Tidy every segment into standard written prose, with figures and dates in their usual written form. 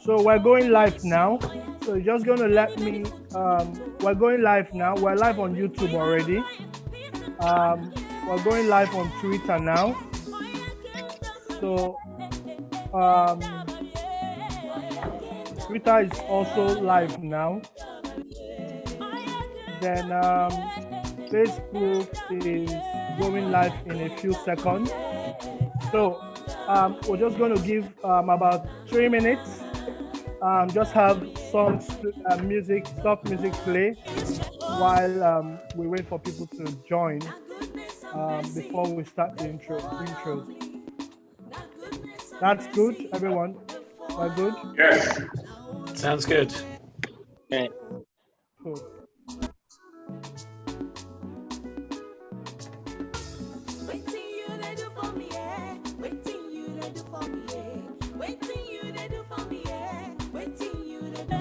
So we're going live now. So you're just going to let me, we're going live now. We're live on YouTube already. We're going live on Twitter now. So Twitter is also live now. Then Facebook is going live in a few seconds. So we're just going to give about 3 minutes. Just have songs, music, stop music play while we wait for people to join before we start the intros. That's good, everyone. We're good? Yes. Sounds good. Okay. Cool.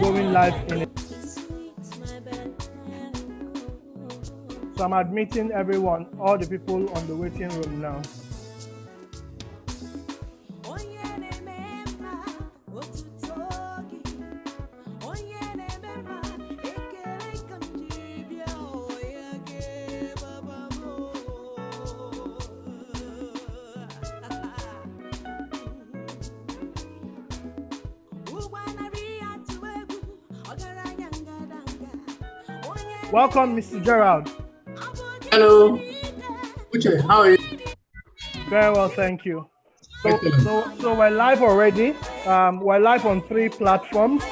Going live in it. So I'm admitting everyone, all the people on the waiting room now. Welcome, Mr. Gerald. Hello. Uche, how are you? Very well, thank you. So we're live already. We're live on 3 platforms: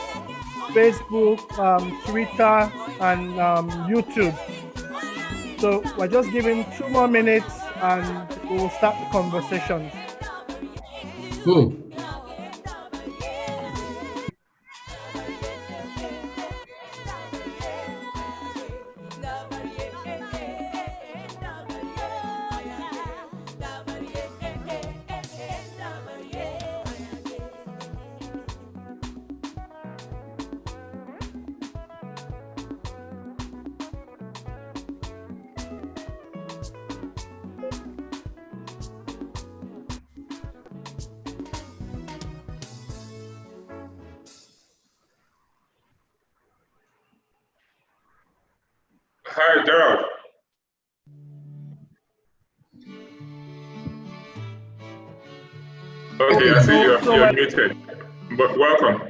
Facebook, Twitter, and YouTube. So we're just giving 2 more minutes and we'll start the conversation. Cool. Hi, Gerald. Okay, I see you're muted, but welcome.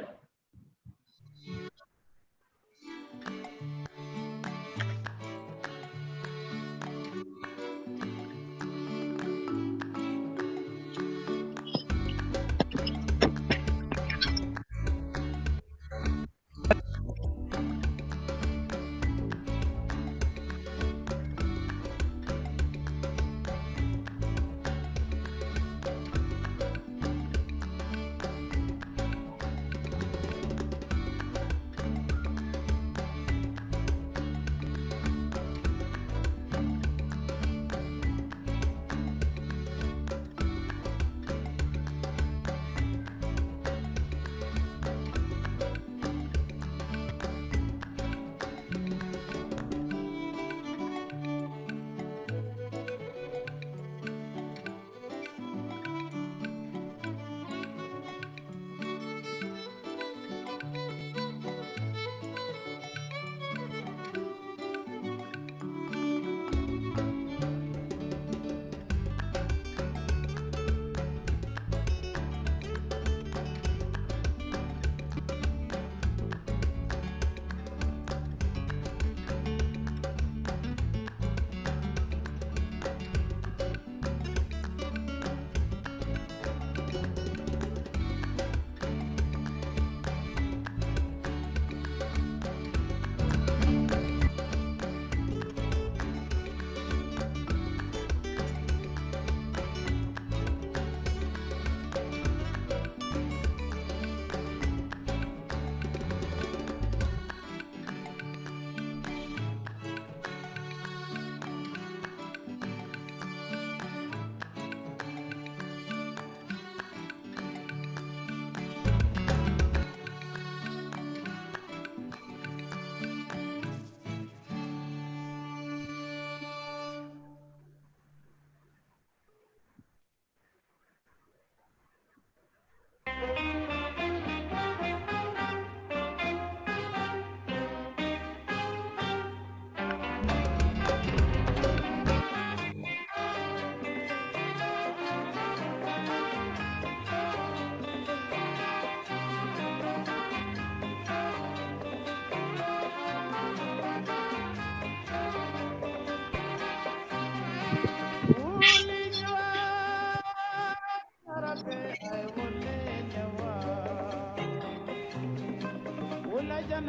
All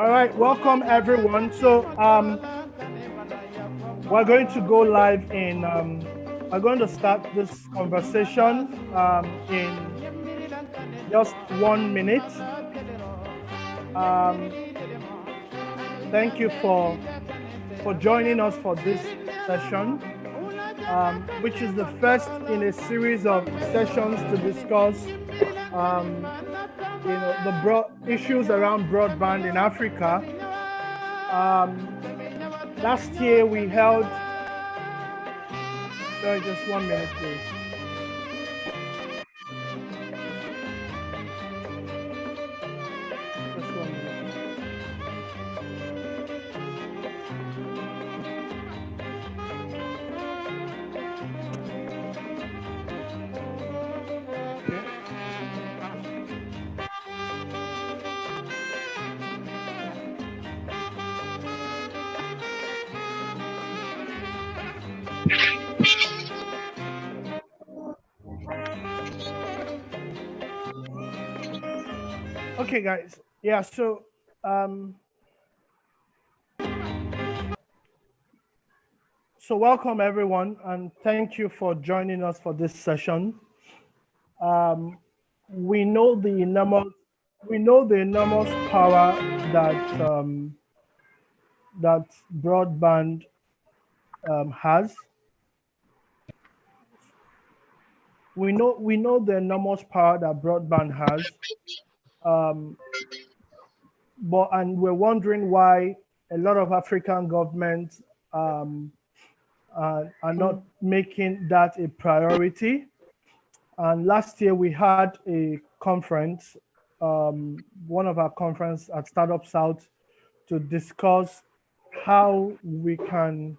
right, welcome everyone. So we're going to go live in. We're going to start this conversation in just 1 minute. Thank you for joining us for this session, which is the first in a series of sessions to discuss the broad issues around broadband in Africa. Last year we held, sorry, just 1 minute, please. Just 1 minute. Okay, guys. Yeah, so welcome everyone, and thank you for joining us for this session. We know the enormous power that that broadband has. We know the enormous power that broadband has. And we're wondering why a lot of African governments are not making that a priority. And last year we had a conference, one of our conferences at Startup South, to discuss how we can.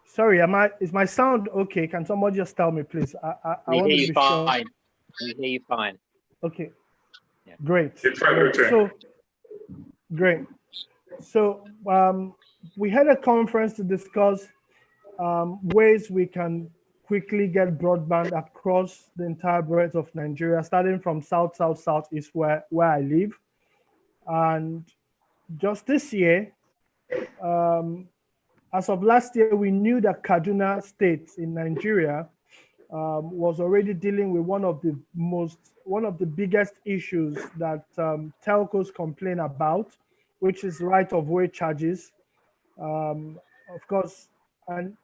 Sorry, is my sound okay? Can somebody just tell me, please? I want to be sure. We hear you fine. Okay. Yeah. Great. Great. So we had a conference to discuss ways we can quickly get broadband across the entire breadth of Nigeria, starting from southeast where I live. And just this year, as of last year, we knew that Kaduna States in Nigeria was already dealing with one of the biggest issues that telcos complain about, which is right-of-way charges. Of course, and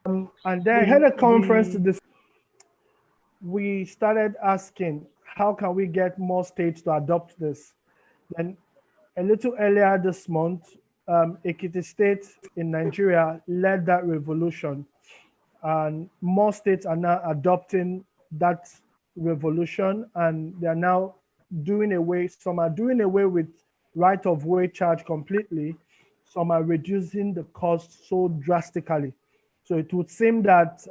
then we had a conference to discuss. We started asking, how can we get more states to adopt this? Then a little earlier this month, Ekiti State in Nigeria led that revolution, and more states are now adopting that revolution, and they are now some are doing away with right-of-way charge completely, some are reducing the cost so drastically. So it would seem that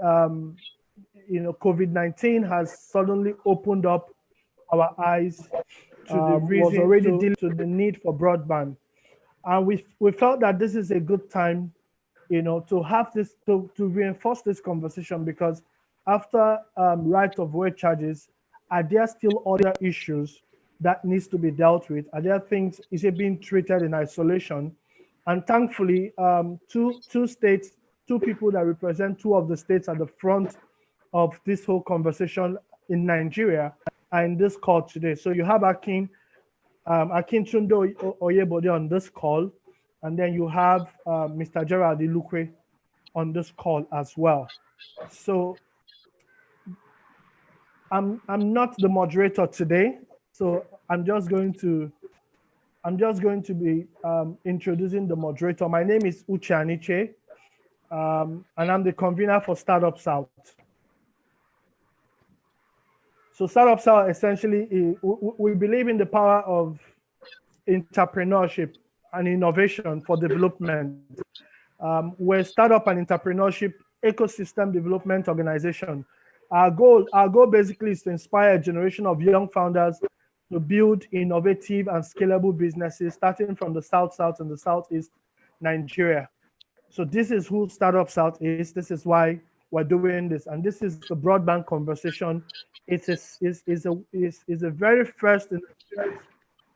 COVID-19 has suddenly opened up our eyes to the reason to the need for broadband. And we felt that this is a good time, to have this, to reinforce this conversation, because after right-of-way charges, are there still other issues that needs to be dealt with? Are there things, is it being treated in isolation? And thankfully, two people that represent two of the states at the front of this whole conversation in Nigeria are in this call today. So you have Akin Chundo Oyebode on this call, and then you have Mr. Gerald Ilukwe on this call as well. So I'm not the moderator today, so I'm just going to be introducing the moderator. My name is Uche Aniche, and I'm the convener for Startup South. So Startup South essentially, we believe in the power of entrepreneurship and innovation for development. We're a startup and entrepreneurship ecosystem development organization. Our goal basically is to inspire a generation of young founders to build innovative and scalable businesses, starting from the South and the Southeast Nigeria. So this is who Startup South is. This is why we're doing this. And this is the broadband conversation. It is a very first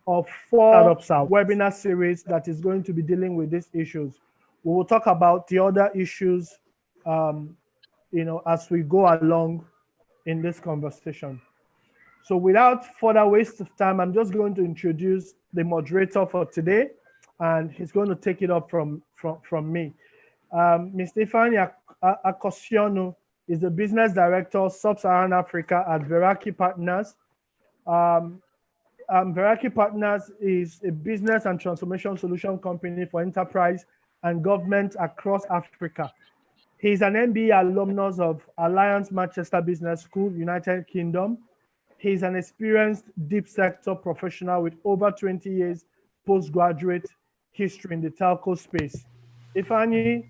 of 4 Startup South webinar series that is going to be dealing with these issues. We will talk about the other issues, as we go along in this conversation. So without further waste of time, I'm just going to introduce the moderator for today, and he's going to take it up from me. Mr. Ifeanyi Akosionu is the Business Director, Sub-Saharan Africa at Veraki Partners. Veraki Partners is a business and transformation solution company for enterprise and government across Africa. He's an MBA alumnus of Alliance Manchester Business School, United Kingdom. He's an experienced deep sector professional with over 20 years postgraduate history in the telco space. Ifeanyi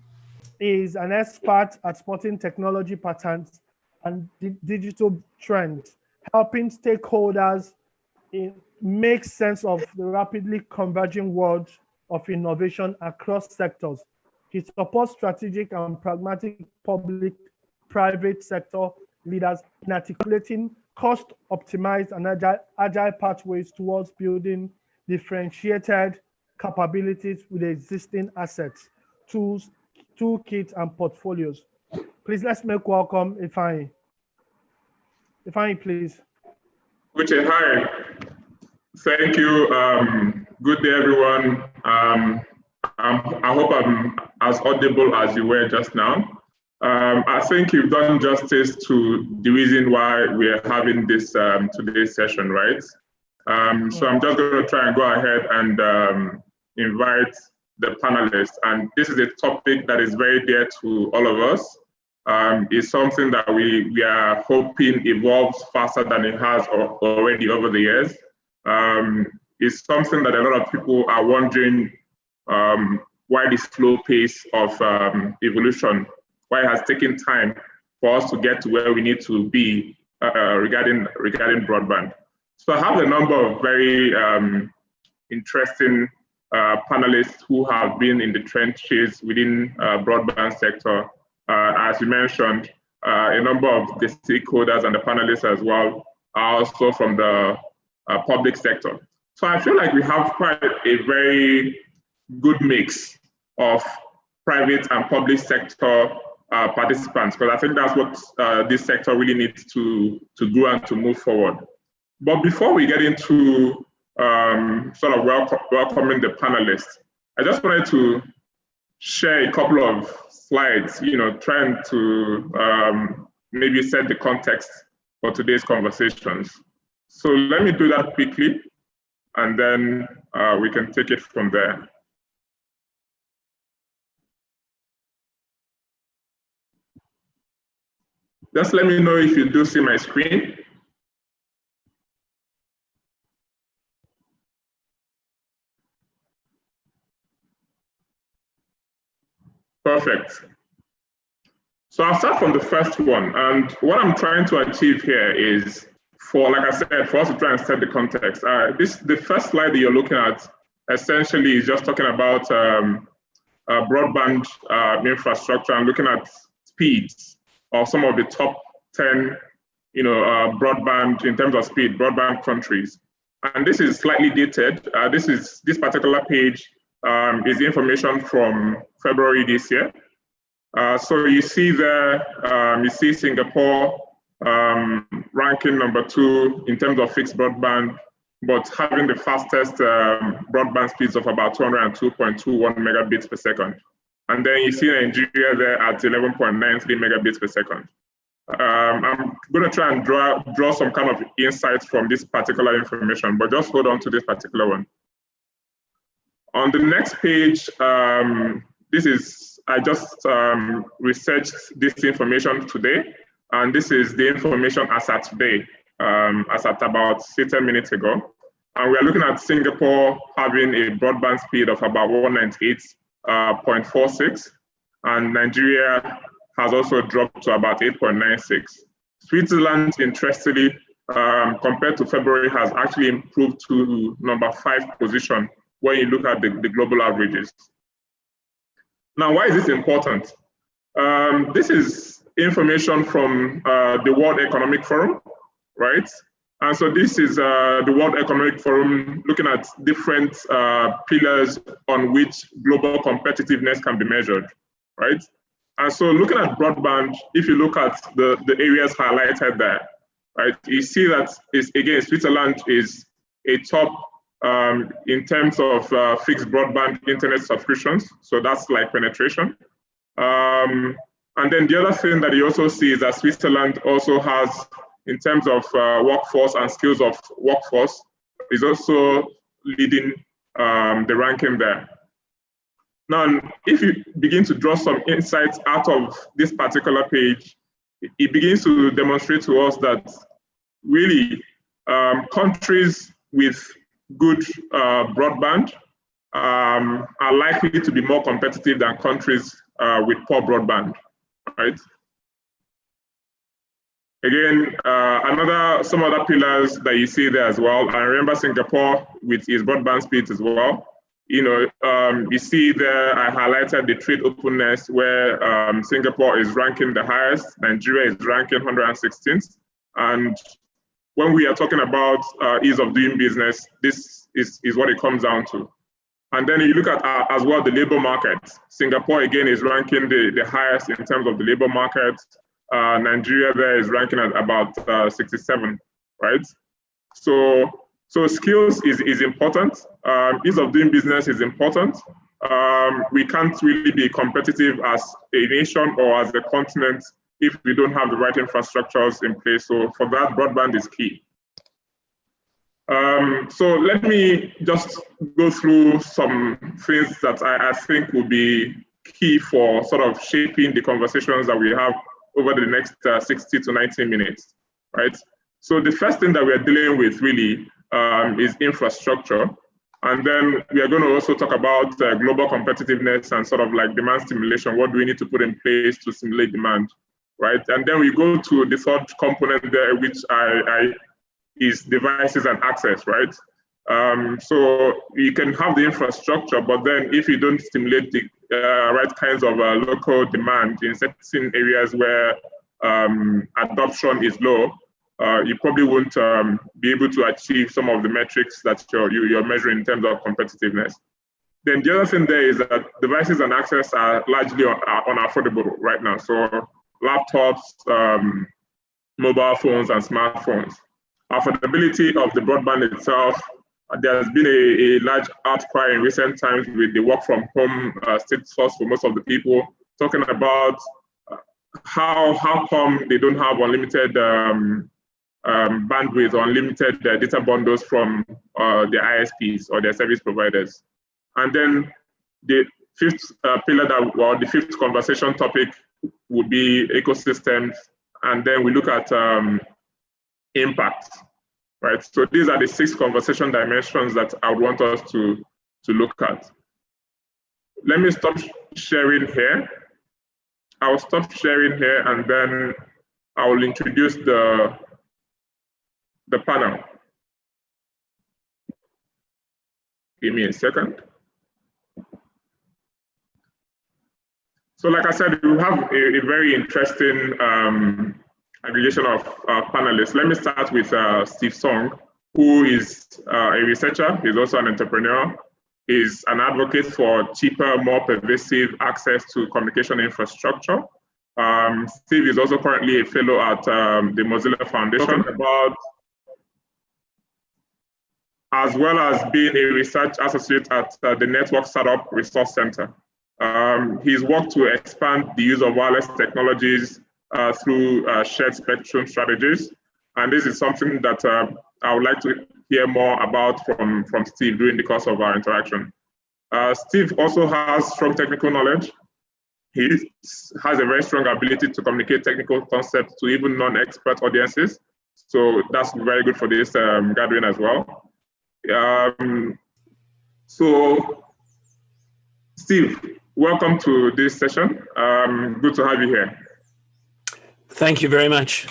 is an expert at spotting technology patterns and digital trends, helping stakeholders make sense of the rapidly converging world of innovation across sectors. He supports strategic and pragmatic public-private sector leaders in articulating cost-optimized and agile pathways towards building differentiated capabilities with existing assets, tools, toolkits, and portfolios. Please let's make welcome Ifeanyi. Ifeanyi, please. Uche, hi. Thank you. Good day, everyone. I hope I'm as audible as you were just now. I think you've done justice to the reason why we're having this today's session, right? So I'm just going to try and go ahead and invite the panelists. And this is a topic that is very dear to all of us. It's something that we are hoping evolves faster than it has already over the years. It's something that a lot of people are wondering why the slow pace of evolution, why it has taken time for us to get to where we need to be regarding broadband. So I have a number of very interesting panelists who have been in the trenches within broadband sector. As you mentioned, a number of the stakeholders and the panelists as well are also from the public sector. So I feel like we have quite a very good mix of private and public sector participants, because I think that's what this sector really needs to grow and to move forward. But before we get into sort of welcoming the panelists, I just wanted to share a couple of slides, trying to maybe set the context for today's conversations. So let me do that quickly, and then we can take it from there. Just let me know if you do see my screen. Perfect. So I'll start from the first one. And what I'm trying to achieve here is, like I said, for us to try and set the context. The first slide that you're looking at essentially is just talking about broadband infrastructure and looking at speeds of some of the top 10, broadband, in terms of speed, broadband countries. And this is slightly dated. This particular page is information from February this year. So you see there, you see Singapore ranking number 2 in terms of fixed broadband, but having the fastest broadband speeds of about 202.21 megabits per second. And then you see Nigeria there at 11.93 megabits per second. I'm going to try and draw some kind of insights from this particular information, but just hold on to this particular one. On the next page, I just researched this information today, and this is the information as at today, as at about 10 minutes ago. And we are looking at Singapore having a broadband speed of about 198.46, and Nigeria has also dropped to about 8.96. Switzerland, interestingly, compared to February, has actually improved to number 5 position when you look at the global averages. Now, why is this important? This is information from the World Economic Forum, right? And so this is the World Economic Forum looking at different pillars on which global competitiveness can be measured, right? And so looking at broadband, if you look at the areas highlighted there, right, you see that again, Switzerland is a top in terms of fixed broadband internet subscriptions. So that's like penetration. And then the other thing that you also see is that Switzerland also has, in terms of workforce and skills of workforce, is also leading the ranking there. Now, if you begin to draw some insights out of this particular page, it begins to demonstrate to us that really countries with good broadband are likely to be more competitive than countries with poor broadband, right? Again, some other pillars that you see there as well. And remember Singapore with its broadband speeds as well. You know, you see there, I highlighted the trade openness where Singapore is ranking the highest, Nigeria is ranking 116th. And when we are talking about ease of doing business, this is what it comes down to. And then you look at as well the labor market. Singapore again is ranking the highest in terms of the labor market. Nigeria there is ranking at about 67, right? So skills is important. Ease of doing business is important. We can't really be competitive as a nation or as a continent if we don't have the right infrastructures in place. So for that, broadband is key. So let me just go through some things that I think will be key for sort of shaping the conversations that we have over the next 60 to 90 minutes, right? So the first thing that we are dealing with really is infrastructure. And then we are going to also talk about global competitiveness and sort of like demand stimulation. What do we need to put in place to stimulate demand, right? And then we go to the third component there, which is devices and access, right? So you can have the infrastructure, but then if you don't stimulate the right kinds of local demand in certain areas where adoption is low, you probably won't be able to achieve some of the metrics that you're measuring in terms of competitiveness. Then the other thing there is that devices and access are largely unaffordable right now. So laptops, mobile phones, and smartphones. Affordability of the broadband itself, there's been a large outcry in recent times with the work from home status for most of the people, talking about how come they don't have unlimited bandwidth or unlimited data bundles from the ISPs or their service providers. And then the fifth pillar the fifth conversation topic would be ecosystems. And then we look at impact, right? So these are the 6 conversation dimensions that I would want us to look at. Let me stop sharing here. I'll stop sharing here and then I will introduce the panel. Give me a second. So like I said, we have a very interesting aggregation of panelists. Let me start with Steve Song, who is a researcher. He's also an entrepreneur. He's an advocate for cheaper, more pervasive access to communication infrastructure. Steve is also currently a fellow at the Mozilla Foundation, as well as being a research associate at the Network Startup Resource Center. He's worked to expand the use of wireless technologies through shared spectrum strategies. And this is something that I would like to hear more about from Steve during the course of our interaction. Steve also has strong technical knowledge. He has a very strong ability to communicate technical concepts to even non-expert audiences. So that's very good for this gathering as well. So, Steve, welcome to this session. Good to have you here. Thank you very much.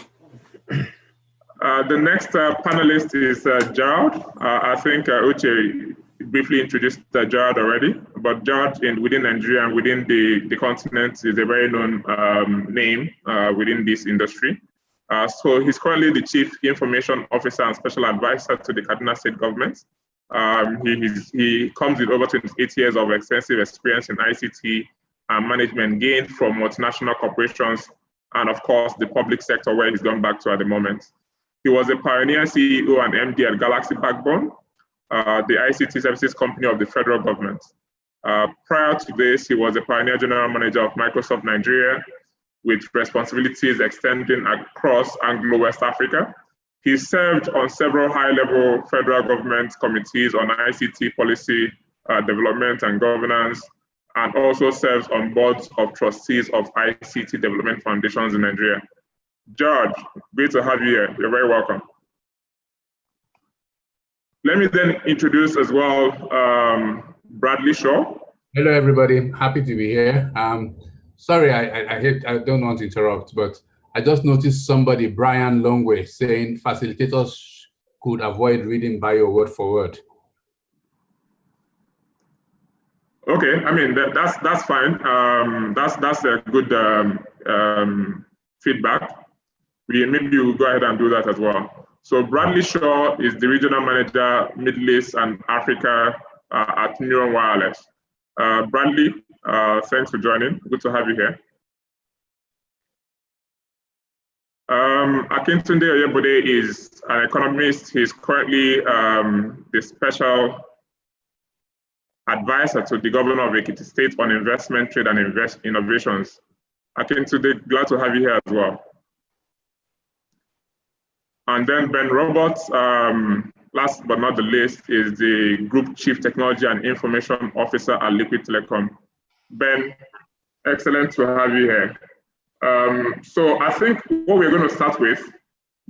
The next panelist is Gerald. I think Uche briefly introduced Gerald already, but Gerald within Nigeria and within the continent is a very known name within this industry. So he's currently the Chief Information Officer and Special Advisor to the Kaduna State government. He comes with over 28 years of extensive experience in ICT and management gained from multinational corporations and of course the public sector where he's gone back to at the moment. He was a pioneer CEO and MD at Galaxy Backbone, the ICT services company of the federal government. Prior to this, he was a pioneer general manager of Microsoft Nigeria with responsibilities extending across Anglo-West Africa. He served on several high-level federal government committees on ICT policy development and governance, and also serves on boards of trustees of ICT development foundations in Nigeria. George, great to have you here. You're very welcome. Let me then introduce as well Bradley Shaw. Hello, everybody. Happy to be here. Sorry, I don't want to interrupt, but I just noticed somebody, Brian Longway, saying facilitators could avoid reading bio word for word. Okay, I mean that's fine. That's a good feedback. Maybe we'll go ahead and do that as well. So Bradley Shaw is the regional manager, Middle East and Africa at Neuron Wireless. Bradley, thanks for joining. Good to have you here. Akintunde Oyebode is an economist. He's currently the special advisor to the governor of Ekiti State on investment, trade, and innovations. Akintunde, glad to have you here as well. And then Ben Roberts, last but not the least, is the Group Chief Technology and Information Officer at Liquid Telecom. Ben, excellent to have you here. So I think what we're going to start with,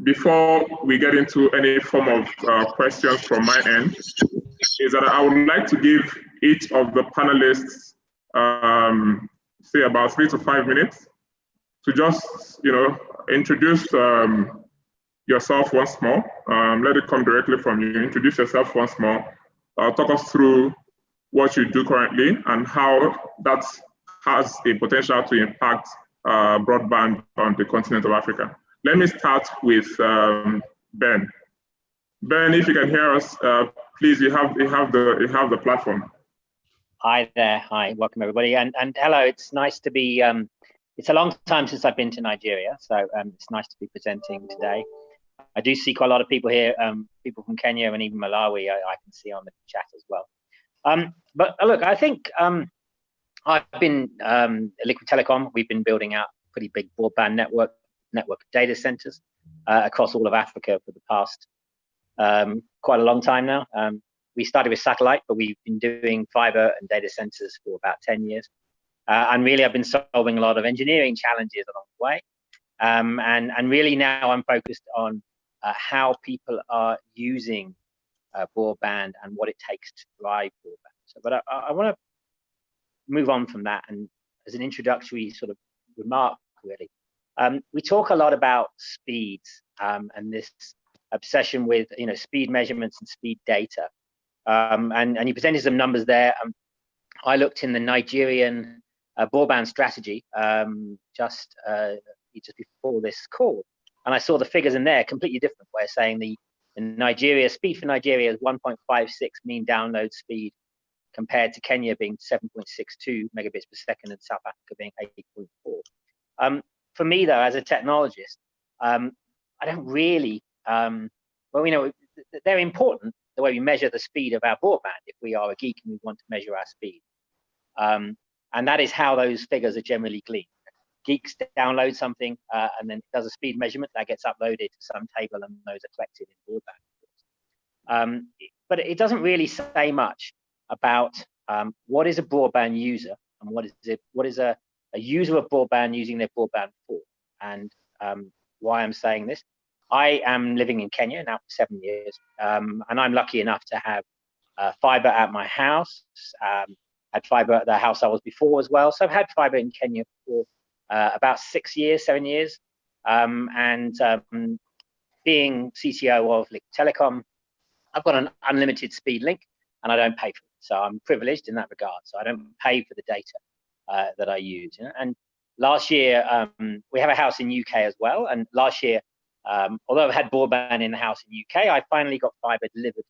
before we get into any form of questions from my end, is that I would like to give each of the panelists, say about 3 to 5 minutes to just, introduce yourself once more. Let it come directly from you. Introduce yourself once more. Talk us through what you do currently and how that has a potential to impact broadband on the continent of Africa. Let me start with Ben. Ben, if you can hear us, please, you have the platform. Hi there. Hi, welcome everybody, and hello. It's nice to be. It's a long time since I've been to Nigeria, so it's nice to be presenting today. I do see quite a lot of people here, people from Kenya and even Malawi. I can see on the chat as well. But look, I think I've been Liquid Telecom. We've been building out a pretty big broadband network of data centers across all of Africa for the past quite a long time now. We started with satellite, but we've been doing fiber and data centers for about 10 years. And really, I've been solving a lot of engineering challenges along the way. And really now I'm focused on how people are using broadband and what it takes to drive broadband. So, but I want to move on from that, and as an introductory sort of remark, really, we talk a lot about speeds and this obsession with speed measurements and speed data. And you presented some numbers there. I looked in the Nigerian broadband strategy just before this call, and I saw the figures in there completely different. We're saying the Nigeria speed for Nigeria is 1.56 mean download speed, compared to Kenya being 7.62 megabits per second and South Africa being 8.4. For me, though, as a technologist, I don't really. Well, they're important the way we measure the speed of our broadband. If we are a geek and we want to measure our speed, and that is how those figures are generally gleaned. Geeks download something and then it does a speed measurement that gets uploaded to some table, and those are collected in broadband. But it doesn't really say much about what is a broadband user and what is a user of broadband using their broadband for, and why I'm saying this. I am living in Kenya now for 7 years, and I'm lucky enough to have fiber at my house. Had fiber at the house I was before as well. So I've had fiber in Kenya for about 6 years, 7 years. Being CTO of Liquid Telecom, I've got an unlimited speed link and I don't pay for it. So I'm privileged in that regard. So I don't pay for the data that I use. You know? And last year, we have a house in UK as well. And last year, although I had broadband in the house in UK, I finally got fiber delivered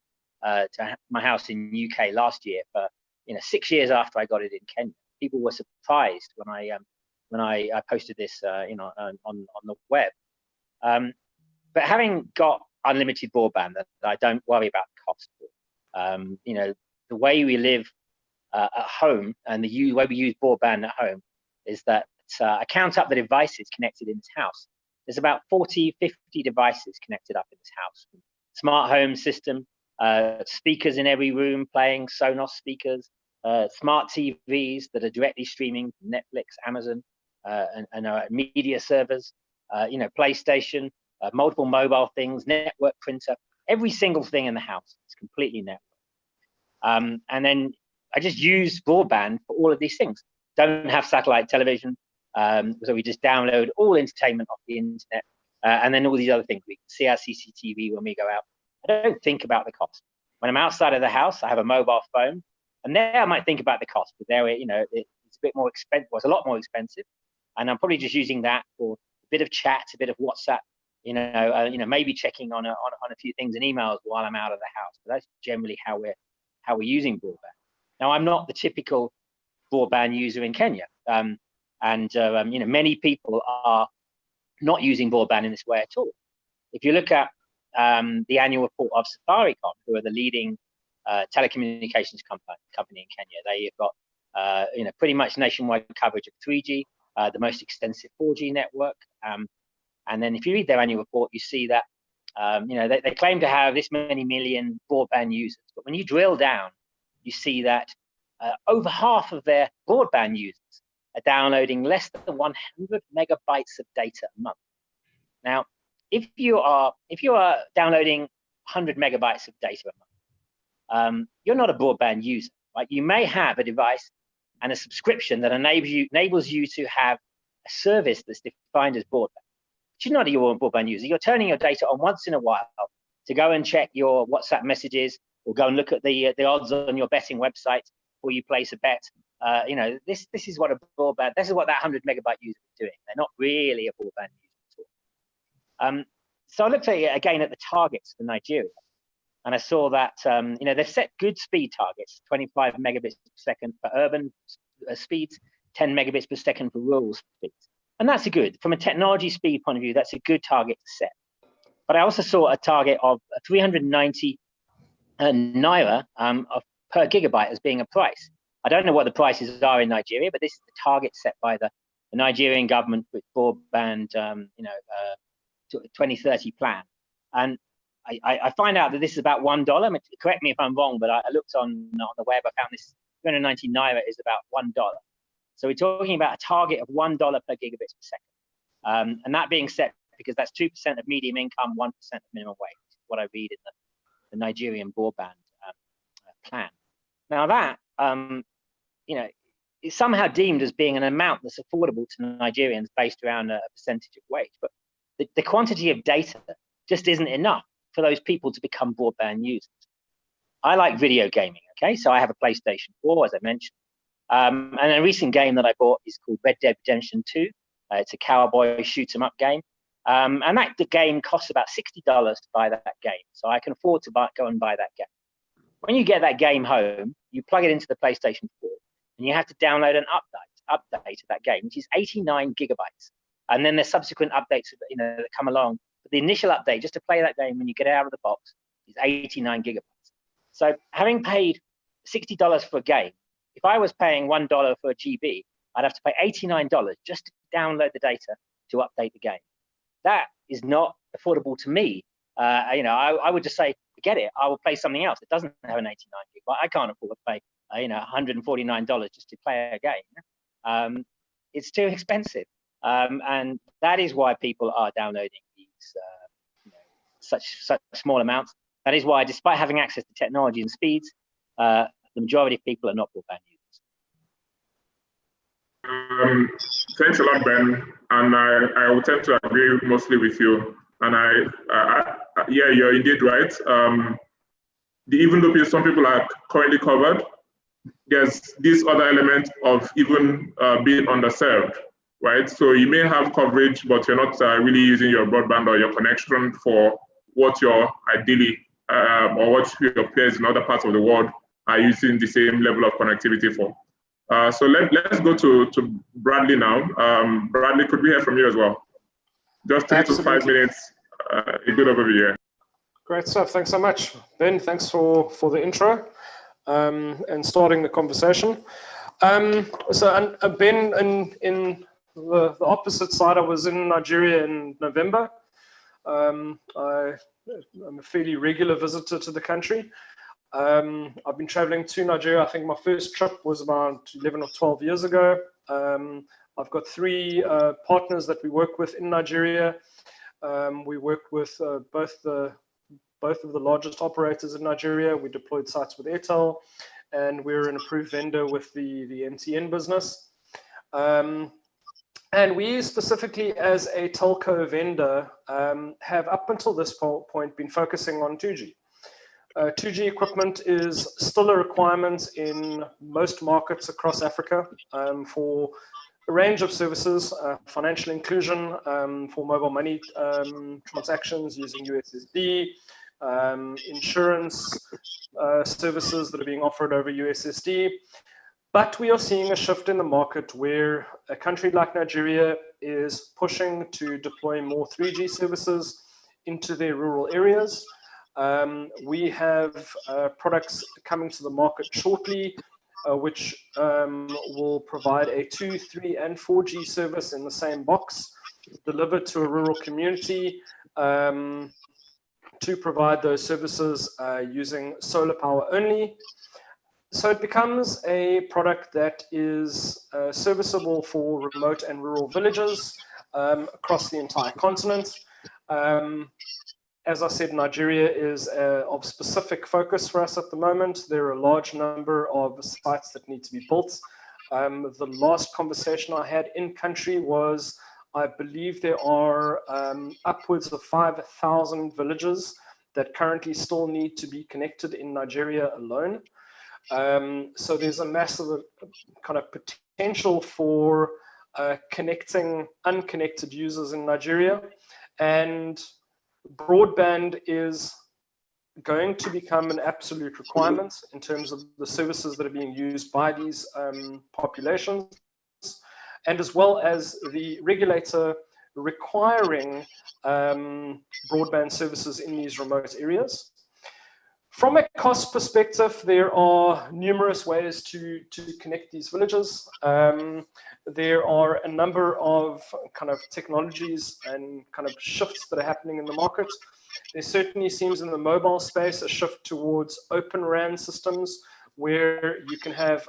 to my house in UK last year for 6 years after I got it in Kenya. People were surprised when I posted this on the web. But having got unlimited broadband that I don't worry about the cost for, the way we live at home and the way we use broadband at home is that I count up the devices connected in this house. There's about 40, 50 devices connected up in this house. Smart home system, speakers in every room playing Sonos speakers, smart TVs that are directly streaming Netflix, Amazon, and media servers, PlayStation, multiple mobile things, network printer, every single thing in the house is completely networked. And then I just use broadband for all of these things. Don't have satellite television, so we just download all entertainment off the internet, and then all these other things. We can see our CCTV when we go out. I don't think about the cost. When I'm outside of the house, I have a mobile phone, and there I might think about the cost, but there, it's a bit more expensive. Well, it's a lot more expensive, and I'm probably just using that for a bit of chat, a bit of WhatsApp, maybe checking on a few things and emails while I'm out of the house. But that's generally how we're using broadband. Now, I'm not the typical broadband user in Kenya, many people are not using broadband in this way at all. If you look at the annual report of Safaricom, who are the leading telecommunications company in Kenya, they've got pretty much nationwide coverage of 3G, the most extensive 4G network. And then if you read their annual report, you see that they claim to have this many million broadband users, but when you drill down, you see that over half of their broadband users are downloading less than 100 megabytes of data a month. Now, if you are downloading 100 megabytes of data a month, you're not a broadband user, right? You may have a device and a subscription that enables you to have a service that's defined as broadband. But you're not a broadband user. You're turning your data on once in a while to go and check your WhatsApp messages or go and look at the odds on your betting website before you place a bet. This is what that 100 megabyte user is doing. They're not really a broadband user at all. So I looked again at the targets for Nigeria, and I saw that they've set good speed targets: 25 megabits per second for urban speeds, 10 megabits per second for rural speeds, and that's from a technology speed point of view, that's a good target to set. But I also saw a target of 390 naira per gigabyte as being a price. I don't know what the prices are in Nigeria, but this is the target set by the Nigerian government with broadband, 2030 plan. And I find out that this is about $1. I mean, correct me if I'm wrong, but I looked on the web. I found this 390 naira is about $1. So we're talking about a target of $1 per gigabits per second. And that being set because that's 2% of medium income, 1% of minimum wage, what I read in the Nigerian broadband plan. Now that, is somehow deemed as being an amount that's affordable to Nigerians based around a percentage of wage. But the quantity of data just isn't enough for those people to become broadband users. I like video gaming, okay? So I have a PlayStation 4, as I mentioned. And a recent game that I bought is called Red Dead Redemption 2. It's a cowboy shoot 'em up game. And the game costs about $60 to buy that game. So I can afford to go and buy that game. When you get that game home, you plug it into the PlayStation 4, and you have to download an update to that game, which is 89 gigabytes. And then there's subsequent updates that come along. But the initial update, just to play that game when you get it out of the box, is 89 gigabytes. So having paid $60 for a game, if I was paying $1 for a GB, I'd have to pay $89 just to download the data to update the game. That is not affordable to me. I would just say, forget it. I will play something else that doesn't have an 89 gig. But I can't afford to pay, $149 just to play a game. It's too expensive, and that is why people are downloading such small amounts. That is why, despite having access to technology and speeds, the majority of people are not broadband users. Thanks a lot, Ben. And I will tend to agree mostly with you. And yeah, you're indeed right. Even though some people are currently covered, there's this other element of even being underserved, right? So you may have coverage, but you're not really using your broadband or your connection for what you're ideally or what your peers in other parts of the world are using the same level of connectivity for. So let's go to Bradley now. Bradley, could we hear from you as well? Just 3 to 5 minutes, a good overview. Great stuff. Thanks so much, Ben. Thanks for the intro and starting the conversation. So Ben, in the opposite side, I was in Nigeria in November. I'm a fairly regular visitor to the country. I've been traveling to Nigeria. I think my first trip was about 11 or 12 years ago. I've got 3 partners that we work with in Nigeria. We work with both of the largest operators in Nigeria. We deployed sites with Airtel, and we're an approved vendor with the MTN business. And we specifically, as a telco vendor, have up until this point been focusing on 2G. 2G equipment is still a requirement in most markets across Africa for a range of services, financial inclusion, for mobile money transactions using USSD, insurance services that are being offered over USSD. But we are seeing a shift in the market where a country like Nigeria is pushing to deploy more 3G services into their rural areas. We have products coming to the market shortly, which will provide a 2, 3, and 4G service in the same box, delivered to a rural community to provide those services using solar power only. So it becomes a product that is serviceable for remote and rural villages across the entire continent. As I said, Nigeria is of specific focus for us at the moment. There are a large number of sites that need to be built. The last conversation I had in country was, I believe there are upwards of 5,000 villages that currently still need to be connected in Nigeria alone. So there's a massive kind of potential for connecting unconnected users in Nigeria, and broadband is going to become an absolute requirement in terms of the services that are being used by these populations, and as well as the regulator requiring broadband services in these remote areas. From a cost perspective, there are numerous ways to connect these villages. There are a number of kind of technologies and kind of shifts that are happening in the market. There certainly seems in the mobile space a shift towards open RAN systems, where you can have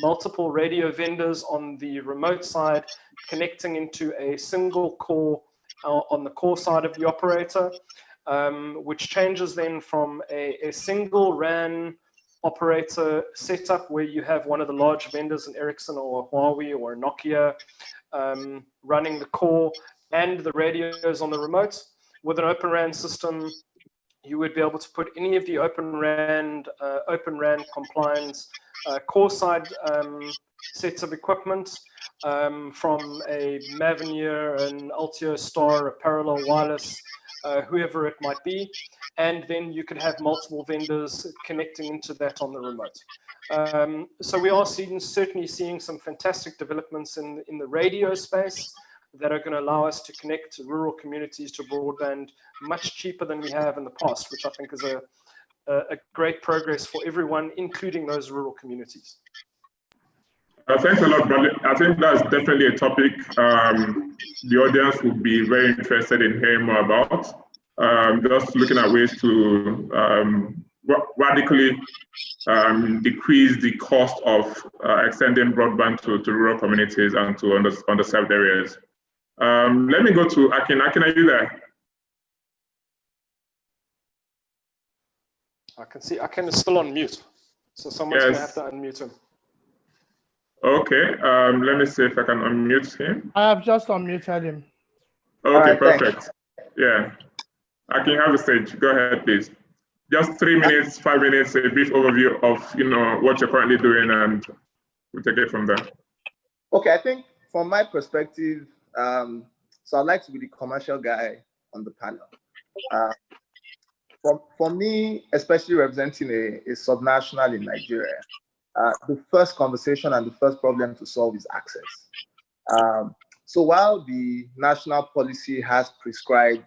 multiple radio vendors on the remote side connecting into a single core on the core side of the operator. Which changes then from a single RAN operator setup where you have one of the large vendors, an Ericsson or a Huawei or a Nokia, running the core and the radios on the remote. With an Open RAN system, you would be able to put any of the Open RAN compliance core side sets of equipment from a Mavenir, an Altio Star, a Parallel Wireless, whoever it might be, and then you could have multiple vendors connecting into that on the remote. So we are certainly seeing some fantastic developments in the radio space that are going to allow us to connect rural communities to broadband much cheaper than we have in the past, which I think is a great progress for everyone, including those rural communities. Thanks a lot, Bradley. I think that's definitely a topic the audience would be very interested in hearing more about. Just looking at ways to radically decrease the cost of extending broadband to rural communities and to underserved areas. Let me go to Akin. Akin, are you there? I can see Akin is still on mute. So someone's going to have to unmute him. Okay, let me see if I can unmute him. I have just unmuted him. Okay, perfect. Yeah, I can have the stage. Go ahead, please. Just 3 minutes, 5 minutes, a brief overview of what you're currently doing, and we'll take it from there. Okay, I think from my perspective, so I'd like to be the commercial guy on the panel. For me, especially representing a subnational in Nigeria, the first conversation and the first problem to solve is access. So while the national policy has prescribed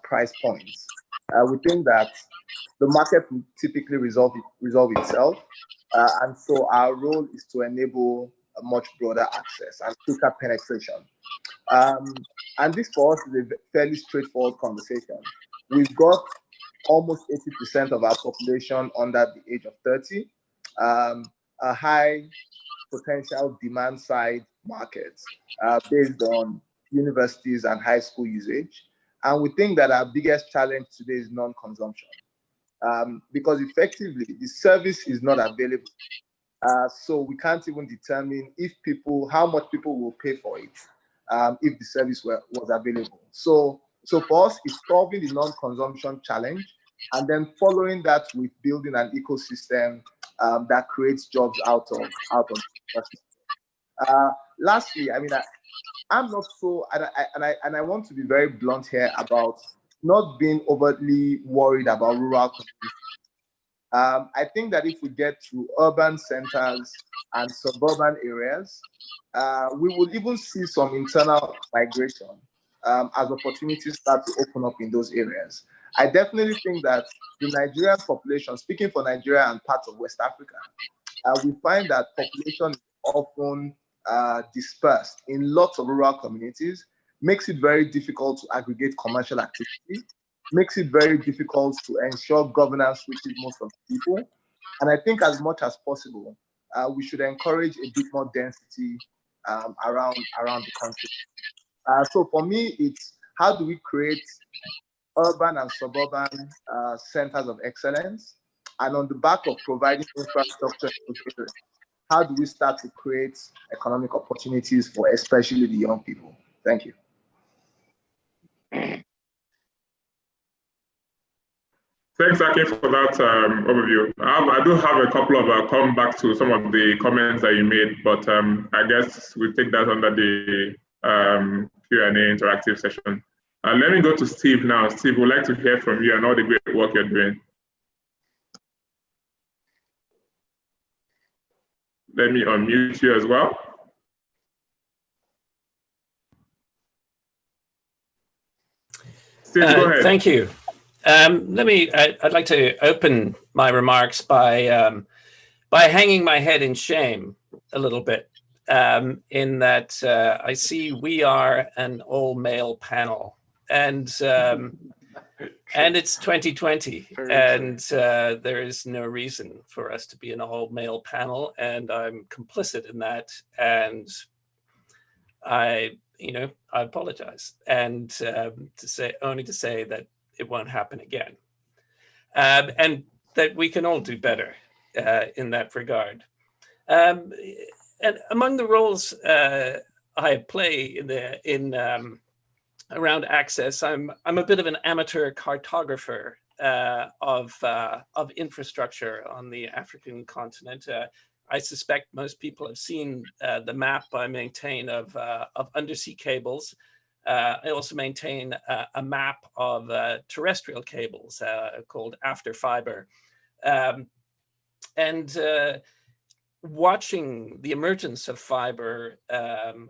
price points, we think that the market will typically resolve itself. And so our role is to enable a much broader access and quicker penetration. And this for us is a fairly straightforward conversation. We've got almost 80% of our population under the age of 30, a high potential demand side market based on universities and high school usage. And we think that our biggest challenge today is non-consumption, because effectively the service is not available. So we can't even determine how much people will pay for it if the service was available. So for us, it's solving the non-consumption challenge and then following that with building an ecosystem that creates jobs out of lastly, I mean, I'm not so, and I want to be very blunt here about not being overtly worried about rural communities. I think that if we get to urban centers and suburban areas, we will even see some internal migration as opportunities start to open up in those areas. I definitely think that the Nigerian population, speaking for Nigeria and parts of West Africa, we find that population is often dispersed in lots of rural communities, makes it very difficult to aggregate commercial activity, makes it very difficult to ensure governance reaches most of the people. And I think as much as possible, we should encourage a bit more density around the country. So for me, it's how do we create urban and suburban centers of excellence? And on the back of providing infrastructure in those areas, how do we start to create economic opportunities for especially the young people? Thank you. Thanks, Aki, for that overview. I do have a couple of come back to some of the comments that you made, but I guess we'll take that under the Q&A interactive session. Let me go to Steve now. Steve, we'd like to hear from you and all the great work you're doing. Let me unmute you as well. Steve, go ahead. Thank you. I'd like to open my remarks by hanging my head in shame a little bit, in that I see we are an all-male panel, and it's 2020, and there is no reason for us to be an all-male panel, and I'm complicit in that, and I apologize, and to say that it won't happen again, and that we can all do better in that regard. And among the roles I play around access, I'm a bit of an amateur cartographer of infrastructure on the African continent. I suspect most people have seen the map I maintain of undersea cables. I also maintain a map of terrestrial cables called After Fiber. And watching the emergence of fiber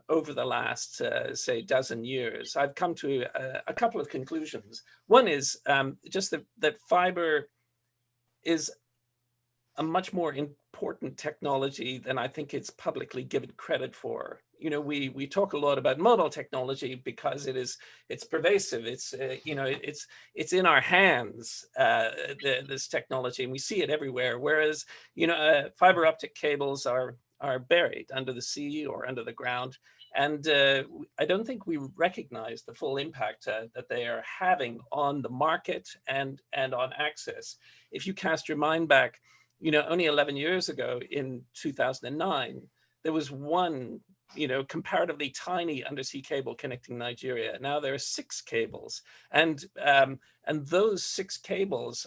over the last, say, dozen years, I've come to a couple of conclusions. One is just that fiber is a much more important technology than I think it's publicly given credit for. We talk a lot about mobile technology because it's pervasive. It's it's in our hands, this technology, and we see it everywhere. Whereas fiber optic cables are buried under the sea or under the ground, And I don't think we recognize the full impact that they are having on the market and on access. If you cast your mind back, only 11 years ago in 2009, there was one, comparatively tiny undersea cable connecting Nigeria. Now there are 6 cables, and those 6 cables,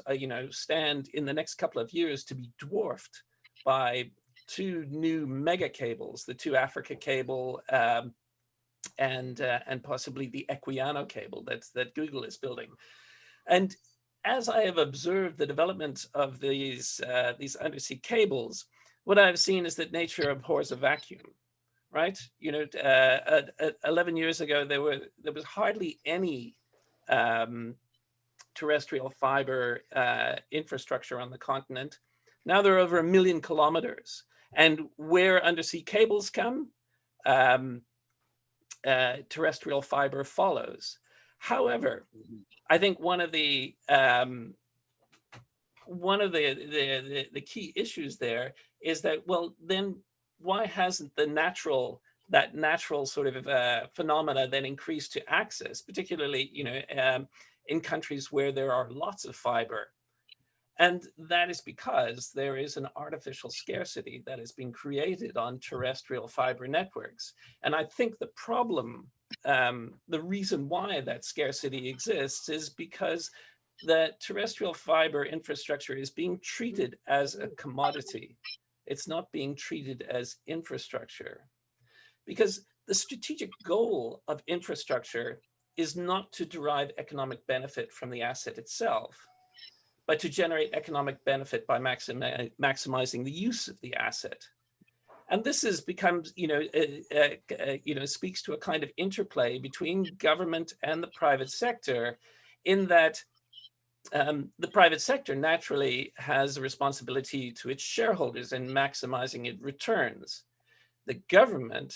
stand in the next couple of years to be dwarfed by 2 new mega cables, the 2 Africa cable and possibly the Equiano cable that Google is building. And as I have observed the development of these undersea cables, what I've seen is that nature abhors a vacuum, right? 11 years ago, there was hardly any terrestrial fiber infrastructure on the continent. Now there are over 1 million kilometers. And where undersea cables come, terrestrial fiber follows. However, I think one of the key issues there is that, well, then why hasn't that natural sort of phenomena then increased to access, particularly in countries where there are lots of fiber? And that is because there is an artificial scarcity that has been created on terrestrial fiber networks. And I think the problem, the reason why that scarcity exists is because the terrestrial fiber infrastructure is being treated as a commodity. It's not being treated as infrastructure. Because the strategic goal of infrastructure is not to derive economic benefit from the asset itself, but to generate economic benefit by maximizing the use of the asset. And this becomes, speaks to a kind of interplay between government and the private sector, in that the private sector naturally has a responsibility to its shareholders in maximizing its returns. The government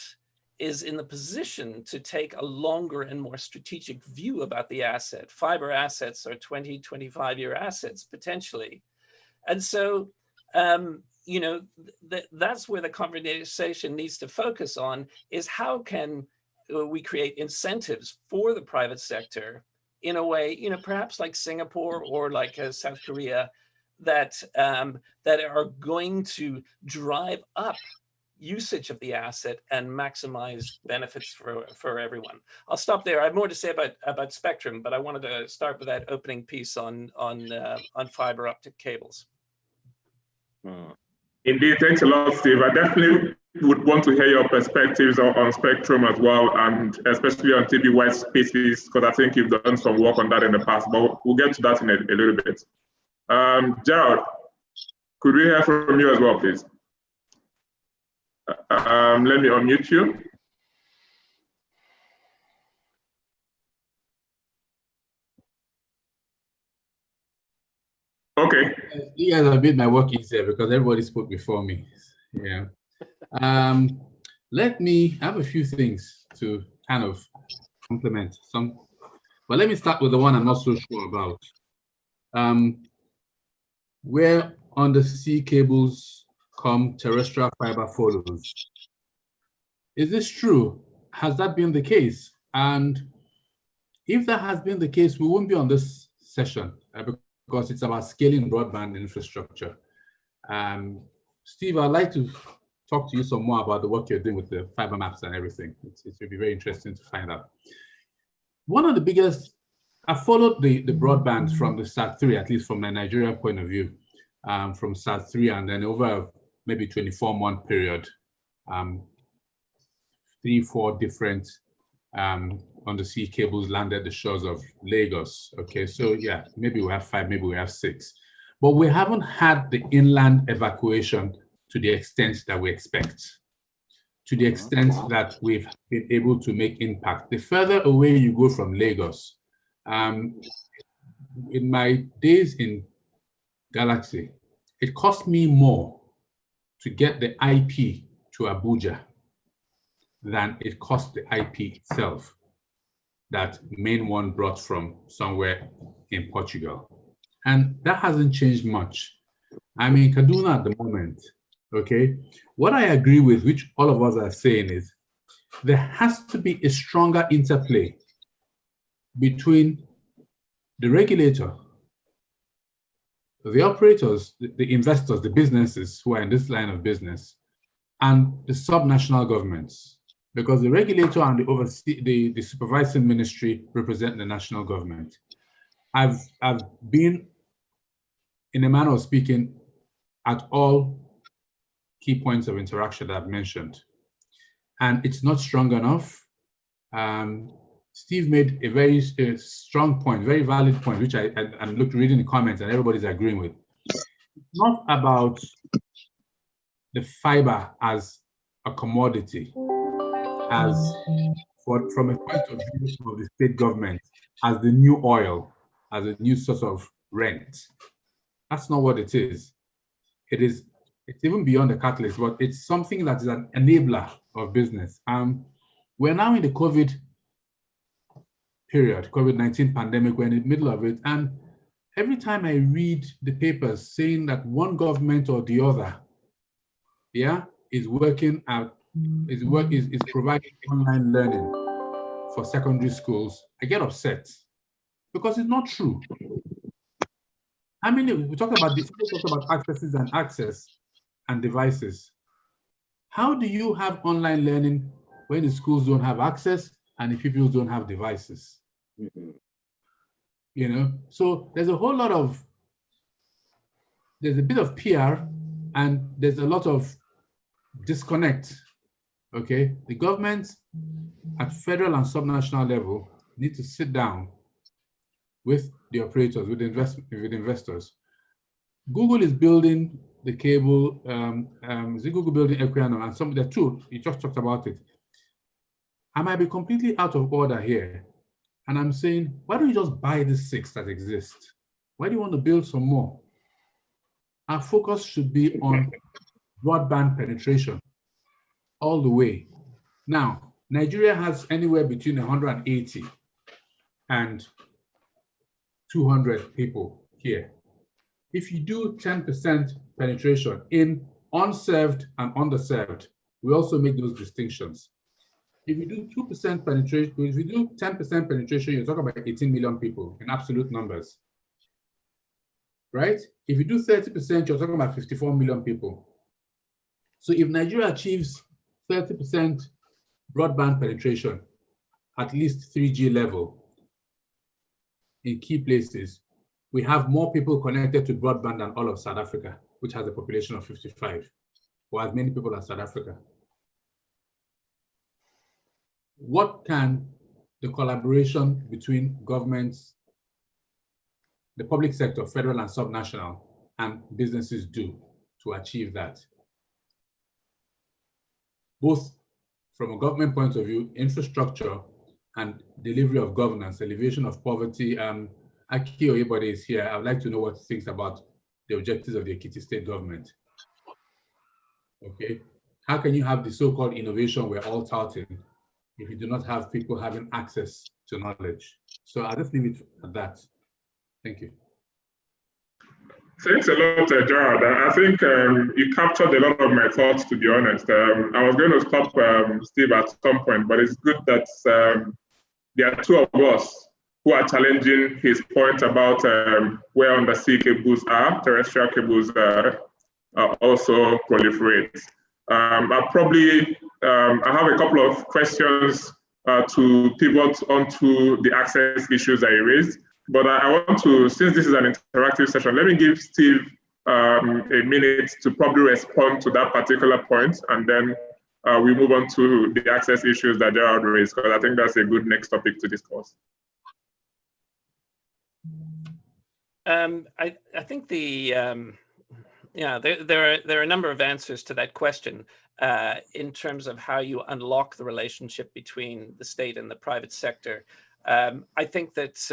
is in the position to take a longer and more strategic view about the asset. Fiber assets are 20, 25-year assets, potentially. And so, that's where the conversation needs to focus on, is how can we create incentives for the private sector in a way, perhaps like Singapore or like South Korea, that are going to drive up usage of the asset and maximize benefits for everyone. I'll stop there. I have more to say about spectrum, but I wanted to start with that opening piece on fiber optic cables. Indeed, thanks a lot, Steve. I definitely would want to hear your perspectives on spectrum as well, and especially on TB-wide species, because I think you've done some work on that in the past, but we'll get to that in a little bit. Gerald, could we hear from you as well, please? Let me unmute you. Okay. You guys have made my work easier because everybody spoke before me. Yeah. Let me have a few things to kind of complement some, but let me start with the one I'm not so sure about. Where undersea cables come, terrestrial fiber follows. Is this true? Has that been the case? And if that has been the case, we won't be on this session because it's about scaling broadband infrastructure. Steve, I'd like to talk to you some more about the work you're doing with the fiber maps and everything. It will be very interesting to find out. One of the biggest, I followed the broadband from the SAT3, at least from a Nigerian point of view, from SAT3, and then over maybe 24-month period, 3-4 different undersea cables landed the shores of Lagos. Okay, so yeah, maybe we have 5, maybe we have 6, but we haven't had the inland evacuation to the extent that we expect, to the extent that we've been able to make impact. The further away you go from Lagos, in my days in Galaxy, it cost me more to get the IP to Abuja than it cost the IP itself that main one brought from somewhere in Portugal. And that hasn't changed much. I'm in Kaduna at the moment, okay? What I agree with, which all of us are saying, is there has to be a stronger interplay between the regulator, the operators, the investors, the businesses who are in this line of business, and the subnational governments, because the regulator and the supervising ministry represent the national government. I've been, in a manner of speaking, at all key points of interaction that I've mentioned, and it's not strong enough. Steve made a very strong point, very valid point, which I'm reading the comments and everybody's agreeing with. It's not about the fiber as a commodity, as from a point of view of the state government, as the new oil, as a new source of rent. That's not what it is. It's even beyond the catalyst, but it's something that is an enabler of business. We're now in the COVID period, COVID-19 pandemic, we're in the middle of it. And every time I read the papers saying that one government or the other, is working out, is providing online learning for secondary schools, I get upset because it's not true. I mean, we talk about accesses and access and devices. How do you have online learning when the schools don't have access and the people don't have devices? You know, so there's a bit of PR and there's a lot of disconnect. Okay, the government at federal and subnational level need to sit down with the operators, with investors. Google is building the cable. Is it Google building Equiano and some of the two? You just talked about it. I might be completely out of order here, and I'm saying, why don't you just buy the 6 that exist? Why do you want to build some more? Our focus should be on broadband penetration all the way. Now, Nigeria has anywhere between 180 and 200 people here. If you do 10% penetration in unserved and underserved, we also make those distinctions. If you do 2% penetration, if you do 10% penetration, you're talking about 18 million people in absolute numbers, right? If you do 30%, you're talking about 54 million people. So if Nigeria achieves 30% broadband penetration, at least 3G level in key places, we have more people connected to broadband than all of South Africa, which has a population of 55, or as many people as South Africa. What can the collaboration between governments, the public sector, federal and subnational, and businesses do to achieve that? Both from a government point of view, infrastructure and delivery of governance, alleviation of poverty. Aki Oyebode is here. I would like to know what he thinks about the objectives of the Ekiti state government. Okay, how can you have the so-called innovation we're all touting if you do not have people having access to knowledge? So I'll just leave it at that. Thank you. Thanks a lot, Gerard. I think you captured a lot of my thoughts, to be honest. I was going to stop Steve at some point, but it's good that there are two of us who are challenging his point about where undersea cables are, terrestrial cables also proliferate. I have a couple of questions to pivot onto the access issues that you raised. But I want to, since this is an interactive session, let me give Steve a minute to probably respond to that particular point, and then we move on to the access issues that Gerard raised, because I think that's a good next topic to discuss. I think there are a number of answers to that question in terms of how you unlock the relationship between the state and the private sector. I think that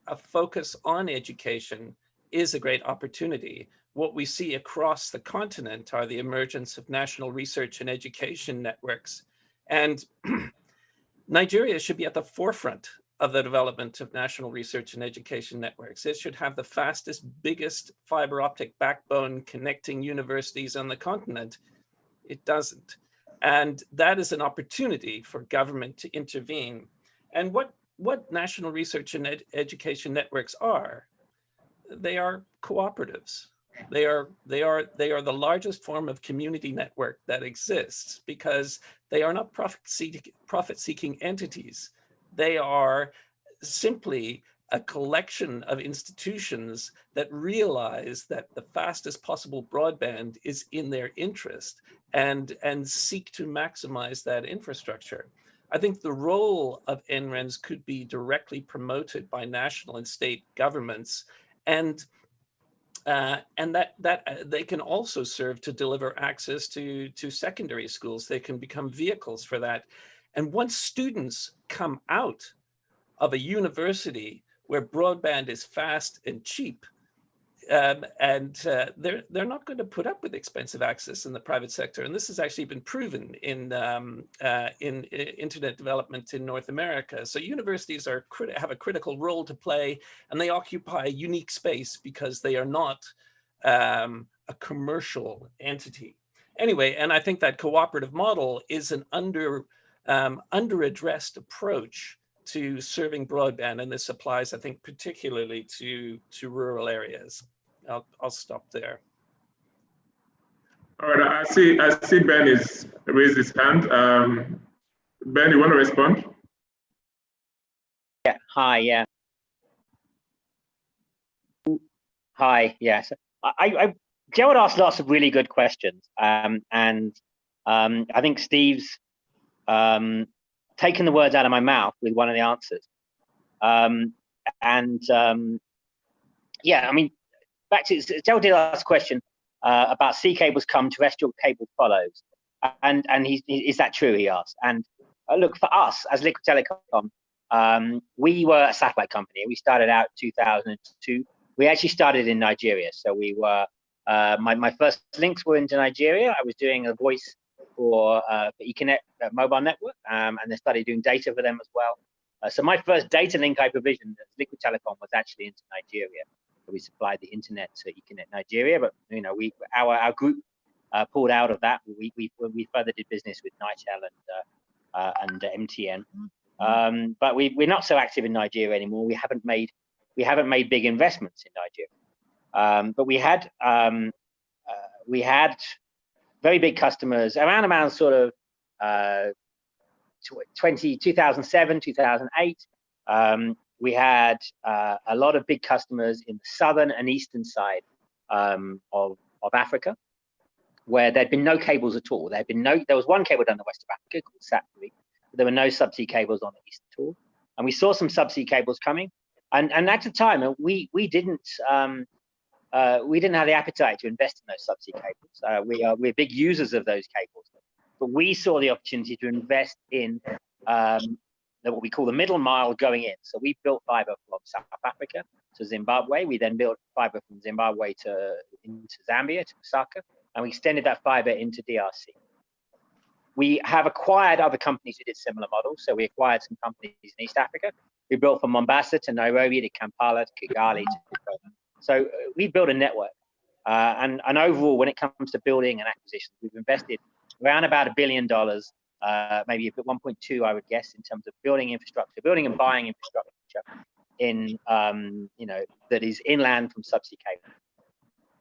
a focus on education is a great opportunity. What we see across the continent are the emergence of national research and education networks. And Nigeria should be at the forefront of the development of national research and education networks. It should have the fastest, biggest fiber optic backbone connecting universities on the continent. It doesn't. And that is an opportunity for government to intervene. And what national research and education networks are, they are cooperatives. They are the largest form of community network that exists, because they are not profit-seeking entities. They are simply a collection of institutions that realize that the fastest possible broadband is in their interest, and seek to maximize that infrastructure. I think the role of NRENs could be directly promoted by national and state governments, and that they can also serve to deliver access to secondary schools. They can become vehicles for that. And once students come out of a university where broadband is fast and cheap, they're not going to put up with expensive access in the private sector. And this has actually been proven in internet development in North America. So universities have a critical role to play, and they occupy a unique space because they are not a commercial entity. Anyway, and I think that cooperative model is an under-addressed approach to serving broadband, and this applies, I think, particularly to rural areas. I'll stop there. All right, I see Ben is raised his hand. Ben, you want to respond? Yeah. Hi. Yeah. Hi. Yes. Gerald asked lots of really good questions, and I think Steve's taken the words out of my mouth with one of the answers. Yeah, I mean, back to Gerald did ask a question about sea cables come, terrestrial cable follows, and is that true? He asked. And look, for us as Liquid Telecom, we were a satellite company. We started out 2002. We actually started in Nigeria, so we were. My first links were into Nigeria. I was doing a voice for Econet mobile network, and then started doing data for them as well. So my first data link I provisioned as Liquid Telecom was actually into Nigeria. So we supplied the internet to Econet Nigeria, but our group pulled out of that. We further did business with Nitel and MTN, but we're not so active in Nigeria anymore. We haven't made big investments in Nigeria, but we had very big customers around sort of 2007, 2008. We had a lot of big customers in the southern and eastern side of Africa, where there'd been no cables at all. There was one cable down the west of Africa called SAT3, but there were no subsea cables on the east at all. And we saw some subsea cables coming, and at the time we didn't have the appetite to invest in those subsea cables. We're big users of those cables, but we saw the opportunity to invest in what we call the middle mile going in. So we built fiber from South Africa to Zimbabwe. We then built fiber from Zimbabwe into Zambia, to Lusaka, and we extended that fiber into DRC. We have acquired other companies who did similar models. So we acquired some companies in East Africa. We built from Mombasa to Nairobi to Kampala to Kigali to Kaduna. So we built a network. And overall, when it comes to building and acquisitions, we've invested around about $1 billion, maybe a bit 1.2, I would guess, in terms of building infrastructure, building and buying infrastructure in, that is inland from subsea cable.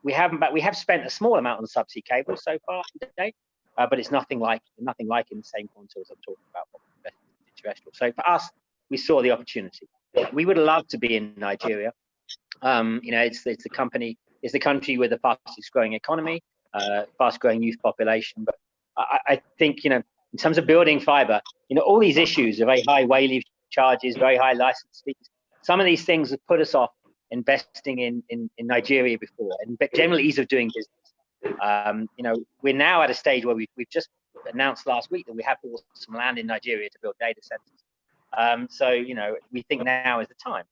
We have spent a small amount on subsea cable so far today, but it's nothing like in the same contour as I'm talking about what we invested in terrestrial. So for us, we saw the opportunity. We would love to be in Nigeria. It's the country with the fastest growing economy, fast growing youth population. But I think, in terms of building fiber, all these issues of very high wayleave charges, very high license fees, some of these things have put us off investing in Nigeria before, and general ease of doing business. We're now at a stage where we've just announced last week that we have bought some land in Nigeria to build data centers. So we think now is the time.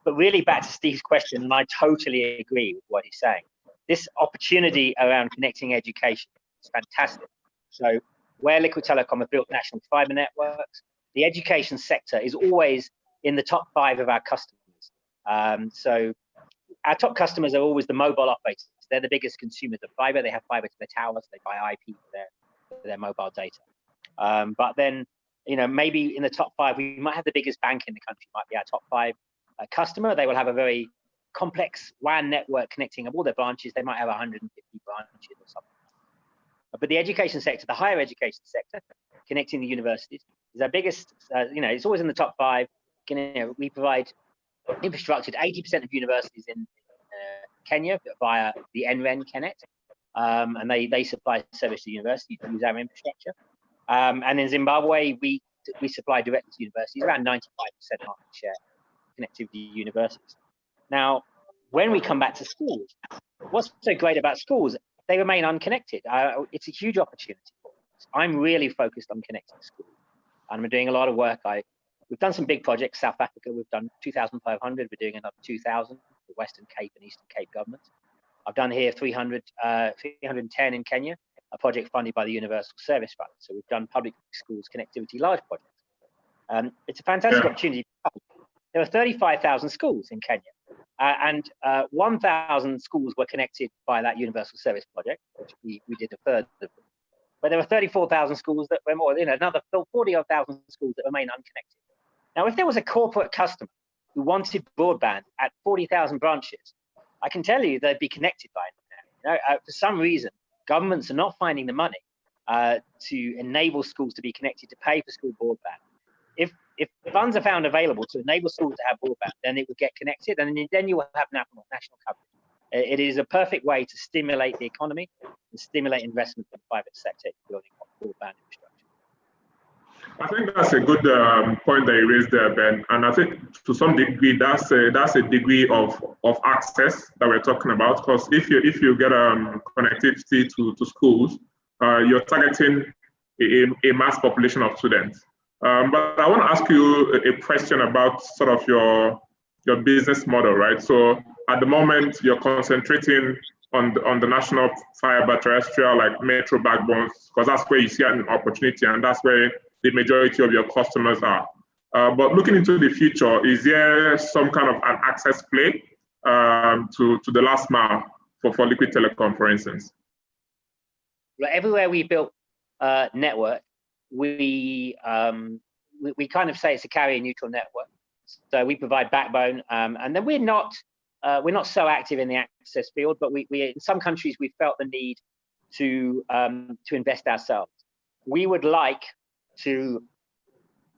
But really back to Steve's question, and I totally agree with what he's saying. This opportunity around connecting education is fantastic. So where Liquid Telecom have built national fiber networks, the education sector is always in the top 5 of our customers. So our top customers are always the mobile operators. They're the biggest consumers of fiber. They have fiber to their towers. They buy IP their mobile data. But then, maybe in the top 5, we might have the biggest bank in the country, might be our top 5 customer. They will have a very complex WAN network connecting all their branches. They might have 150 branches or something. But the education sector, the higher education sector, connecting the universities, is our biggest. It's always in the top 5. We provide infrastructure to 80% of universities in Kenya via the NREN Connect, and they supply service to universities to use our infrastructure. And in Zimbabwe, we supply directly to universities, around 95% market share connectivity to universities. Now, when we come back to schools, what's so great about schools? They remain unconnected. It's a huge opportunity for us. I'm really focused on connecting schools, and I'm doing a lot of work. We've done some big projects. South Africa, we've done 2,500. We're doing another 2,000 for Western Cape and Eastern Cape governments. I've done here 310 in Kenya, a project funded by the Universal Service Fund. So we've done public schools connectivity large projects. It's a fantastic opportunity. There are 35,000 schools in Kenya, and 1,000 schools were connected by that Universal Service project, which we did a third of them. But there were 34,000 schools that were more, another 40,000 schools that remain unconnected. Now, if there was a corporate customer who wanted broadband at 40,000 branches, I can tell you they'd be connected by now. For some reason, governments are not finding the money to enable schools to be connected, to pay for school broadband. If funds are found available to enable schools to have broadband, then it will get connected, and then you will have national coverage. It is a perfect way to stimulate the economy and stimulate investment in the private sector in building broadband infrastructure. I think that's a good point that you raised there, Ben. And I think to some degree that's a degree of access that we're talking about. Because if you get connectivity to schools, you're targeting a mass population of students. But I want to ask you a question about sort of your business model, right? So at the moment, you're concentrating on the national fiber terrestrial, like metro backbones, because that's where you see an opportunity, and that's where the majority of your customers are. But looking into the future, is there some kind of an access play to the last mile for liquid telecom, for instance? Well, everywhere we built network, we kind of say it's a carrier neutral network. So we provide backbone, and then we're not so active in the access field, but we in some countries we felt the need to invest ourselves. We would like to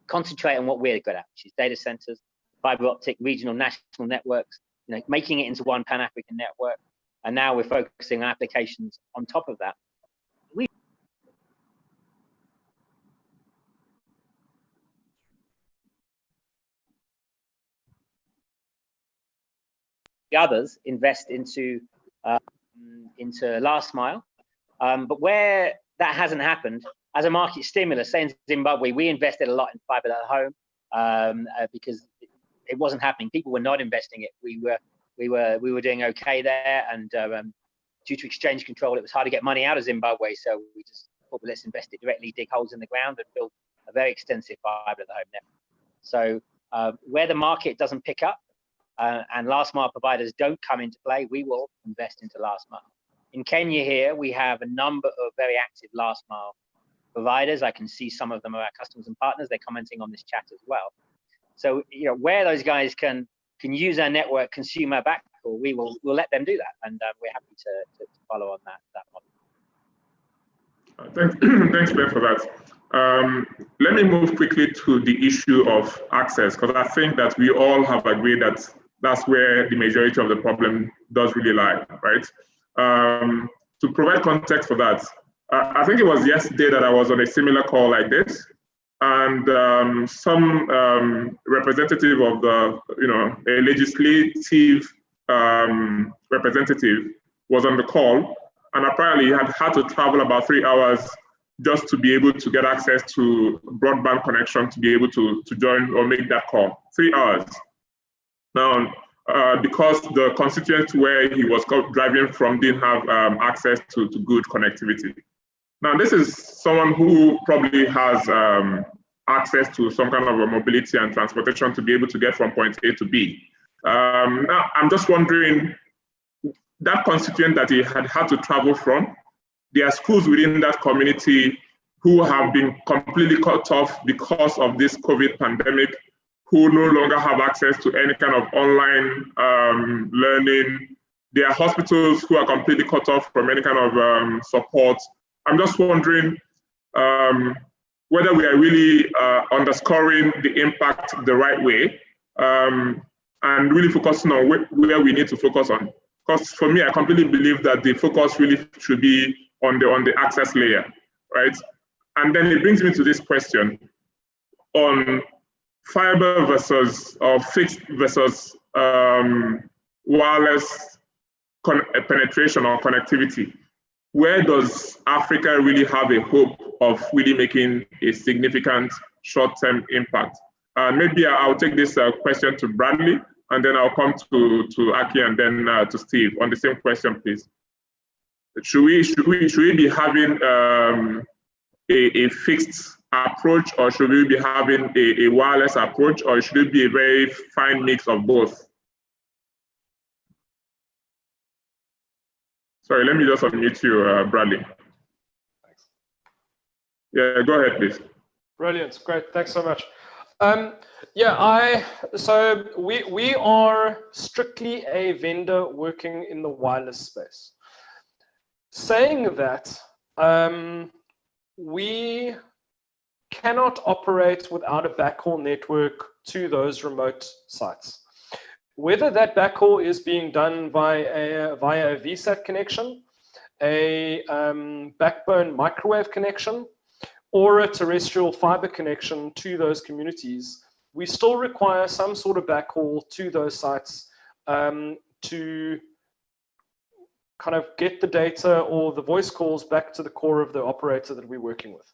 concentrate on what we're good at, which is data centers, fiber optic, regional, national networks, making it into one Pan-African network. And now we're focusing on applications on top of that. The others invest into last mile, but where that hasn't happened, as a market stimulus, say in Zimbabwe, we invested a lot in fiber to the home because it wasn't happening. People were not investing it. We were doing okay there, and due to exchange control, it was hard to get money out of Zimbabwe. So we just thought, well, let's invest it directly, dig holes in the ground, and build a very extensive fiber to the home network. So where the market doesn't pick up and last mile providers don't come into play, we will invest into last mile. In Kenya here, we have a number of very active last mile providers. I can see some of them are our customers and partners. They're commenting on this chat as well. So where those guys can use our network, consume our backhaul, we'll let them do that, and we're happy to follow on that model. Thanks, Ben, for that. Let me move quickly to the issue of access, because I think that we all have agreed that that's where the majority of the problem does really lie, right? To provide context for that, I think it was yesterday that I was on a similar call like this, and some representative of a legislative representative was on the call, and apparently he had to travel about 3 hours just to be able to get access to broadband connection to be able to join or make that call. 3 hours. Now, because the constituent where he was driving from didn't have access to good connectivity. Now, this is someone who probably has access to some kind of a mobility and transportation to be able to get from point A to B. Now, I'm just wondering, that constituent that he had to travel from, there are schools within that community who have been completely cut off because of this COVID pandemic, who no longer have access to any kind of online learning. There are hospitals who are completely cut off from any kind of support. I'm just wondering whether we are really underscoring the impact the right way and really focusing on where we need to focus on. Because for me, I completely believe that the focus really should be on the access layer, right? And then it brings me to this question on fiber versus or fixed versus wireless penetration or connectivity. Where does Africa really have a hope of really making a significant short-term impact? Maybe I'll take this question to Bradley, and then I'll come to Aki and then to Steve on the same question, please. Should we be having a fixed approach, or should we be having a wireless approach, or should it be a very fine mix of both? Sorry, let me just unmute you, Bradley. Thanks. Yeah, go ahead, please. Brilliant, great, thanks so much. So we are strictly a vendor working in the wireless space. Saying that, we cannot operate without a backhaul network to those remote sites. Whether that backhaul is being done via a VSAT connection, a backbone microwave connection, or a terrestrial fiber connection to those communities, we still require some sort of backhaul to those sites to kind of get the data or the voice calls back to the core of the operator that we're working with.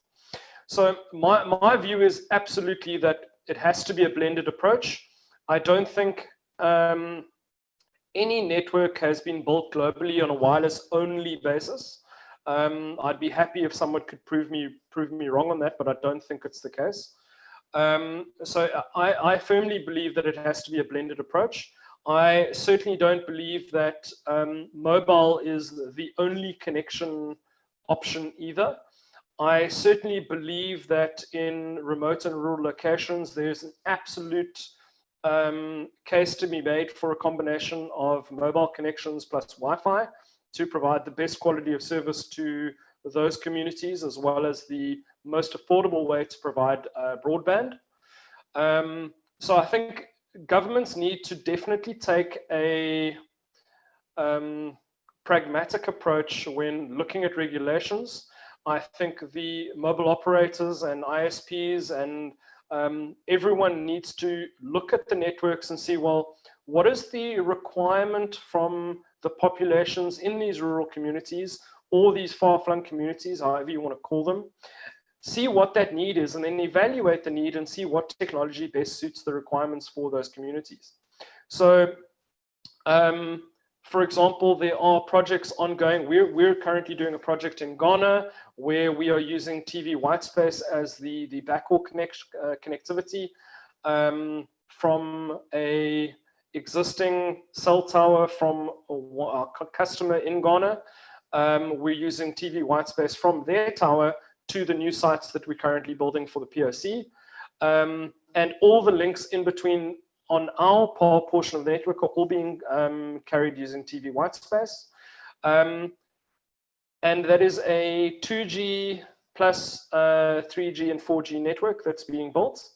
So my view is absolutely that it has to be a blended approach. I don't think any network has been built globally on a wireless only basis. I'd be happy if someone could prove me wrong on that, but I don't think it's the case. So I firmly believe that it has to be a blended approach. I certainly don't believe that mobile is the only connection option either. I certainly believe that in remote and rural locations, there's an absolute case to be made for a combination of mobile connections plus Wi-Fi to provide the best quality of service to those communities, as well as the most affordable way to provide broadband. So I think governments need to definitely take a pragmatic approach when looking at regulations. I think the mobile operators and ISPs and everyone needs to look at the networks and see, well, what is the requirement from the populations in these rural communities or these far-flung communities, however you want to call them, see what that need is, and then evaluate the need and see what technology best suits the requirements for those communities. So, for example, there are projects ongoing. We're currently doing a project in Ghana where we are using TV whitespace as the backhaul connectivity from a existing cell tower from a customer in Ghana. We're using TV whitespace from their tower to the new sites that we're currently building for the POC. And all the links in between on our portion of the network are all being carried using TV whitespace. And that is a 2G plus 3G and 4G network that's being built.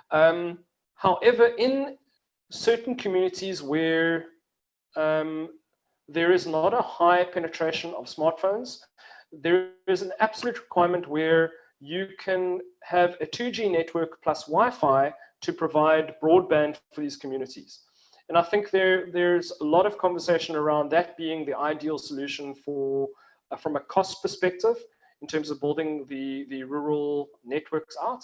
However, in certain communities where there is not a high penetration of smartphones, there is an absolute requirement where you can have a 2G network plus Wi-Fi to provide broadband for these communities. And I think there's a lot of conversation around that being the ideal solution for, from a cost perspective, in terms of building the rural networks out.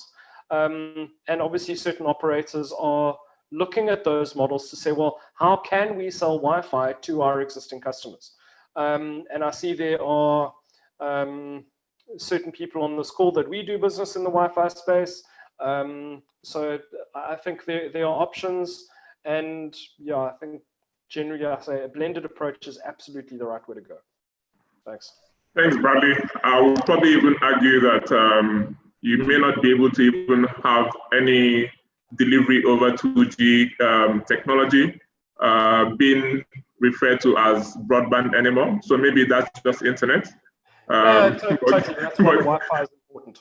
And obviously certain operators are looking at those models to say, well, how can we sell Wi-Fi to our existing customers? And I see there are certain people on this call that we do business in the Wi-Fi space. So I think there are options, and yeah, I think generally I say a blended approach is absolutely the right way to go. Thanks. Thanks, Bradley. I would probably even argue that you may not be able to even have any delivery over 2G technology being referred to as broadband anymore. So maybe that's just internet. Totally. That's why the Wi-Fi is important.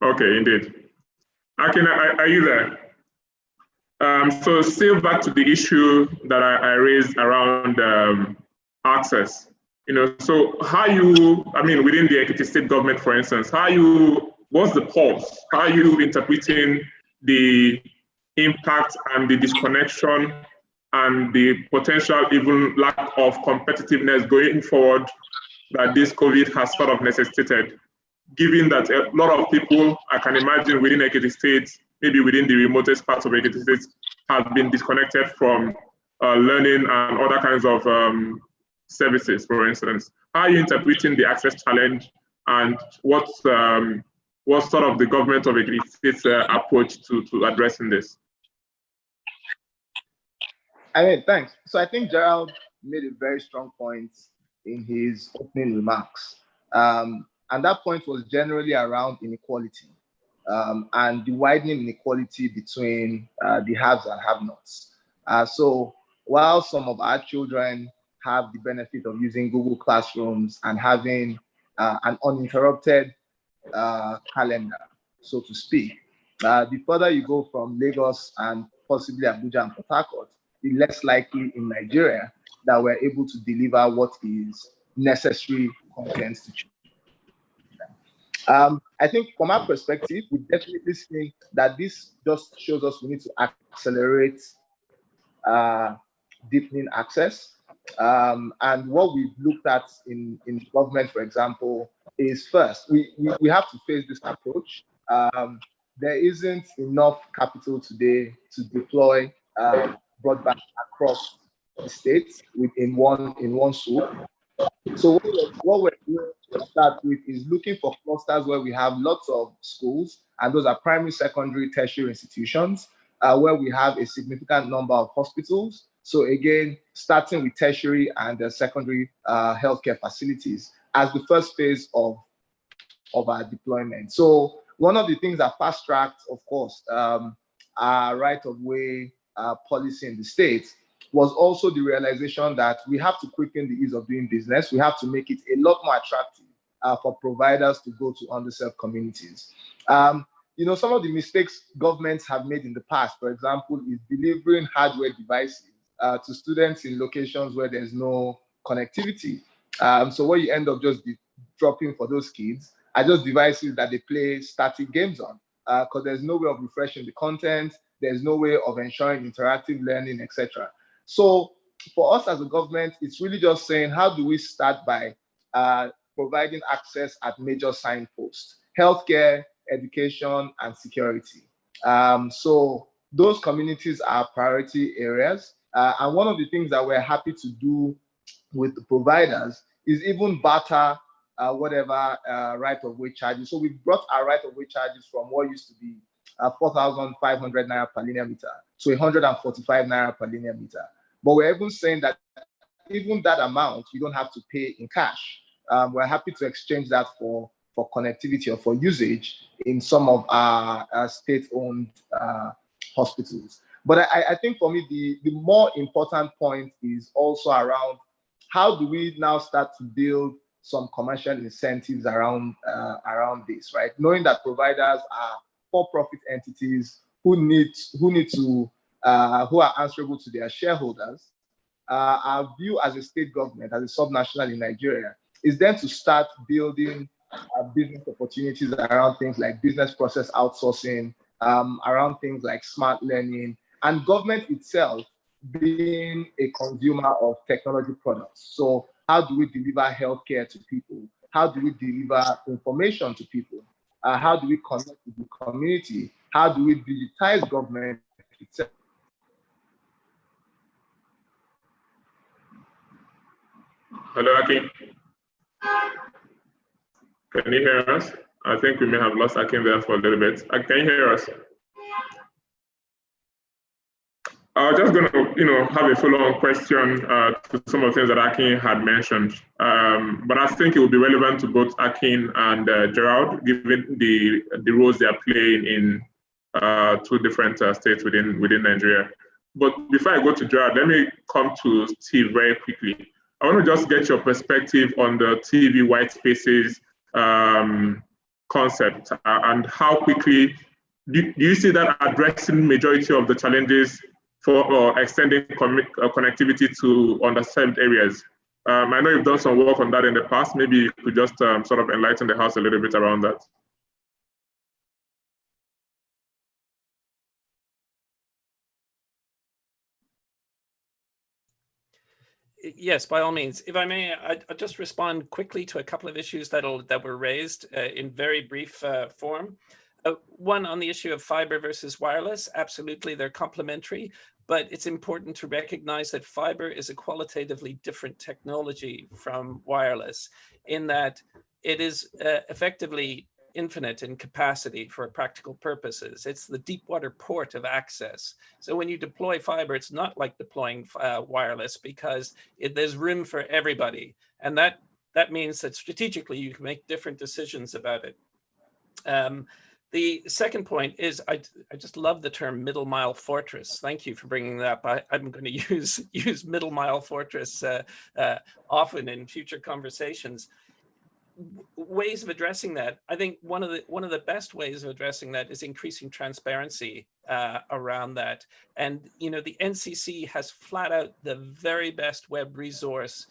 Okay, indeed. Akin, are you there? So still back to the issue that I raised around access. So within the Ekiti state government, for instance, what's the pulse? How are you interpreting the impact and the disconnection and the potential even lack of competitiveness going forward that this COVID has sort of necessitated, given that a lot of people, I can imagine within Ekiti State, maybe within the remotest parts of Ekiti State, have been disconnected from learning and other kinds of services, for instance. How are you interpreting the access challenge, and what's sort of the government of Ekiti State's approach to addressing this? Thanks. So I think Gerald made a very strong point in his opening remarks. And that point was generally around inequality and the widening inequality between the haves and have-nots. So while some of our children have the benefit of using Google Classrooms and having an uninterrupted calendar, so to speak, the further you go from Lagos and possibly Abuja and Port Harcourt, the less likely in Nigeria that we're able to deliver what is necessary content to children. I think from our perspective, we definitely think that this just shows us we need to accelerate deepening access. And what we've looked at in government, for example, is first, we have to face this approach. There isn't enough capital today to deploy broadband across the states in one swoop. So what we're doing to start with is looking for clusters where we have lots of schools, and those are primary, secondary, tertiary institutions, where we have a significant number of hospitals. So again, starting with tertiary and secondary healthcare facilities as the first phase of our deployment. So one of the things that fast-tracked, of course, our right-of-way policy in the States was also the realization that we have to quicken the ease of doing business. We have to make it a lot more attractive for providers to go to underserved communities. Some of the mistakes governments have made in the past, for example, is delivering hardware devices to students in locations where there's no connectivity. So what you end up just dropping for those kids are just devices that they play static games on, because there's no way of refreshing the content, there's no way of ensuring interactive learning, etc. So for us as a government, it's really just saying, how do we start by providing access at major signposts, healthcare, education, and security. So those communities are priority areas. And one of the things that we're happy to do with the providers is even barter whatever right-of-way charges. So we've brought our right-of-way charges from what used to be 4,500 naira per linear meter to 145 naira per linear meter. But we're even saying that even that amount, you don't have to pay in cash. We're happy to exchange that for connectivity or for usage in some of our state-owned hospitals. But I think for me, the more important point is also around how do we now start to build some commercial incentives around this, right? Knowing that providers are for-profit entities who are answerable to their shareholders. Our view as a state government, as a subnational in Nigeria, is then to start building business opportunities around things like business process outsourcing, around things like smart learning, and government itself being a consumer of technology products. So how do we deliver healthcare to people? How do we deliver information to people? How do we connect with the community? How do we digitize government itself? Hello, Akin. Can you hear us? I think we may have lost Akin there for a little bit. Can you hear us? I was just going to, have a follow-on question to some of the things that Akin had mentioned. But I think it will be relevant to both Akin and Gerald, given the roles they are playing in two different states within Nigeria. But before I go to Gerald, let me come to Steve very quickly. I want to just get your perspective on the TV white spaces concept and how quickly do you see that addressing majority of the challenges for extending connectivity to underserved areas? I know you've done some work on that in the past. Maybe you could just sort of enlighten the House a little bit around that. Yes, by all means. If I may, I'll just respond quickly to a couple of issues that were raised in very brief form. One, on the issue of fiber versus wireless, absolutely, they're complementary, but it's important to recognize that fiber is a qualitatively different technology from wireless in that it is effectively infinite in capacity for practical purposes. It's the deep water port of access. So when you deploy fiber, it's not like deploying wireless because there's room for everybody. And that means that strategically you can make different decisions about it. The second point is I just love the term middle mile fortress. Thank you for bringing that up. I'm going to use middle mile fortress often in future conversations. Ways of addressing that, I think one of the best ways of addressing that is increasing transparency around that. And the NCC has flat out the very best web resource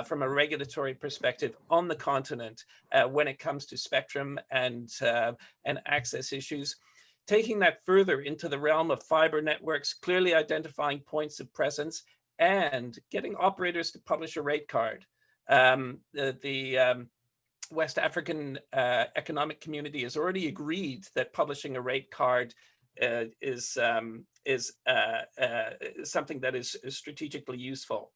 from a regulatory perspective on the continent when it comes to spectrum and access issues. Taking that further into the realm of fiber networks, clearly identifying points of presence and getting operators to publish a rate card. West African Economic Community has already agreed that publishing a rate card is something that is strategically useful.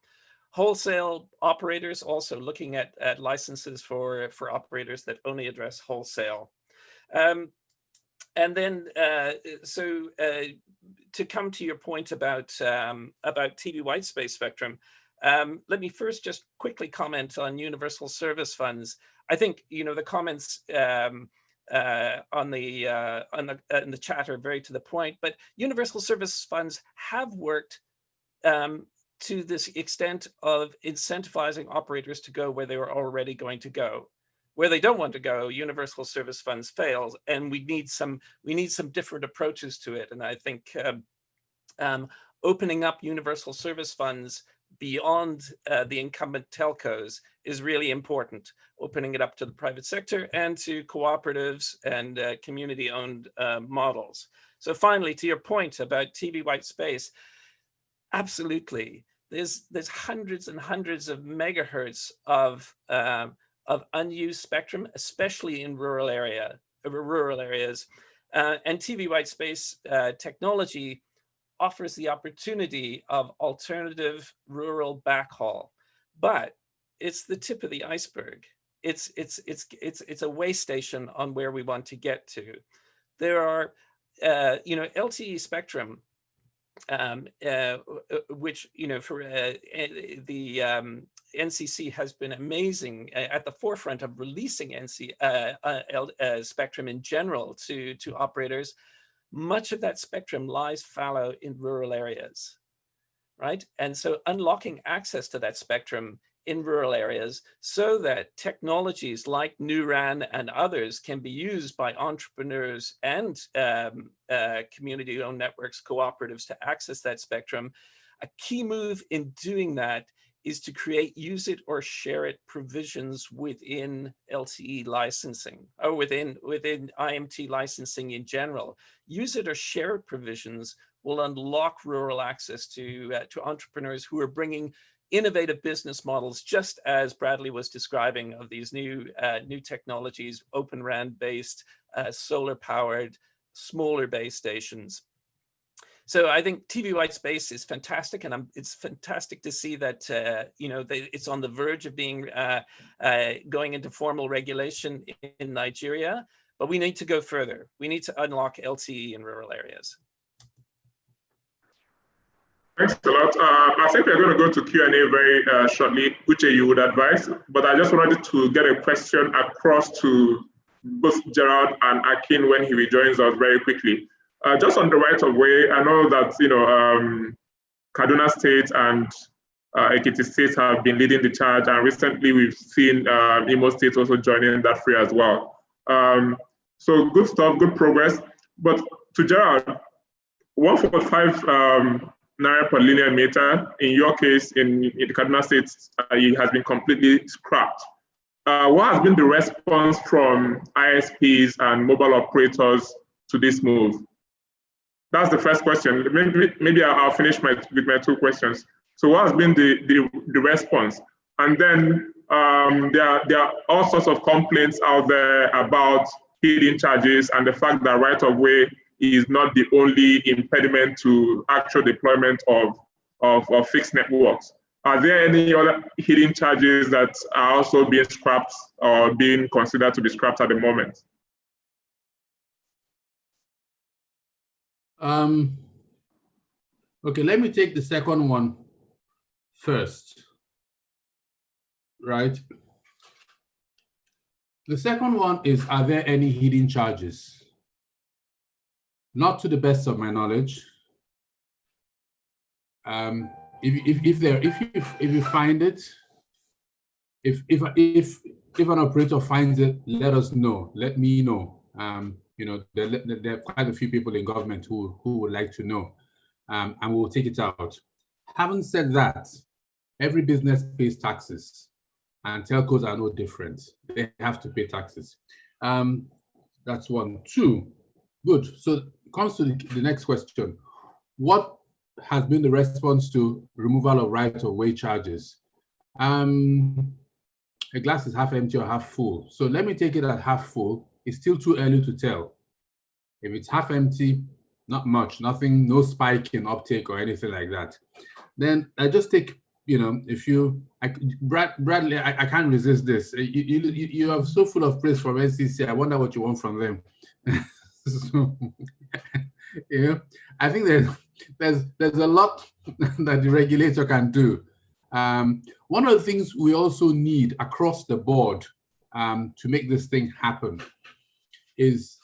Wholesale operators also looking at licenses for operators that only address wholesale. And then, to come to your point about TV white space spectrum, let me first just quickly comment on universal service funds. I think the comments in the chat are very to the point, but universal service funds have worked to this extent of incentivizing operators to go where they were already going to go. Where they don't want to go, universal service funds fails, and we need some different approaches to it. And I think opening up universal service funds beyond the incumbent telcos is really important, opening it up to the private sector and to cooperatives and community-owned models. So finally, to your point about TV white space, absolutely. There's hundreds and hundreds of megahertz of unused spectrum, especially in rural areas. And TV white space technology offers the opportunity of alternative rural backhaul, but it's the tip of the iceberg. It's a way station on where we want to get to. There are, LTE spectrum, which for the NCC has been amazing at the forefront of releasing spectrum in general to operators. Much of that spectrum lies fallow in rural areas, right? And so unlocking access to that spectrum in rural areas so that technologies like NURAN and others can be used by entrepreneurs and community-owned networks, cooperatives to access that spectrum. A key move in doing that is to create use it or share it provisions within LTE licensing or within IMT licensing in general. Use it or share it provisions will unlock rural access to entrepreneurs who are bringing innovative business models, just as Bradley was describing, of these new technologies, Open RAN based, solar powered, smaller base stations. So I think TV white space is fantastic, and it's fantastic to see that it's on the verge of being going into formal regulation in Nigeria. But we need to go further. We need to unlock LTE in rural areas. Thanks a lot. I think we're going to go to Q&A very shortly, which you would advise, but I just wanted to get a question across to both Gerald and Akin when he rejoins us very quickly. Just on the right of way, I know that, Kaduna State and Ekiti State have been leading the charge, and recently we've seen Imo State also joining that fray as well. So good stuff, good progress. But to Gerald, 145 naira per linear meter, in your case, in the Kaduna State, it has been completely scrapped. What has been the response from ISPs and mobile operators to this move? That's the first question. Maybe I'll finish with my two questions. So what has been the response? And then there are all sorts of complaints out there about hidden charges and the fact that right-of-way is not the only impediment to actual deployment of fixed networks. Are there any other hidden charges that are also being scrapped or being considered to be scrapped at the moment? Okay, let me take the second one first, right? The second one is, are there any hidden charges? Not to the best of my knowledge. If you find it, if an operator finds it, let us know. Let me know. There are quite a few people in government who would like to know, and we'll take it out. Having said that, every business pays taxes, and telcos are no different. They have to pay taxes. That's one. Two, good. So it comes to the next question. What has been the response to removal of right-of-way charges? A glass is half empty or half full. So let me take it at half full. It's still too early to tell. If it's half empty, not much, nothing, no spike in uptake or anything like that. Then I just take, Bradley, I can't resist this. You are so full of praise from NCC. I wonder what you want from them. So, I think there's a lot that the regulator can do. One of the things we also need across the board to make this thing happen is,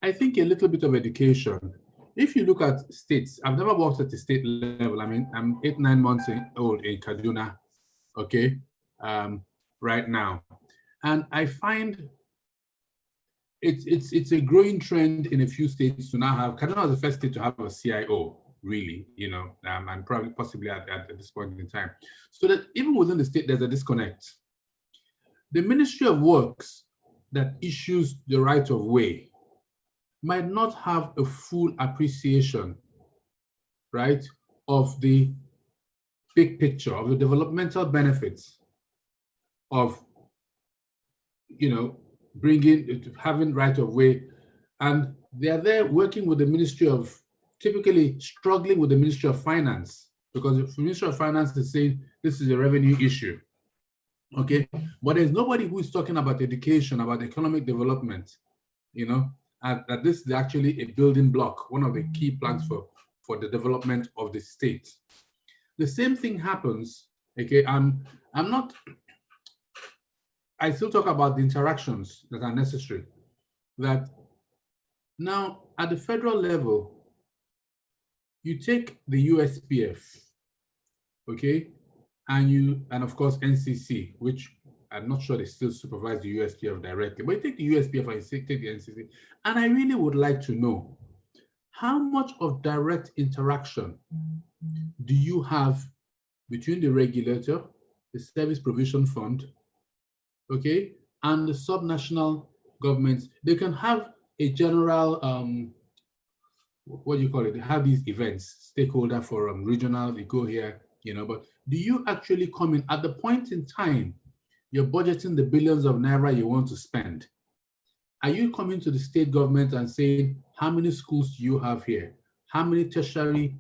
I think, a little bit of education. If you look at states, I've never worked at the state level. I mean, I'm 8-9 months old in Kaduna, okay, right now. And I find it's a growing trend in a few states to now have, Kaduna was the first state to have a CIO, really, and probably possibly at this point in time. So that even within the state, there's a disconnect. The Ministry of Works that issues the right of way might not have a full appreciation, right, of the big picture, of the developmental benefits of, having right of way. And they are there working with the Ministry of, typically struggling with the Ministry of Finance, because the Ministry of Finance is saying this is a revenue issue. Okay, but there's nobody who is talking about education, about economic development, that this is actually a building block, one of the key planks for the development of the state. The same thing happens, okay, I still talk about the interactions that are necessary, that now at the federal level, you take the USPF, okay, and of course NCC, which I'm not sure they still supervise the USPF directly, but you take the USPF and you take the NCC, and I really would like to know how much of direct interaction do you have between the regulator, the Service Provision Fund, okay, and the subnational governments. They can have a general, what do you call it? They have these events, stakeholder forum, regional, they go here, but do you actually come in at the point in time you're budgeting the billions of naira you want to spend? Are you coming to the state government and saying, how many schools do you have here? How many tertiary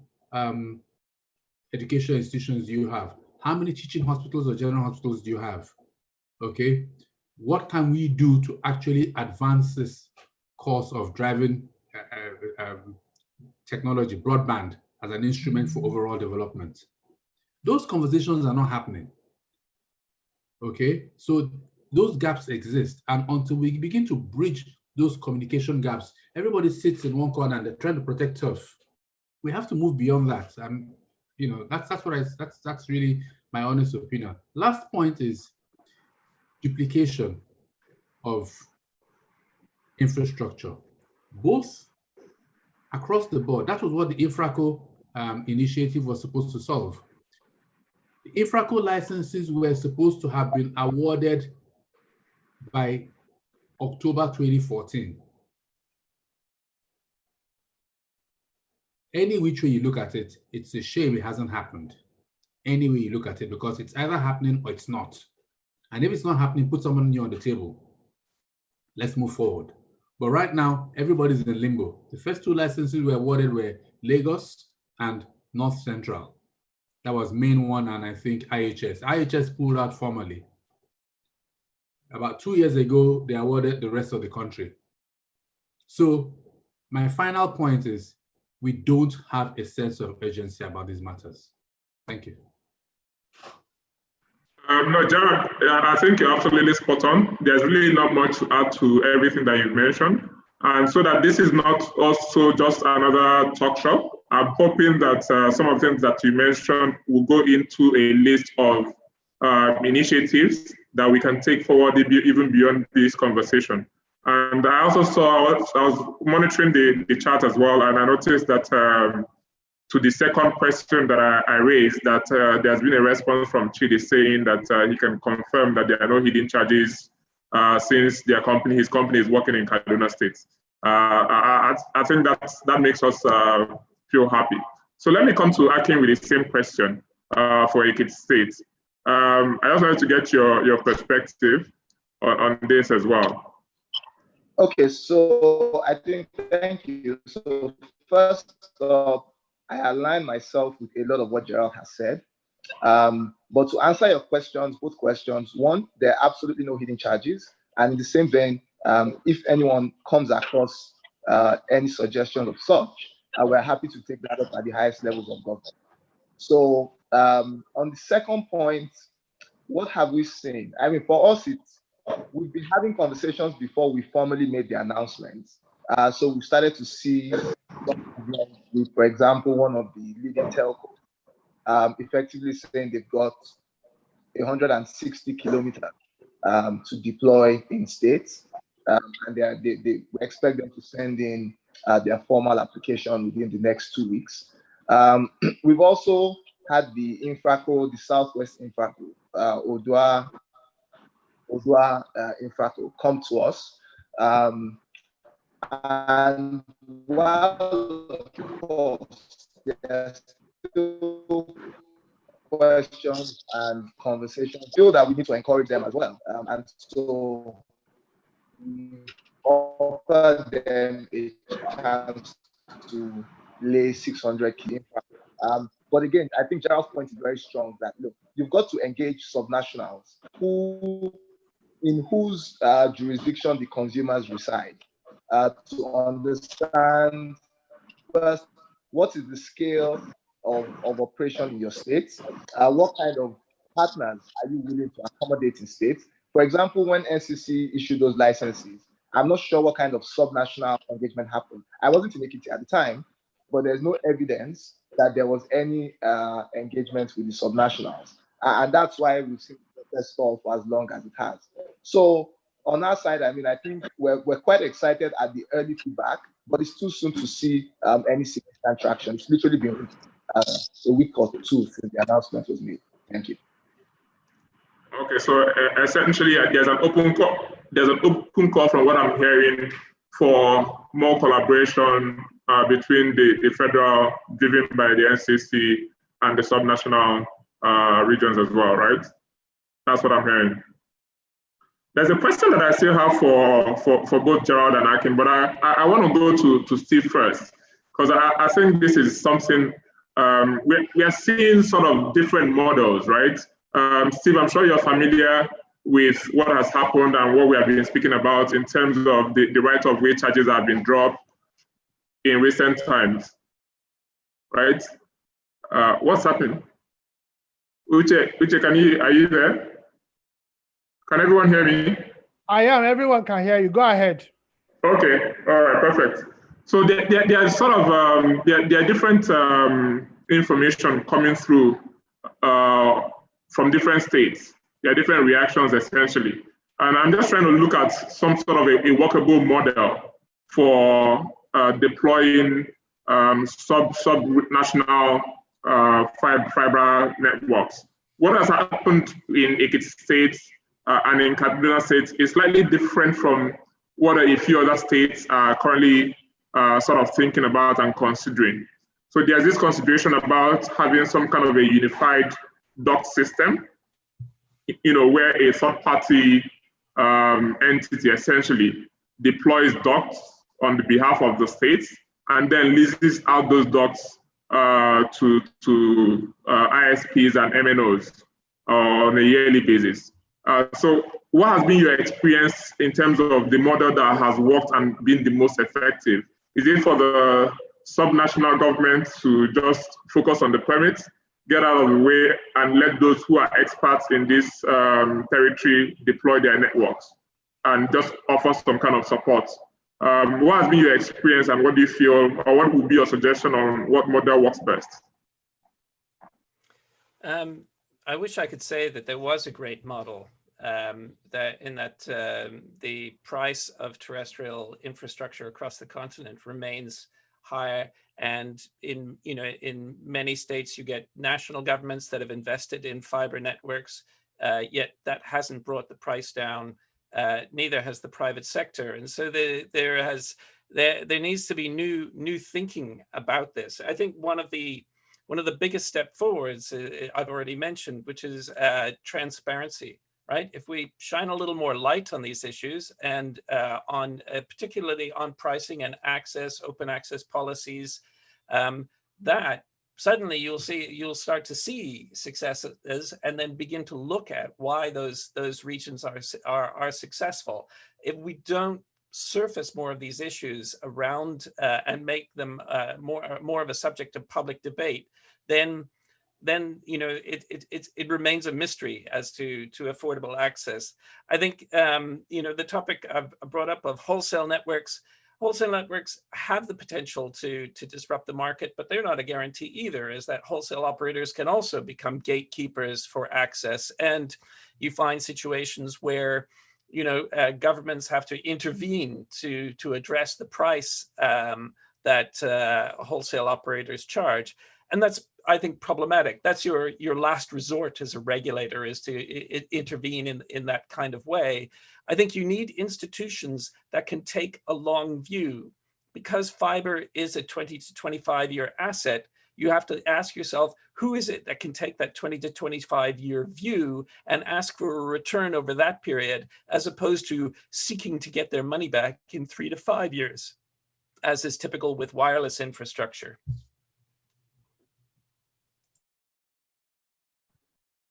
educational institutions do you have? How many teaching hospitals or general hospitals do you have? Okay, what can we do to actually advance this course of driving technology, broadband as an instrument for overall development. Those conversations are not happening. Okay, so those gaps exist, and until we begin to bridge those communication gaps, everybody sits in one corner and they're trying to protect turf. We have to move beyond that. And you know, that's really my honest opinion. Last point is duplication of infrastructure, both across the board. That was what the Infraco initiative was supposed to solve. The Infraco licenses were supposed to have been awarded by October 2014. Any which way you look at it, it's a shame it hasn't happened. Any way you look at it, because it's either happening or it's not. And if it's not happening, put someone new on the table. Let's move forward. But right now, everybody's in limbo. The first two licenses were awarded were Lagos and North Central. That was Main One and I think IHS. IHS pulled out formally. About 2 years ago, they awarded the rest of the country. So my final point is we don't have a sense of urgency about these matters. Thank you. No, Jared, I think you're absolutely spot on. There's really not much to add to everything that you've mentioned. And so that this is not also just another talk shop, I'm hoping that some of the things that you mentioned will go into a list of initiatives that we can take forward even beyond this conversation. And I also saw, I was monitoring the chat as well, and I noticed that to the second question that I raised, that there's been a response from Chidi saying that he can confirm that there are no hidden charges since his company is working in Kaduna States. I think that makes us feel happy. So let me come to Akin with the same question for Ekiti State. I just wanted to get your perspective on this as well. Okay, so I think, thank you. So first off, I align myself with a lot of what Gerald has said. But to answer your questions, both questions, one, there are absolutely no hidden charges. And in the same vein, if anyone comes across any suggestions of such, we're happy to take that up at the highest levels of government. So on the second point, what have we seen? I mean, for us, we've been having conversations before we formally made the announcements. So we started to see, for example, one of the leading telcos effectively saying they've got 160 kilometers to deploy in states, and they expect them to send in their formal application within the next 2 weeks. We've also had the Infraco, the Southwest Infraco, Odua Infraco come to us. And while, of course, there's still questions and conversations, I feel that we need to encourage them as well. And so we offer them a chance to lay 600 km. But again, I think Gerald's point is very strong that, look, you've got to engage subnationals in whose jurisdiction the consumers reside, to understand first, what is the scale of operation in your state? What kind of partners are you willing to accommodate in states? For example, when NCC issued those licenses, I'm not sure what kind of subnational engagement happened. I wasn't in Ekiti at the time, but there's no evidence that there was any engagement with the subnationals. And that's why we've seen the process stall for as long as it has. So on our side, I mean, I think we're quite excited at the early feedback, but it's too soon to see any significant traction. It's literally been a week or two since the announcement was made. Thank you. Okay, so essentially, there's an open call. There's an open call from what I'm hearing for more collaboration between the federal, driven by the NCC, and the subnational regions as well, right? That's what I'm hearing. There's a question that I still have for both Gerald and Akin, but I want to go to Steve first, because I think this is something we are seeing sort of different models, right? Steve, I'm sure you're familiar with what has happened and what we have been speaking about in terms of the right-of-way charges that have been dropped in recent times. right? What's happening? Uche, are you there? Can everyone hear me? I am. Everyone can hear you. Go ahead. Okay. All right. Perfect. So there are sort of there are different information coming through from different states. There are different reactions essentially, and I'm just trying to look at some sort of a workable model for deploying sub-national fiber networks. What has happened in Ekiti States and in Kaduna States is slightly different from what a few other states are currently sort of thinking about and considering. So there's this consideration about having some kind of a unified duct system, where a third-party entity essentially deploys ducts on the behalf of the states and then leases out those ducts to ISPs and MNOs on a yearly basis. So what has been your experience in terms of the model that has worked and been the most effective? Is it for the subnational government to just focus on the permits, get out of the way, and let those who are experts in this territory deploy their networks and just offer some kind of support? What has been your experience, and what do you feel, or what would be your suggestion on what model works best? I wish I could say that there was a great model, the price of terrestrial infrastructure across the continent remains high, and in many states you get national governments that have invested in fiber networks, yet that hasn't brought the price down. Neither has the private sector, and so there needs to be new thinking about this. I think one of the biggest step forwards I've already mentioned, which is transparency. Right? If we shine a little more light on these issues and particularly on pricing and access, open access policies, that suddenly you'll start to see successes and then begin to look at why those regions are successful. If we don't surface more of these issues around and make them more of a subject of public debate, then it remains a mystery as to affordable access. I think the topic I've brought up of wholesale networks have the potential to disrupt the market, but they're not a guarantee either, as that wholesale operators can also become gatekeepers for access. And you find situations where governments have to intervene to address the price that wholesale operators charge. And that's, I think, problematic. That's your last resort as a regulator, is to intervene in that kind of way. I think you need institutions that can take a long view. Because fiber is a 20 to 25-year asset, you have to ask yourself, who is it that can take that 20 to 25-year view and ask for a return over that period, as opposed to seeking to get their money back in 3 to 5 years, as is typical with wireless infrastructure.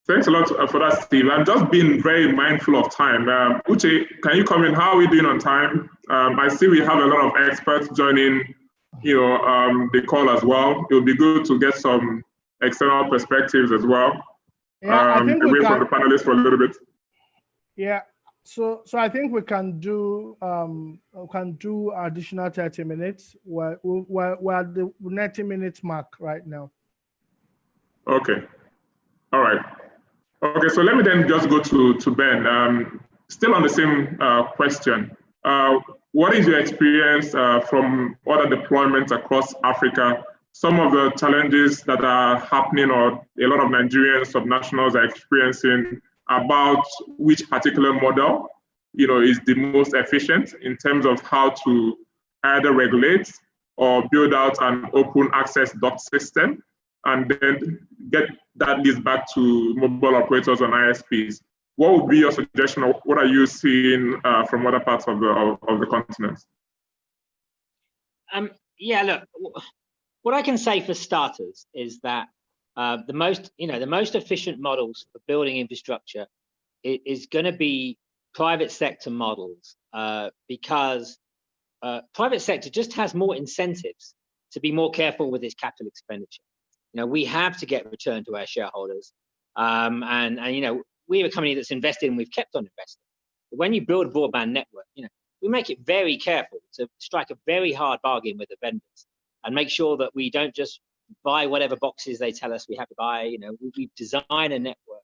Thanks a lot for that, Steve. I'm just being very mindful of time. Uche, can you come in? How are we doing on time? I see we have a lot of experts joining, the call as well. It would be good to get some external perspectives as well. Yeah, I think away from the panelists for a little bit. Yeah. So I think we can do additional 30 minutes. We're at the 90 minutes mark right now. Okay. All right. Okay, so let me then just go to Ben. Still on the same question. What is your experience from other deployments across Africa? Some of the challenges that are happening, or a lot of Nigerian subnationals are experiencing, about which particular model, is the most efficient in terms of how to either regulate or build out an open access duct system, and then get that leads back to mobile operators and ISPs. What would be your suggestion, or what are you seeing from other parts of the continent? Yeah, look, what I can say for starters is that the most efficient models for building infrastructure is going to be private sector models, because private sector just has more incentives to be more careful with its capital expenditure. We have to get return to our shareholders. And we're a company that's invested and we've kept on investing. But when you build a broadband network, we make it very careful to strike a very hard bargain with the vendors and make sure that we don't just buy whatever boxes they tell us we have to buy. We design a network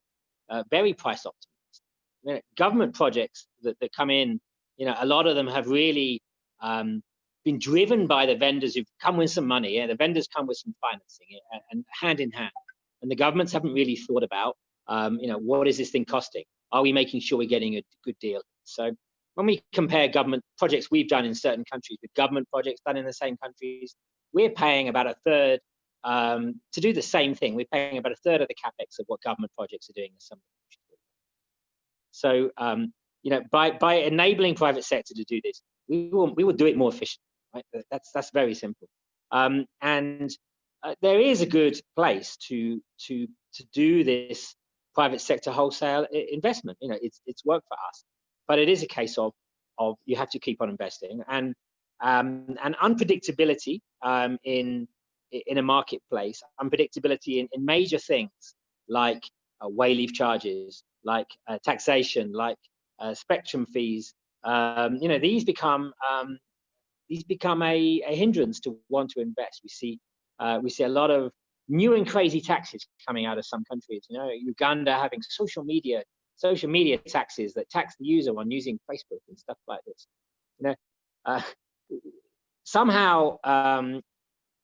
very price optimized. Government projects that come in, a lot of them have really been driven by the vendors who've come with some money. The vendors come with some financing and hand in hand. And the governments haven't really thought about, what is this thing costing? Are we making sure we're getting a good deal? So when we compare government projects we've done in certain countries with government projects done in the same countries, we're paying about a third to do the same thing. We're paying about a third of the capex of what government projects are doing in some countries. So, by enabling private sector to do this, we will do it more efficiently. Right? That's very simple. There is a good place to do this private sector wholesale investment. It's worked for us, but it is a case of you have to keep on investing and unpredictability in a marketplace, unpredictability in major things like waived charges, like taxation, like spectrum fees. These become a hindrance to want to invest. We see a lot of new and crazy taxes coming out of some countries. Uganda having social media taxes that tax the user on using Facebook and stuff like this. Somehow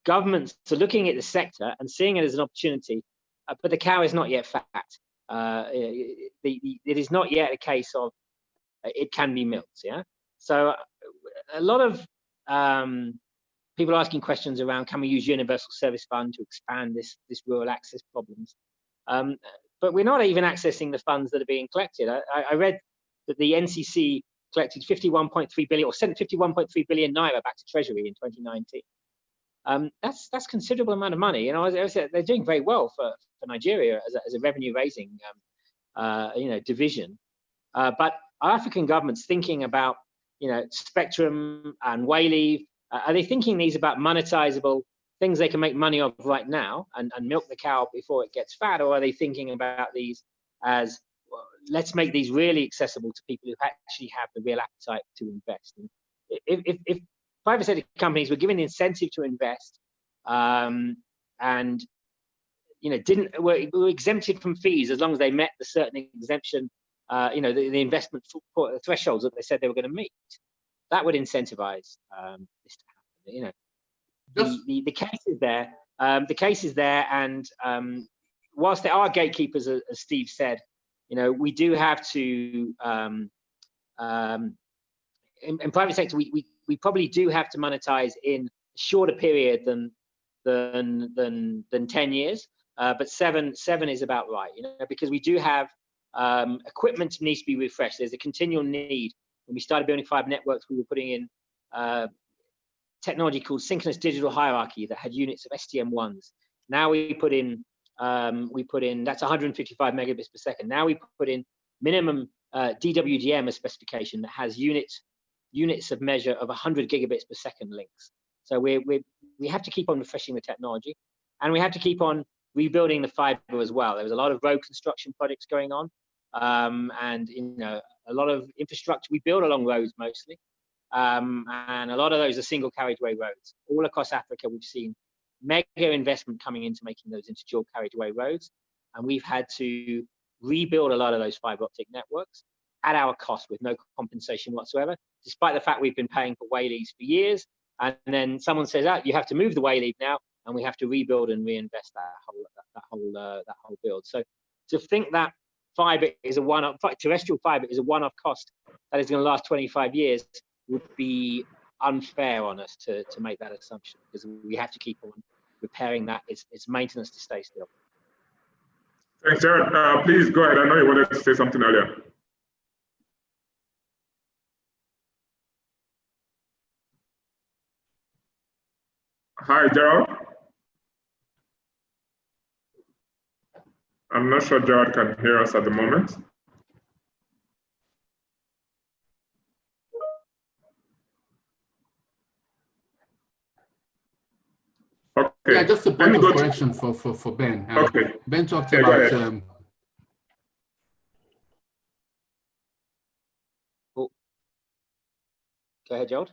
governments are looking at the sector and seeing it as an opportunity, but the cow is not yet fat. It is not yet a case of it can be milked. Yeah. So a lot of people are asking questions around, can we use Universal Service Fund to expand this rural access problems? But we're not even accessing the funds that are being collected. I read that the NCC collected 51.3 billion or sent 51.3 billion naira back to Treasury in 2019. That's considerable amount of money. They're doing very well for Nigeria as a revenue raising division. But are African governments thinking about spectrum and waived? Are they thinking these about monetizable things they can make money of right now and milk the cow before it gets fat, or are they thinking about these as, well, let's make these really accessible to people who actually have the real appetite to invest? And if private sector companies were given the incentive to invest and were exempted from fees as long as they met the certain exemption, the investment thresholds that they said they were going to meet, that would incentivize this to happen. The case is there. The case is there, and whilst there are gatekeepers, as Steve said, we do have to. In private sector, we probably do have to monetize in a shorter period than 10 years, but seven is about right. Because we do have equipment needs to be refreshed. There's a continual need. When we started building fiber networks, we were putting in technology called synchronous digital hierarchy that had units of STM1s. Now we put in that's 155 megabits per second. Now we put in minimum DWDM as specification that has units of measure of 100 gigabits per second links. So we have to keep on refreshing the technology, and we have to keep on rebuilding the fiber as well. There was a lot of road construction projects going on, and a lot of infrastructure. We build along roads mostly, and a lot of those are single carriageway roads. All across Africa, we've seen mega investment coming into making those into dual carriageway roads, and we've had to rebuild a lot of those fiber optic networks at our cost with no compensation whatsoever, despite the fact we've been paying for waived for years. And then someone says, you have to move the waived now, and we have to rebuild and reinvest that whole build. So to think that fiber is a one-off, terrestrial fiber is a one-off cost that is going to last 25 years would be unfair on us to make that assumption, because we have to keep on repairing that. It's maintenance to stay still. Thanks, Jared. Please go ahead. I know you wanted to say something earlier. Hi, Gerald. I'm not sure Gerald can hear us at the moment. Yeah, just a Let point me of go correction for Ben. Okay. Ben talked Yeah, go about. ahead. Go ahead, Gerald.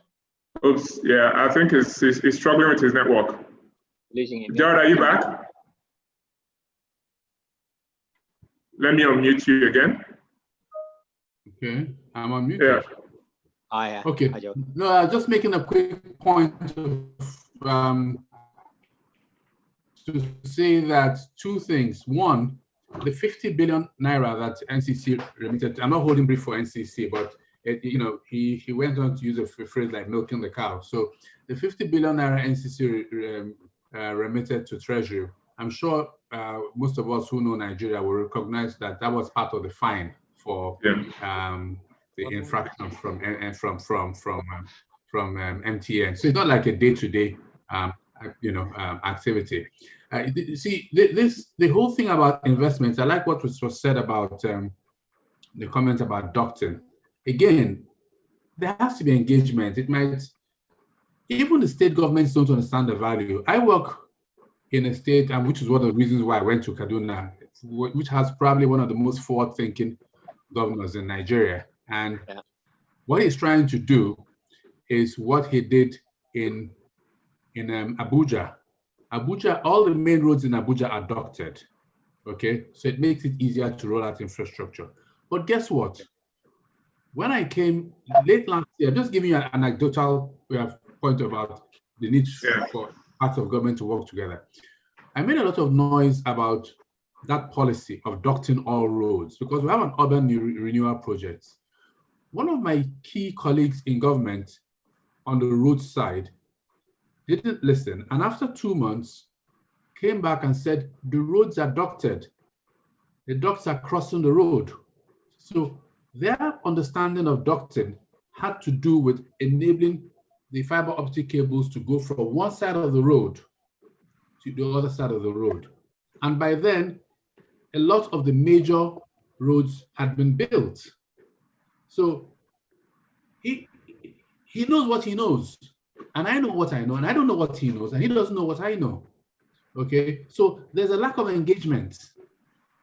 Oops. Yeah, I think he's struggling with his network. Losing him. Gerald, are you back? Let me unmute you again. Okay, I'm unmuted. Yeah. Hi. Okay. Hi, Gerald. No, I was just making a quick point of, to say that two things. One, the 50 billion naira that NCC remitted. I'm not holding brief for NCC, but he went on to use a phrase like milking the cow. So the 50 billion naira NCC remitted to Treasury. I'm sure most of us who know Nigeria will recognize that that was part of the fine for the infraction from MTN. So it's not like a day-to-day activity. See, the whole thing about investments. I like what was said about the comment about ducting. Again, there has to be engagement. It might, even the state governments don't understand the value. I work in a state, and which is one of the reasons why I went to Kaduna, which has probably one of the most forward-thinking governors in Nigeria. And what he's trying to do is what he did in Abuja. Abuja, all the main roads in Abuja are ducted, okay? So it makes it easier to roll out infrastructure. But guess what? When I came late last year, I'm just giving you an anecdotal point about the need for parts of government to work together. I made a lot of noise about that policy of ducting all roads because we have an urban renewal project. One of my key colleagues in government on the road side didn't listen, and after 2 months came back and said the roads are ducted, the ducts are crossing the road. So their understanding of ducting had to do with enabling the fiber optic cables to go from one side of the road to the other side of the road. And by then, a lot of the major roads had been built. So he knows what he knows, and I know what I know, and I don't know what he knows, and he doesn't know what I know. Okay, so there's a lack of engagement.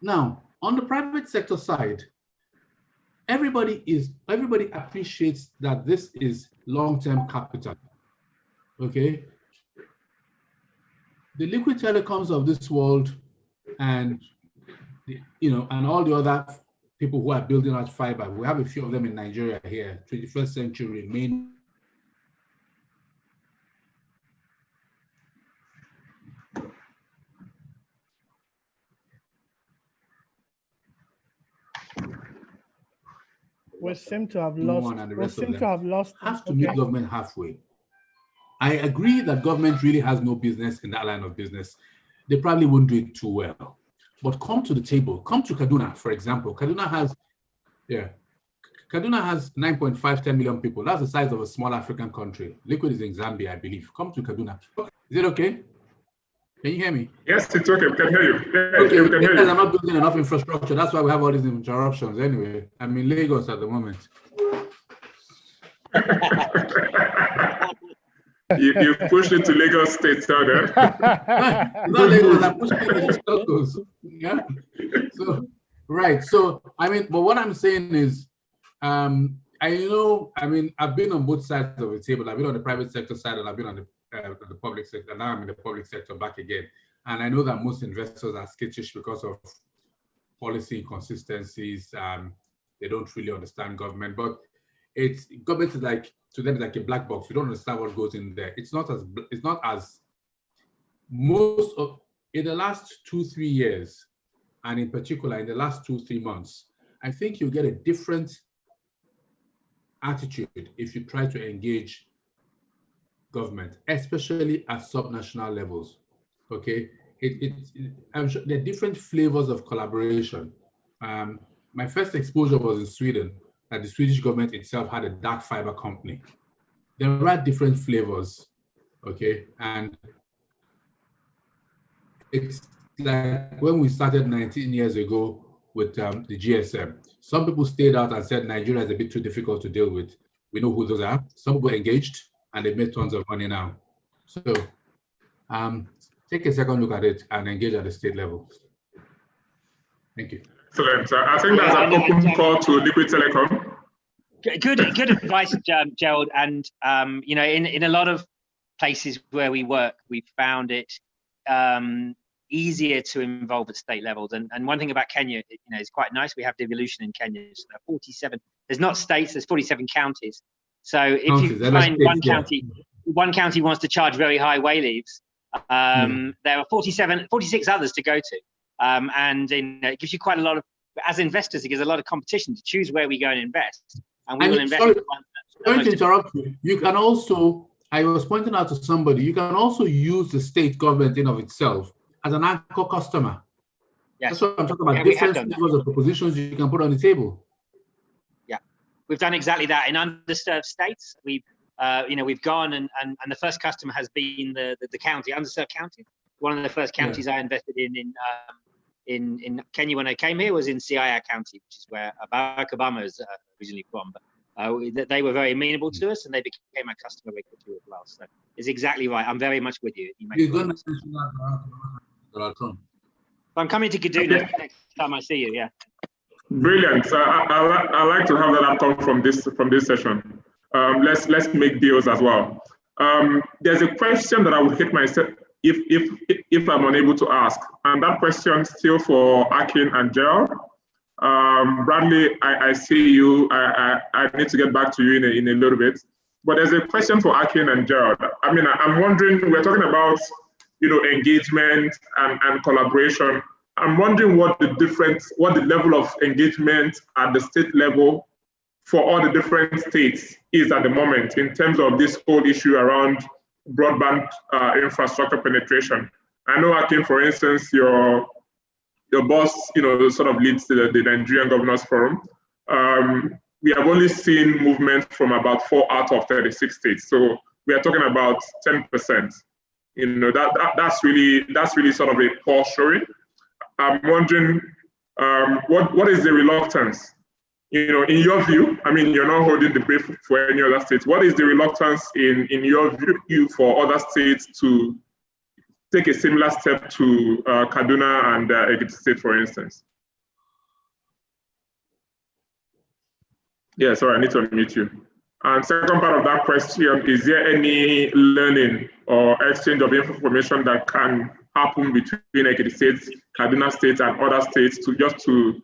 Now, on the private sector side, everybody appreciates that this is long-term capital. Okay, the liquid telecoms of this world, and and all the other people who are building out fiber. We have a few of them in Nigeria here. 21st century main. We seem to have lost. Have to meet government halfway. I agree that government really has no business in that line of business. They probably won't do it too well. But come to the table. Come to Kaduna, for example. Kaduna has 9.5, 10 million people. That's the size of a small African country. Liquid is in Zambia, I believe. Come to Kaduna. Is it okay? Can you hear me? Yes, it's okay. We can hear you. Yeah, okay, we can hear you. I'm not building enough infrastructure. That's why we have all these interruptions. Anyway, I'm in Lagos at the moment. You pushed it to Lagos State, so not Lagos, I'm pushing it to Lagos. Yeah. So, right. So, but what I'm saying is, I've been on both sides of the table. I've been on the private sector side and I've been on the public sector. Now I'm in the public sector back again. And I know that most investors are skittish because of policy inconsistencies. They don't really understand government, but government is like, to them, it's like a black box. We don't understand what goes in there. It's not as most of, in the last 2-3 years, and in particular in the last 2-3 months, I think you'll get a different attitude if you try to engage government, especially at subnational levels. Okay, I'm sure there are different flavors of collaboration. My first exposure was in Sweden, that the Swedish government itself had a dark fiber company. There are different flavors, okay? And it's like when we started 19 years ago with the GSM, some people stayed out and said Nigeria is a bit too difficult to deal with. We know who those are. Some people engaged and they made tons of money now. So take a second look at it and engage at the state level. Thank you. Excellent. I think that's an open call to Liquid Telecom. Good advice, Gerald. And you know, in a lot of places where we work, we've found it easier to involve at state levels. And one thing about Kenya, you know, is quite nice. We have devolution in Kenya. So there are 47. There's not states. There's 47 counties. So if you find one county wants to charge very high way leaves, there are 46 others to go to. And it gives you quite a lot of, as investors, it gives a lot of competition to choose where we go and invest. And we will invest. Sorry to interrupt you. You can also, I was pointing out to somebody, you can also use the state government in of itself as an anchor customer. Yes. That's what I'm talking about. Different levels of propositions you can put on the table. Yeah, we've done exactly that in underserved states. We've gone and the first customer has been the county, underserved county. One of the first counties I invested in Kenya when I came here was in Siaya County, which is where Barack Obama is originally from. But they were very amenable to us, and they became a customer very quickly as well. So it's exactly right. I'm very much with you. You're going to mention that, so I'm coming to Kaduna next time I see you. Yeah. Brilliant. I like to have that outcome from this session. Let's make deals as well. There's a question that I would hit myself if I'm unable to ask, and that question still for Akin and Gerald. Bradley, I see you. I need to get back to you in a little bit. But there's a question for Akin and Gerald. I mean, I'm wondering, we're talking about, engagement and collaboration. I'm wondering what the level of engagement at the state level for all the different states is at the moment in terms of this whole issue around broadband infrastructure penetration. I know, Akin, for instance, your boss, sort of leads the Nigerian Governors Forum. We have only seen movement from about 4 out of 36 states. So we are talking about 10%. That's really sort of a poor showing. I'm wondering what is the reluctance? In your view, I mean, you're not holding the brief for any other states. What is the reluctance in your view for other states to take a similar step to Kaduna and Ekiti State, for instance? Yeah, sorry, I need to unmute you. And second part of that question, is there any learning or exchange of information that can happen between Ekiti State, Kaduna State, and other states to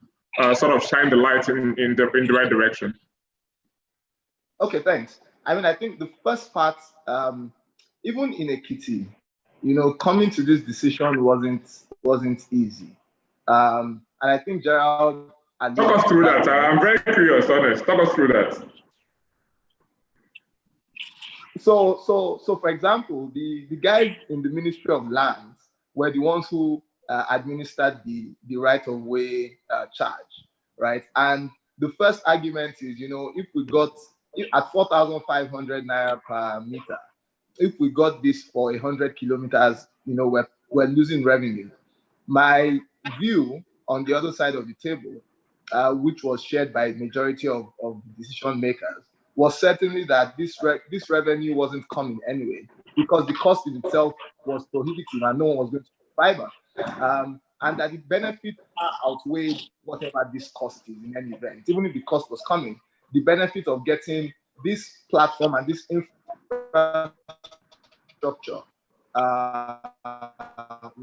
sort of shine the light in the right direction? Okay, thanks. I mean, I think the first part, even in Ekiti, coming to this decision wasn't easy. And I think Gerald... Talk us through that. I'm very curious, honest. Talk us through that. So for example, the guys in the Ministry of Lands were the ones who administered the right-of-way charge, right? And the first argument is, if we got at 4,500 naira per meter, if we got this for 100 kilometers, we're losing revenue. My view on the other side of the table, which was shared by a majority of decision makers, was certainly that this revenue wasn't coming anyway, because the cost in itself was prohibitive and no one was going to fiber. And that the benefit outweighed whatever this cost is in any event. Even if the cost was coming, the benefit of getting this platform and this infrastructure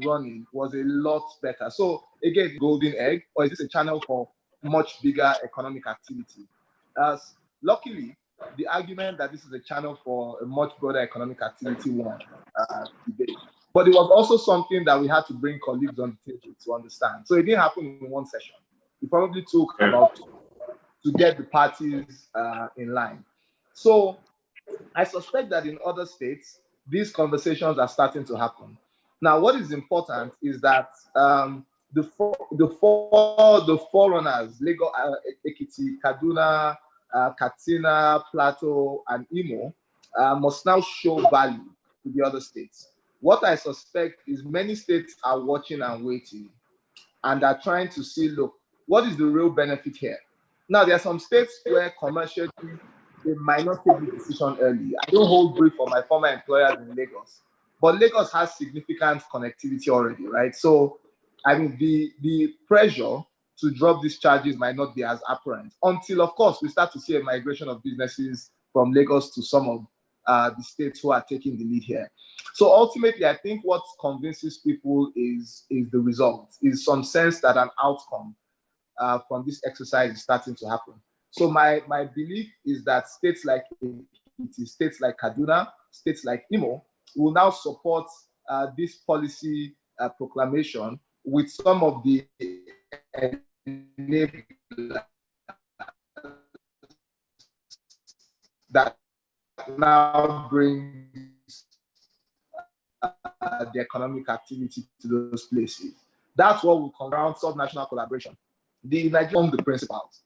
running was a lot better. So again, golden egg, or is this a channel for much bigger economic activity? Luckily, the argument that this is a channel for a much broader economic activity won debate. But it was also something that we had to bring colleagues on the table to understand. So it didn't happen in one session. It probably took about 2 to get the parties in line. So I suspect that in other states, these conversations are starting to happen. Now, what is important is that the forerunners, Lagos, Ekiti, Kaduna, Katsina, Plateau, and Imo, must now show value to the other states. What I suspect is many states are watching and waiting and are trying to see, look, what is the real benefit here? Now, there are some states where commercially they might not take the decision early. I don't hold brief for my former employers in Lagos, but Lagos has significant connectivity already, right? So, I mean, the pressure to drop these charges might not be as apparent until, of course, we start to see a migration of businesses from Lagos to some of the states who are taking the lead here. So ultimately, I think what convinces people is the result, is some sense that an outcome from this exercise is starting to happen. So my belief is that states like Ekiti, states like Kaduna, states like Imo will now support this policy proclamation with some of the that now brings the economic activity to those places. That's what we call around subnational collaboration. The Nigerian the principles.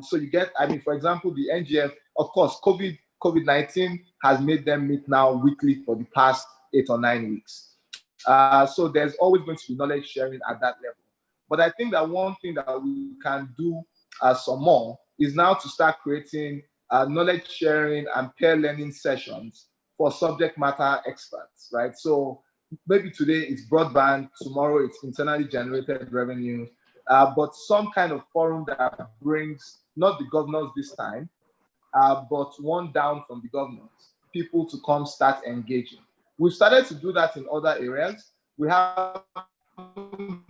So you get, I mean, for example, the NGF, of course, COVID-19 has made them meet now weekly for the past 8 or 9 weeks. So there's always going to be knowledge sharing at that level. But I think that one thing that we can do some more is now to start creating knowledge sharing and peer learning sessions for subject matter experts, right? So maybe today it's broadband, tomorrow it's internally generated revenue, but some kind of forum that brings not the governors this time, but one down from the governors, people to come start engaging. We've started to do that in other areas. We haven't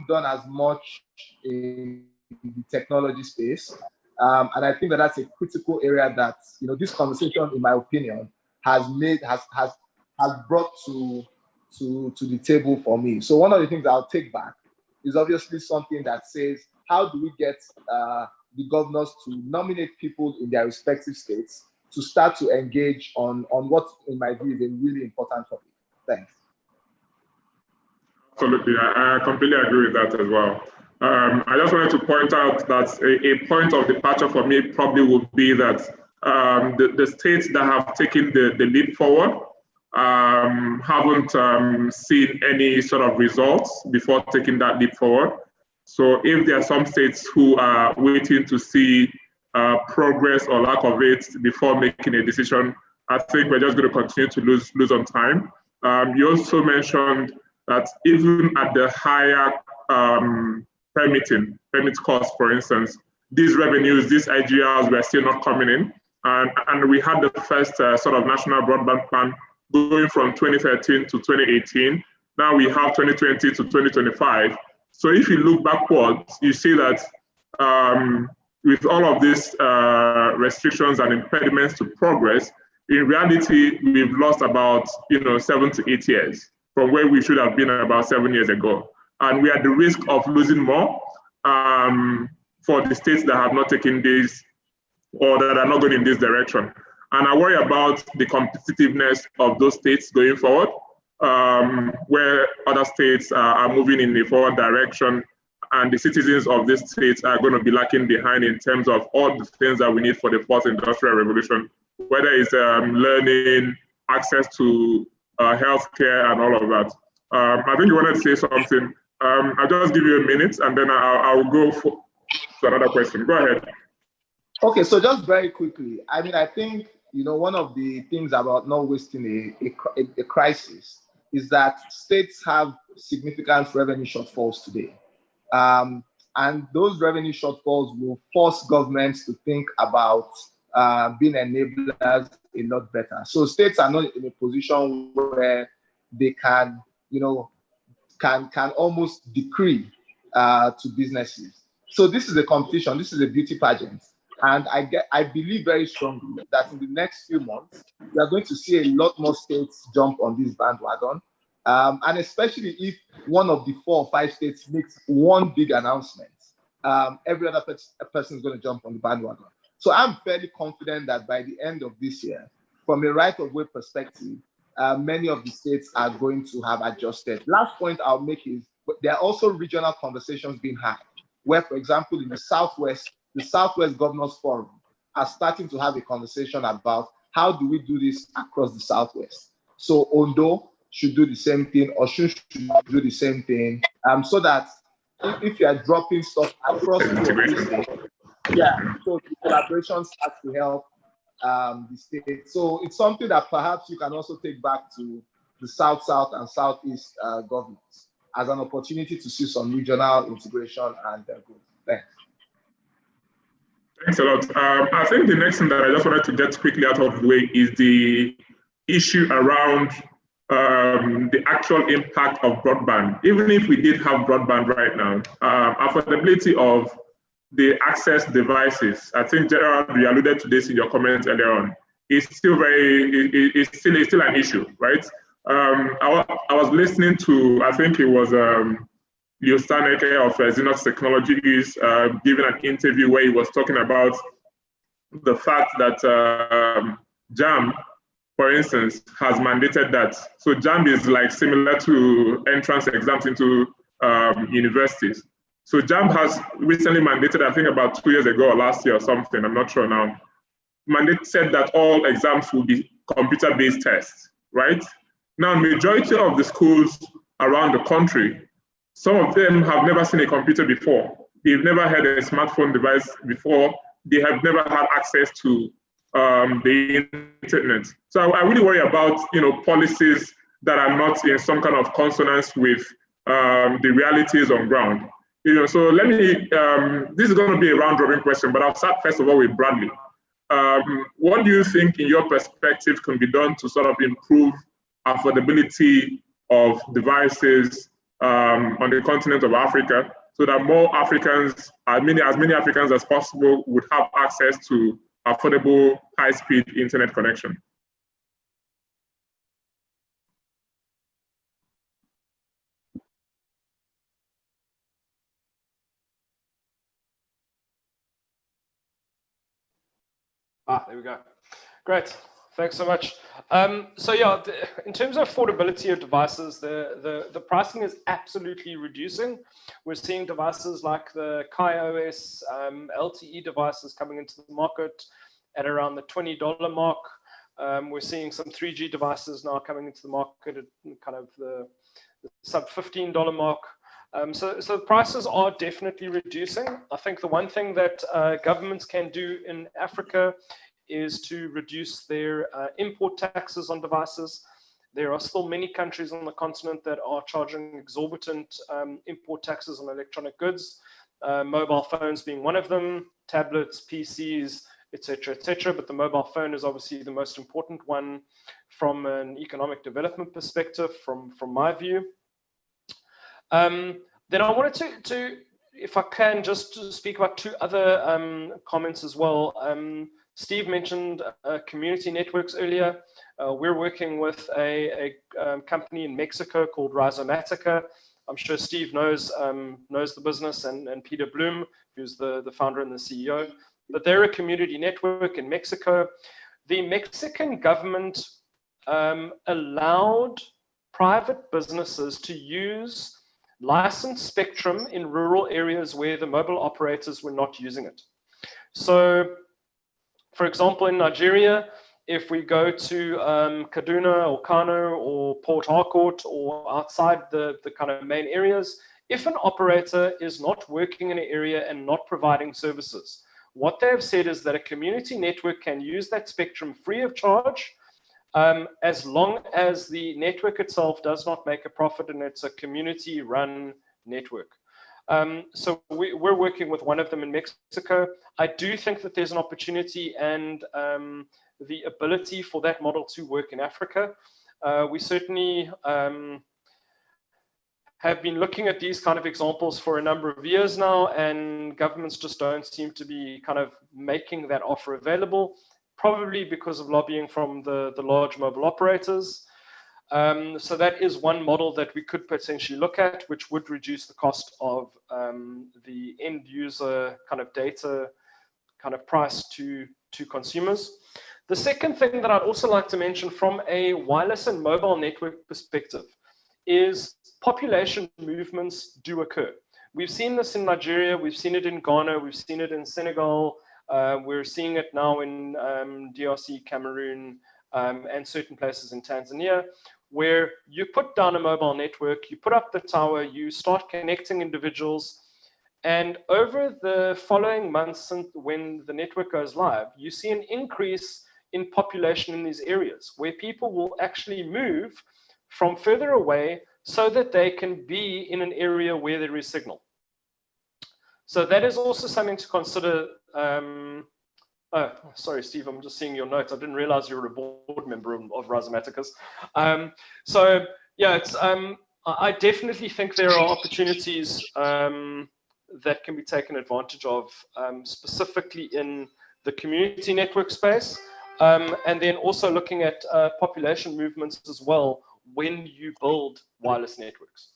done as much in the technology space. And I think that that's a critical area that, you know, this conversation, in my opinion, has brought to the table for me. So one of the things I'll take back is obviously something that says, how do we get the governors to nominate people in their respective states to start to engage on what, in my view, is a really important topic. Thanks. Absolutely, I completely agree with that as well. I just wanted to point out that a point of departure for me probably would be that the states that have taken the lead forward haven't seen any sort of results before taking that leap forward. So if there are some states who are waiting to see progress or lack of it before making a decision, I think we're just going to continue to lose on time. You also mentioned that even at the higher permit cost, for instance, these revenues, these IGRs were still not coming in. And we had the first sort of national broadband plan going from 2013 to 2018. Now we have 2020 to 2025. So if you look backwards, you see that with all of these restrictions and impediments to progress, in reality, we've lost about 7 to 8 years from where we should have been about 7 years ago. And we are at the risk of losing more for the states that have not taken this or that are not going in this direction. And I worry about the competitiveness of those states going forward, where other states are moving in the forward direction, and the citizens of these states are going to be lacking behind in terms of all the things that we need for the fourth industrial revolution, whether it's learning, access to healthcare, and all of that. I think you wanted to say something. I'll just give you a minute, and then I'll go to another question. Go ahead. Okay, so just very quickly, I mean, I think, one of the things about not wasting a crisis is that states have significant revenue shortfalls today. And those revenue shortfalls will force governments to think about being enablers a lot better. So states are not in a position where they can, can almost decree to businesses. So this is a competition, this is a beauty pageant. And I believe very strongly that in the next few months, we are going to see a lot more states jump on this bandwagon. And especially if one of the 4 or 5 states makes one big announcement, every other person is going to jump on the bandwagon. So I'm fairly confident that by the end of this year, from a right-of-way perspective, many of the states are going to have adjusted. Last point I'll make is there are also regional conversations being had, where, for example, in the Southwest Governors Forum are starting to have a conversation about how do we do this across the Southwest. So Ondo should do the same thing, Osun should do the same thing, so that if you are dropping stuff across the state, so the collaboration starts to help the state. So it's something that perhaps you can also take back to the South-South and Southeast governments as an opportunity to see some regional integration and growth. Thanks. Thanks a lot. I think the next thing that I just wanted to get quickly out of the way is the issue around the actual impact of broadband. Even if we did have broadband right now, affordability of the access devices, I think Gerald, you alluded to this in your comments earlier on, is still it's still an issue, right? I was listening to, I think it was Leo Staneke of Xenos Technologies giving an interview where he was talking about the fact that JAM, for instance, has mandated that. So JAM is like similar to entrance exams into universities. So JAM has recently mandated, I think about 2 years ago or last year or something, I'm not sure now, mandated that all exams will be computer-based tests, right? Now, majority of the schools around the country, some of them have never seen a computer before. They've never had a smartphone device before. They have never had access to the internet. So I really worry about, policies that are not in some kind of consonance with the realities on ground. So let me, this is going to be a round-robin question, but I'll start first of all with Bradley. What do you think, in your perspective, can be done to sort of improve affordability of devices on the continent of Africa, so that more Africans, as many Africans as possible, would have access to affordable, high-speed internet connection? There we go. Great. Thanks so much. So yeah, in terms of affordability of devices, the pricing is absolutely reducing. We're seeing devices like the KaiOS LTE devices coming into the market at around the $20 mark. We're seeing some 3G devices now coming into the market at kind of the sub $15 mark. So prices are definitely reducing. I think the one thing that governments can do in Africa is to reduce their import taxes on devices. There are still many countries on the continent that are charging exorbitant import taxes on electronic goods, mobile phones being one of them, tablets, PCs, etc., etc. But the mobile phone is obviously the most important one from an economic development perspective, from my view. Then I wanted to, if I can, just speak about two other comments as well. Steve mentioned community networks earlier. We're working with a company in Mexico called Rhizomatica. I'm sure Steve knows the business, and Peter Bloom, who's the founder and the CEO. But they're a community network in Mexico. The Mexican government allowed private businesses to use licensed spectrum in rural areas where the mobile operators were not using it. So, for example, in Nigeria, if we go to Kaduna or Kano or Port Harcourt or outside the kind of main areas, if an operator is not working in an area and not providing services, what they have said is that a community network can use that spectrum free of charge, as long as the network itself does not make a profit and it's a community-run network. So we're working with one of them in Mexico. I do think that there's an opportunity and the ability for that model to work in Africa. We certainly have been looking at these kind of examples for a number of years now, and governments just don't seem to be kind of making that offer available, probably because of lobbying from the large mobile operators. So that is one model that we could potentially look at, which would reduce the cost of the end user kind of data kind of price to consumers. The second thing that I'd also like to mention from a wireless and mobile network perspective is population movements do occur. We've seen this in Nigeria, we've seen it in Ghana, we've seen it in Senegal, we're seeing it now in DRC, Cameroon, and certain places in Tanzania, where you put down a mobile network, you put up the tower, you start connecting individuals, and over the following months when the network goes live, you see an increase in population in these areas, where people will actually move from further away so that they can be in an area where there is signal. So that is also something to consider. Oh, sorry, Steve, I'm just seeing your notes. I didn't realize you were a board member of Rhizomaticus. So yeah, it's, I definitely think there are opportunities that can be taken advantage of, specifically in the community network space, and then also looking at population movements as well when you build wireless networks.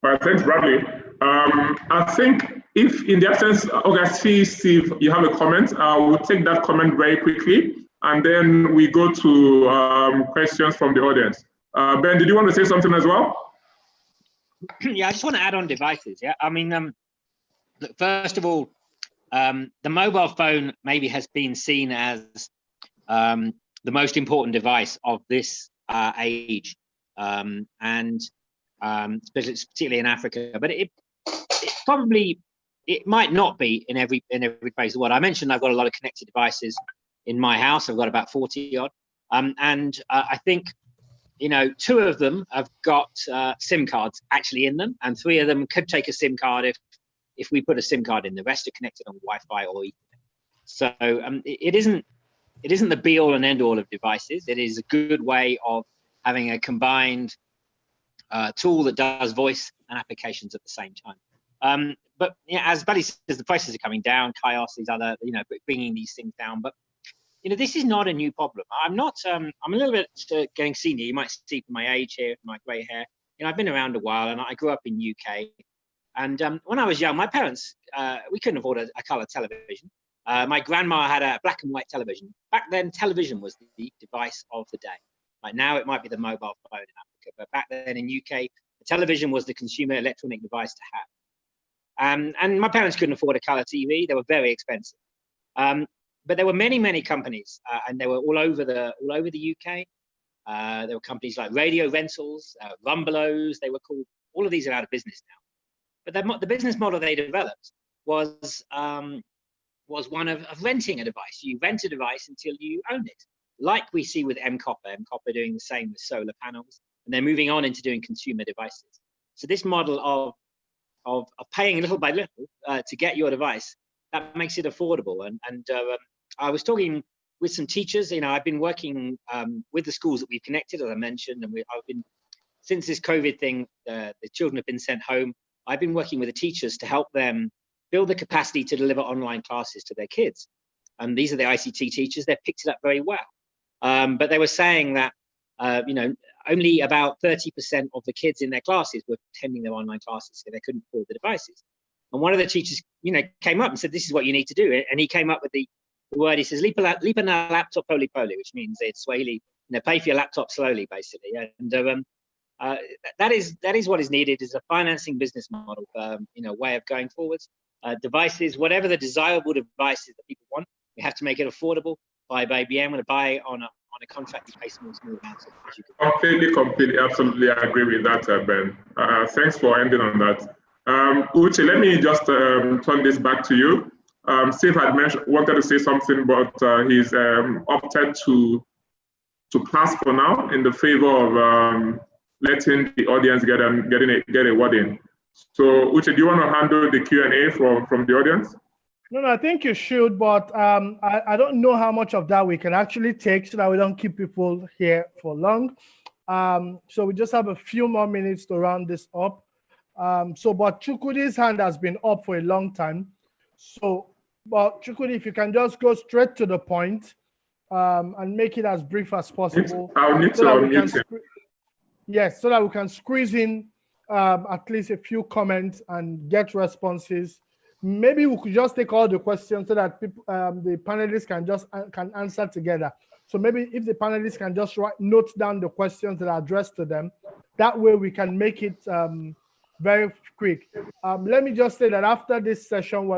All right, thanks, Bradley. I think if in the absence, okay, see, Steve, you have a comment. We'll take that comment very quickly, and then we go to questions from the audience. Ben, did you want to say something as well? Yeah, I just want to add on devices. Yeah, I mean, first of all, the mobile phone maybe has been seen as the most important device of this age, and particularly in Africa. But it probably, it might not be in every place of the world. I mentioned I've got a lot of connected devices in my house. I've got about 40 odd, and I think, you know, 2 of them have got SIM cards actually in them, and 3 of them could take a SIM card if we put a SIM card in. The rest are connected on Wi-Fi or Ethernet. So it isn't the be all and end all of devices. It is a good way of having a combined tool that does voice and applications at the same time. But yeah, as Buddy says, the prices are coming down. Kaios, these other, you know, bringing these things down. But you know, this is not a new problem. I'm not. I'm a little bit getting senior. You might see from my age here, my grey hair. You know, I've been around a while, and I grew up in UK. And when I was young, my parents, we couldn't afford a colour television. My grandma had a black and white television. Back then, television was the device of the day. Like now, it might be the mobile phone in Africa, but back then in UK, the television was the consumer electronic device to have. And my parents couldn't afford a colour TV; they were very expensive. But there were many companies, and they were all over the UK. There were companies like Radio Rentals, Rumbelows, they were called. All of these are out of business now. But the business model they developed was one of renting a device. You rent a device until you own it, like we see with M-Copper. M-Copper doing the same with solar panels, and they're moving on into doing consumer devices. So this model of paying little by little to get your device, that makes it affordable. And I was talking with some teachers. You know, I've been working with the schools that we've connected, as I mentioned, and I've been, since this COVID thing, the children have been sent home. I've been working with the teachers to help them build the capacity to deliver online classes to their kids. And these are the ICT teachers. They've picked it up very well. But they were saying that, you know, only about 30% of the kids in their classes were attending their online classes, so they couldn't afford the devices. And one of the teachers, you know, came up and said, "This is what you need to do." And he came up with the word. He says, "Lipa na laptop poli poli," which means it's Swahili, you know, pay for your laptop slowly, basically. And that is what is needed, is a financing business model, you know, way of going forwards. Devices, whatever the desirable devices that people want, we have to make it affordable. Buy by IBM, and buy on a contract, you pay small amounts. Completely, absolutely agree with that, Ben. Thanks for ending on that. Uche, let me just turn this back to you. Steve had wanted to say something, but he's opted to pass for now in the favor of letting the audience get a word in. So, Uche, do you want to handle the Q&A from the audience? No, I think you should, but I don't know how much of that we can actually take, so that we don't keep people here for long. So we just have a few more minutes to round this up. But Chukwudi's hand has been up for a long time. So, but Chukwudi, if you can just go straight to the point and make it as brief as possible. I'll need to unmute him. Yes, so that we can squeeze in at least a few comments and get responses. Maybe we could just take all the questions so that people, the panelists can answer together. So maybe if the panelists can just note down the questions that are addressed to them, that way we can make it very quick. Let me just say that after this session,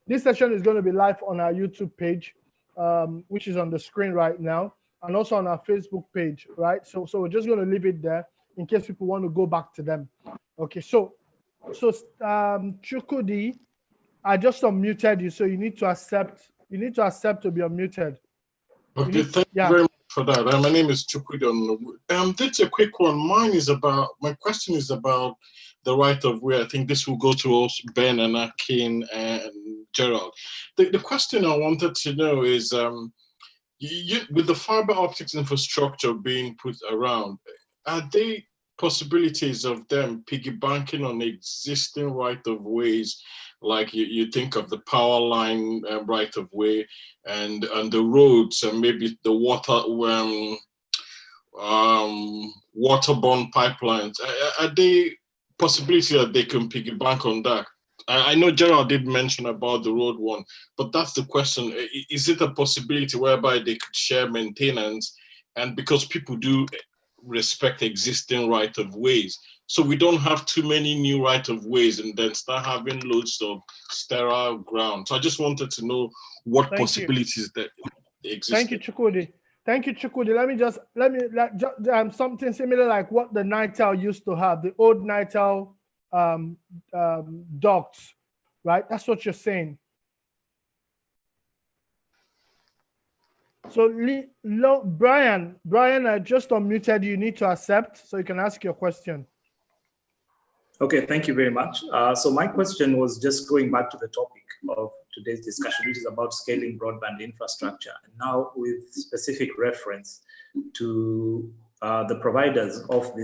this session is going to be live on our YouTube page, which is on the screen right now, and also on our Facebook page, right? So we're just going to leave it there in case people want to go back to them. Okay, so Chukwudi, I just unmuted you, so you need to accept. You need to accept to be unmuted. Okay, thank you very much for that. My name is Chukwudon. That's a quick one. My question is about the right of way. I think this will go to us, Ben and Akin and Gerald. The question I wanted to know is, with the fiber optics infrastructure being put around, are there possibilities of them piggybanking on existing right of ways, like you think of the power line right of way and the roads and maybe the waterborne pipelines? Are there possibilities that they can piggyback on that? I know Gerald did mention about the road one, but that's the question. Is it a possibility whereby they could share maintenance? And because people do respect existing right of ways, so we don't have too many new right of ways and then start having loads of sterile ground. So I just wanted to know what possibilities that exist. Thank you, Chukwudi. Thank you, Chukwudi. Let me something similar like what the Nitel used to have, the old Nitel ducts, right? That's what you're saying. So Brian, I just unmuted you. You need to accept so you can ask your question. Okay, thank you very much. So my question was just going back to the topic of today's discussion, which is about scaling broadband infrastructure. And now with specific reference to the providers of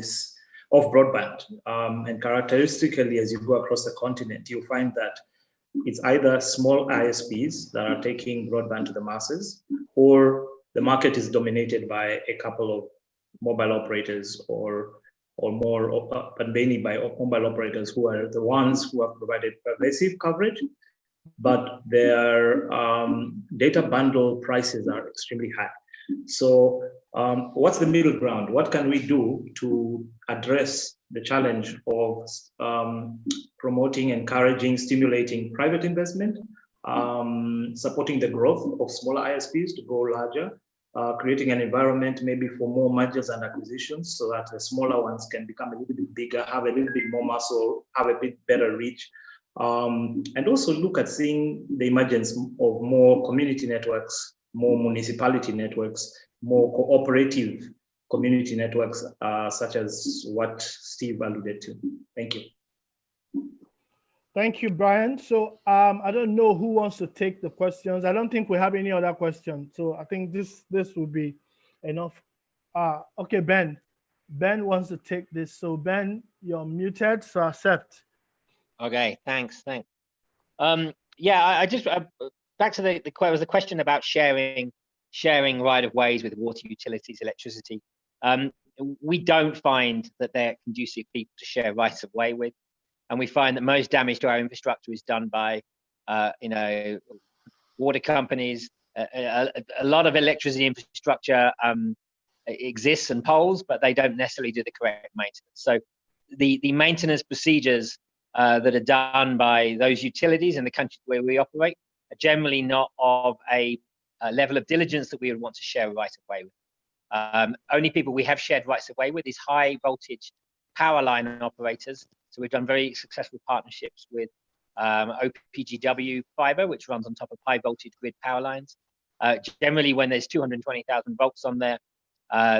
broadband. And characteristically, as you go across the continent, you'll find that it's either small ISPs that are taking broadband to the masses, or the market is dominated by a couple of mobile operators or more, but mainly by mobile operators who are the ones who have provided pervasive coverage, but their data bundle prices are extremely high. So what's the middle ground? What can we do to address the challenge of promoting, encouraging, stimulating private investment, supporting the growth of smaller ISPs to go larger, creating an environment maybe for more mergers and acquisitions so that the smaller ones can become a little bit bigger, have a little bit more muscle, have a bit better reach, and also look at seeing the emergence of more community networks, more municipality networks, more cooperative community networks, such as what Steve alluded to. Thank you. Thank you, Brian. So I don't know who wants to take the questions. I don't think we have any other questions. So I think this will be enough. Okay, Ben. Ben wants to take this. So Ben, you're muted, so accept. Okay, thanks. Yeah, I just back to the question about sharing right of ways with water utilities, electricity. We don't find that they're conducive people to share rights of way with. And we find that most damage to our infrastructure is done by, water companies. A lot of electricity infrastructure exists and poles, but they don't necessarily do the correct maintenance. So the maintenance procedures that are done by those utilities in the countries where we operate are generally not of a level of diligence that we would want to share a right of way with. Only people we have shared rights of way with is high voltage power line operators. So we've done very successful partnerships with OPGW fiber, which runs on top of high voltage grid power lines. Generally, when there's 220,000 volts on there,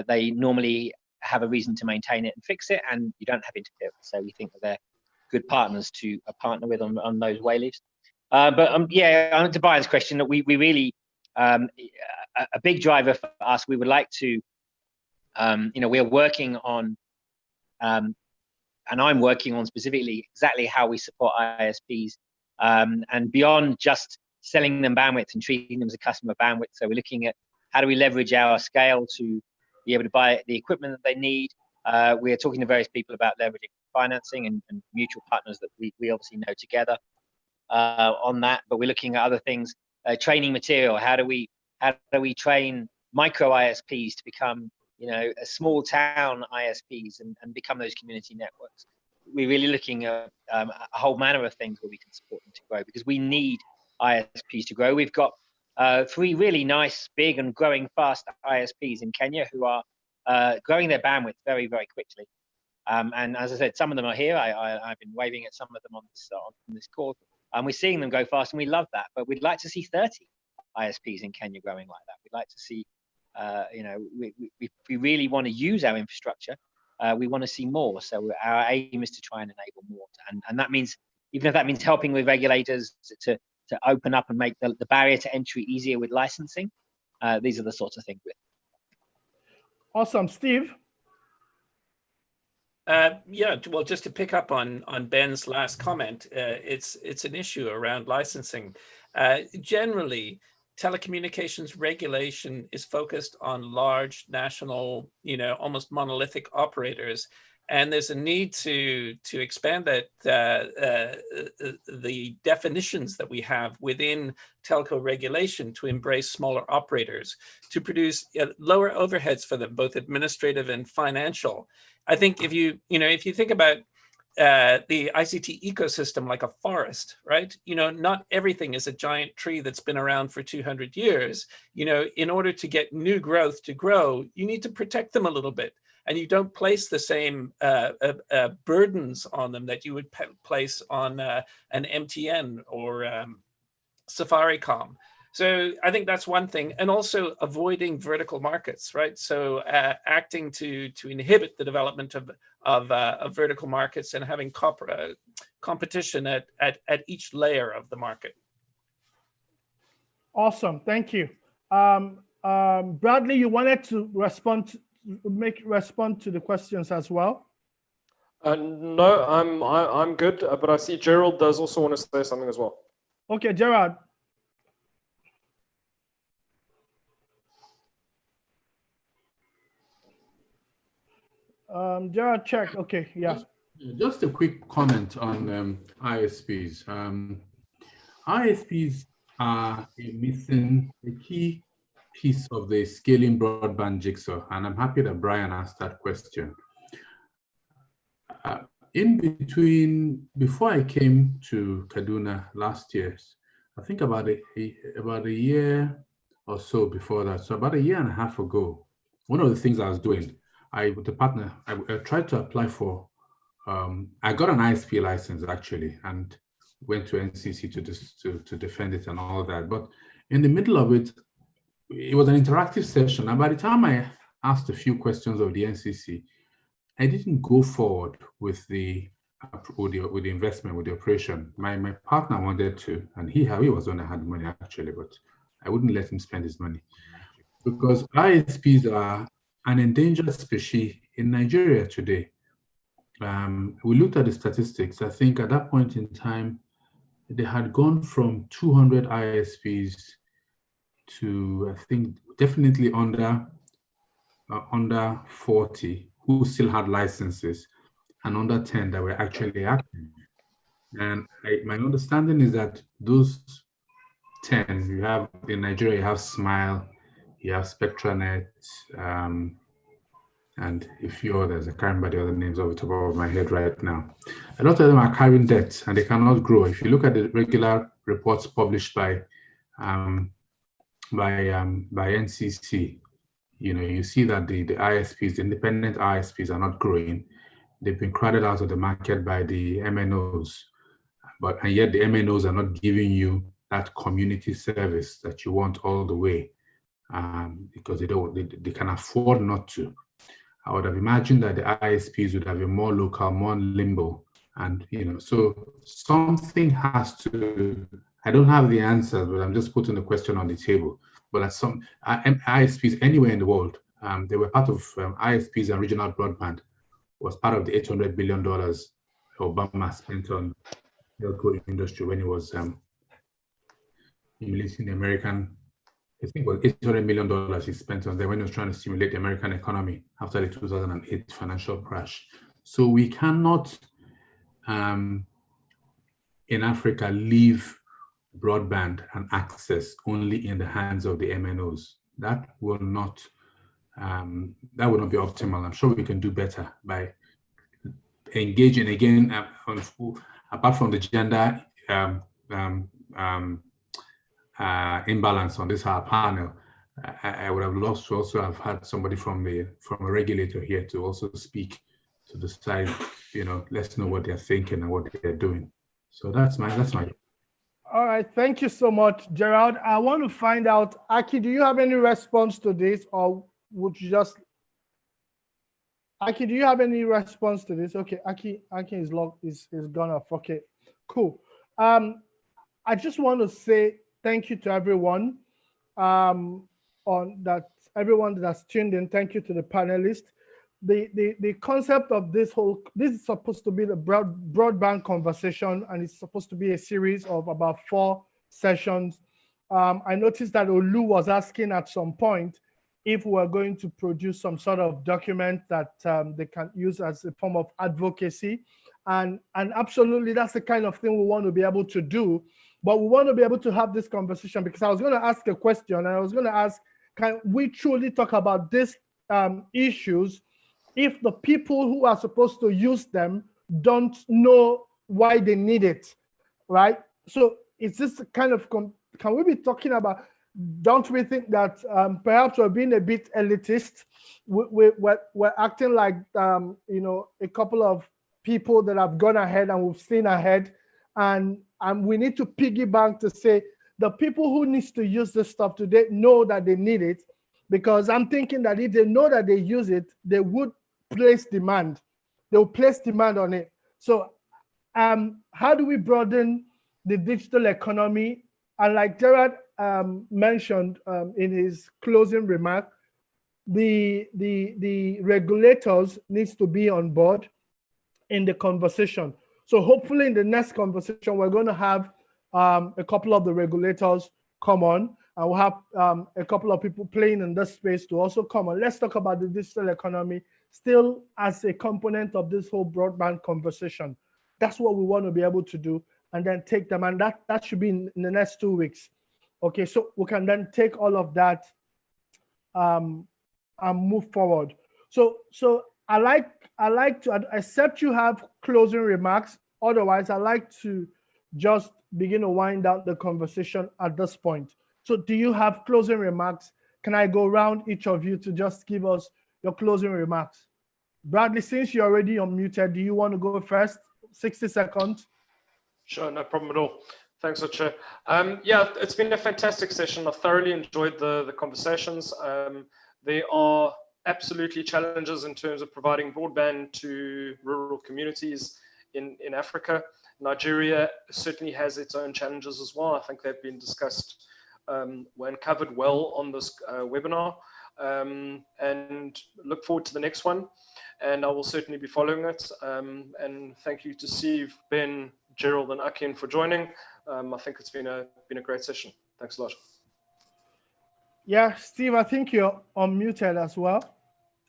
they normally have a reason to maintain it and fix it, and you don't have interference. So we think that they're good partners to partner with on those wayleaves. But yeah, to Brian's question, that we really, a big driver for us, we would like to, we are working on, and I'm working on specifically exactly how we support ISPs, and beyond just selling them bandwidth and treating them as a customer bandwidth. So we're looking at how do we leverage our scale to be able to buy the equipment that they need. We are talking to various people about leveraging financing and mutual partners that we obviously know together on that. But we're looking at other things, training material. How do we train micro ISPs to become a small town ISPs and become those community networks? We're really looking at a whole manner of things where we can support them to grow, because we need ISPs to grow. We've got 3 really nice, big and growing fast ISPs in Kenya who are growing their bandwidth very, very quickly. And as I said, some of them are here. I've been waving at some of them on this call. And we're seeing them go fast, and we love that. But we'd like to see 30 ISPs in Kenya growing like that. We'd like to see, we really want to use our infrastructure. We want to see more. So our aim is to try and enable more. And that means, even if that means helping with regulators to open up and make the barrier to entry easier with licensing, these are the sorts of things we're. Awesome. Steve? Yeah, well, just to pick up on Ben's last comment, it's an issue around licensing. Generally, telecommunications regulation is focused on large national, almost monolithic operators, and there's a need to expand that the definitions that we have within telco regulation to embrace smaller operators, to produce lower overheads for them, both administrative and financial. I think if you think about the ICT ecosystem like a forest, right? Not everything is a giant tree that's been around for 200 years. In order to get new growth to grow, you need to protect them a little bit. And you don't place the same burdens on them that you would place on an MTN or Safaricom. So I think that's one thing, and also avoiding vertical markets, right? So acting to inhibit the development of vertical markets and having competition at each layer of the market. Awesome, thank you. Bradley, you wanted to respond to the questions as well? No, I'm good, but I see Gerald does also want to say something as well. Okay, Gerald. Gerald, check. Okay, yeah. Just a quick comment on ISPs. ISPs are a key piece of the scaling broadband jigsaw, and I'm happy that Brian asked that question. In between, before I came to Kaduna last year, I think about a year or so before that, so about a year and a half ago, one of the things I was doing, with the partner, I tried to apply for, I got an ISP license actually, and went to NCC to defend it and all that. But in the middle of it, it was an interactive session. And by the time I asked a few questions of the NCC, I didn't go forward with the investment, with the operation. My partner wanted to, and he was the one that had money actually, but I wouldn't let him spend his money, because ISPs are an endangered species in Nigeria today. We looked at the statistics. I think at that point in time, they had gone from 200 ISPs to, I think, definitely under 40 who still had licenses, and under 10 that were actually active. And my understanding is that those 10, you have in Nigeria, you have Smile, you have SpectraNet, and a few others. I can't remember the other names off the top of my head right now. A lot of them are carrying debt and they cannot grow. If you look at the regular reports published by NCC, you see that the ISPs, the independent ISPs, are not growing. They've been crowded out of the market by the MNOs, and yet the MNOs are not giving you that community service that you want all the way, because they can afford not to. I would have imagined that the ISPs would have a more local, more limbo, and so something has to. I don't have the answer, but I'm just putting the question on the table. But at some ISPs anywhere in the world, they were part of ISPs, and regional broadband was part of the $800 billion Obama spent on the telco industry when he was stimulating the American. I think it was $800 million he spent on there when he was trying to stimulate the American economy after the 2008 financial crash. So we cannot, in Africa, leave broadband and access only in the hands of the MNOs. That will not be optimal. I'm sure we can do better by engaging again, apart from the gender imbalance on this panel. I would have loved to also have had somebody from a regulator here to also speak to the side. Let's know what they're thinking and what they're doing. So that's my. All right, thank you so much, Gerald. I want to find out, Aki, do you have any response to this, or would you just? Aki, do you have any response to this? Okay, Aki is logged, is gone off. Okay, cool. I just want to say thank you to everyone everyone that's tuned in. Thank you to the panelists. The concept of this is supposed to be the broadband conversation, and it's supposed to be a series of about 4 sessions. I noticed that Olu was asking at some point if we're going to produce some sort of document that they can use as a form of advocacy. And absolutely, that's the kind of thing we want to be able to do. But we want to be able to have this conversation, because I was going to ask a question, and I was going to ask, can we truly talk about these issues if the people who are supposed to use them don't know why they need it, right? So is this kind of, can we be talking about, don't we think that perhaps we're being a bit elitist? We're acting like, you know, a couple of people that have gone ahead and we've seen ahead, and we need to piggyback to say the people who needs to use this stuff today know that they need it, because I'm thinking that if they know that they use it, they would place demand. They'll place demand on it. So how do we broaden the digital economy? And like Gerard mentioned in his closing remark, the regulators needs to be on board in the conversation. So hopefully in the next conversation, we're going to have a couple of the regulators come on, and we'll have a couple of people playing in this space to also come on. Let's talk about the digital economy still as a component of this whole broadband conversation. That's what we want to be able to do, and then take them. And that should be in the next 2 weeks. Okay, so we can then take all of that and move forward. So I like to, except you have closing remarks. Otherwise, I like to just begin to wind down the conversation at this point. So do you have closing remarks? Can I go around each of you to just give us your closing remarks? Bradley, since you're already unmuted, do you want to go first? 60 seconds. Sure, no problem at all. Thanks, Chair. Yeah, it's been a fantastic session. I've thoroughly enjoyed the conversations. There are absolutely challenges in terms of providing broadband to rural communities in Africa. Nigeria certainly has its own challenges as well. I think they've been discussed and covered well on this webinar, and look forward to the next one. And I will certainly be following it. And thank you to Steve, Ben, Gerald, and Akin for joining. I think it's been a great session. Thanks a lot. Yeah, Steve, I think you're unmuted as well.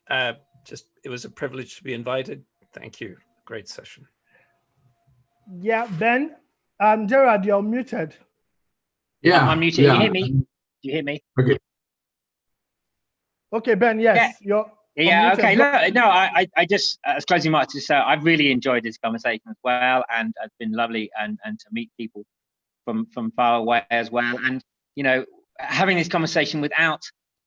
It was a privilege to be invited. Thank you. Great session. Yeah, Ben, Gerard, you're muted. Yeah, I'm muted. Yeah. You hear me? Do you hear me? Okay. Okay, Ben, yes, you're yeah, unmuted. okay. No, I just, as closing remarks, to say I've really enjoyed this conversation as well, and it's been lovely and to meet people from far away as well. And, you know, having this conversation without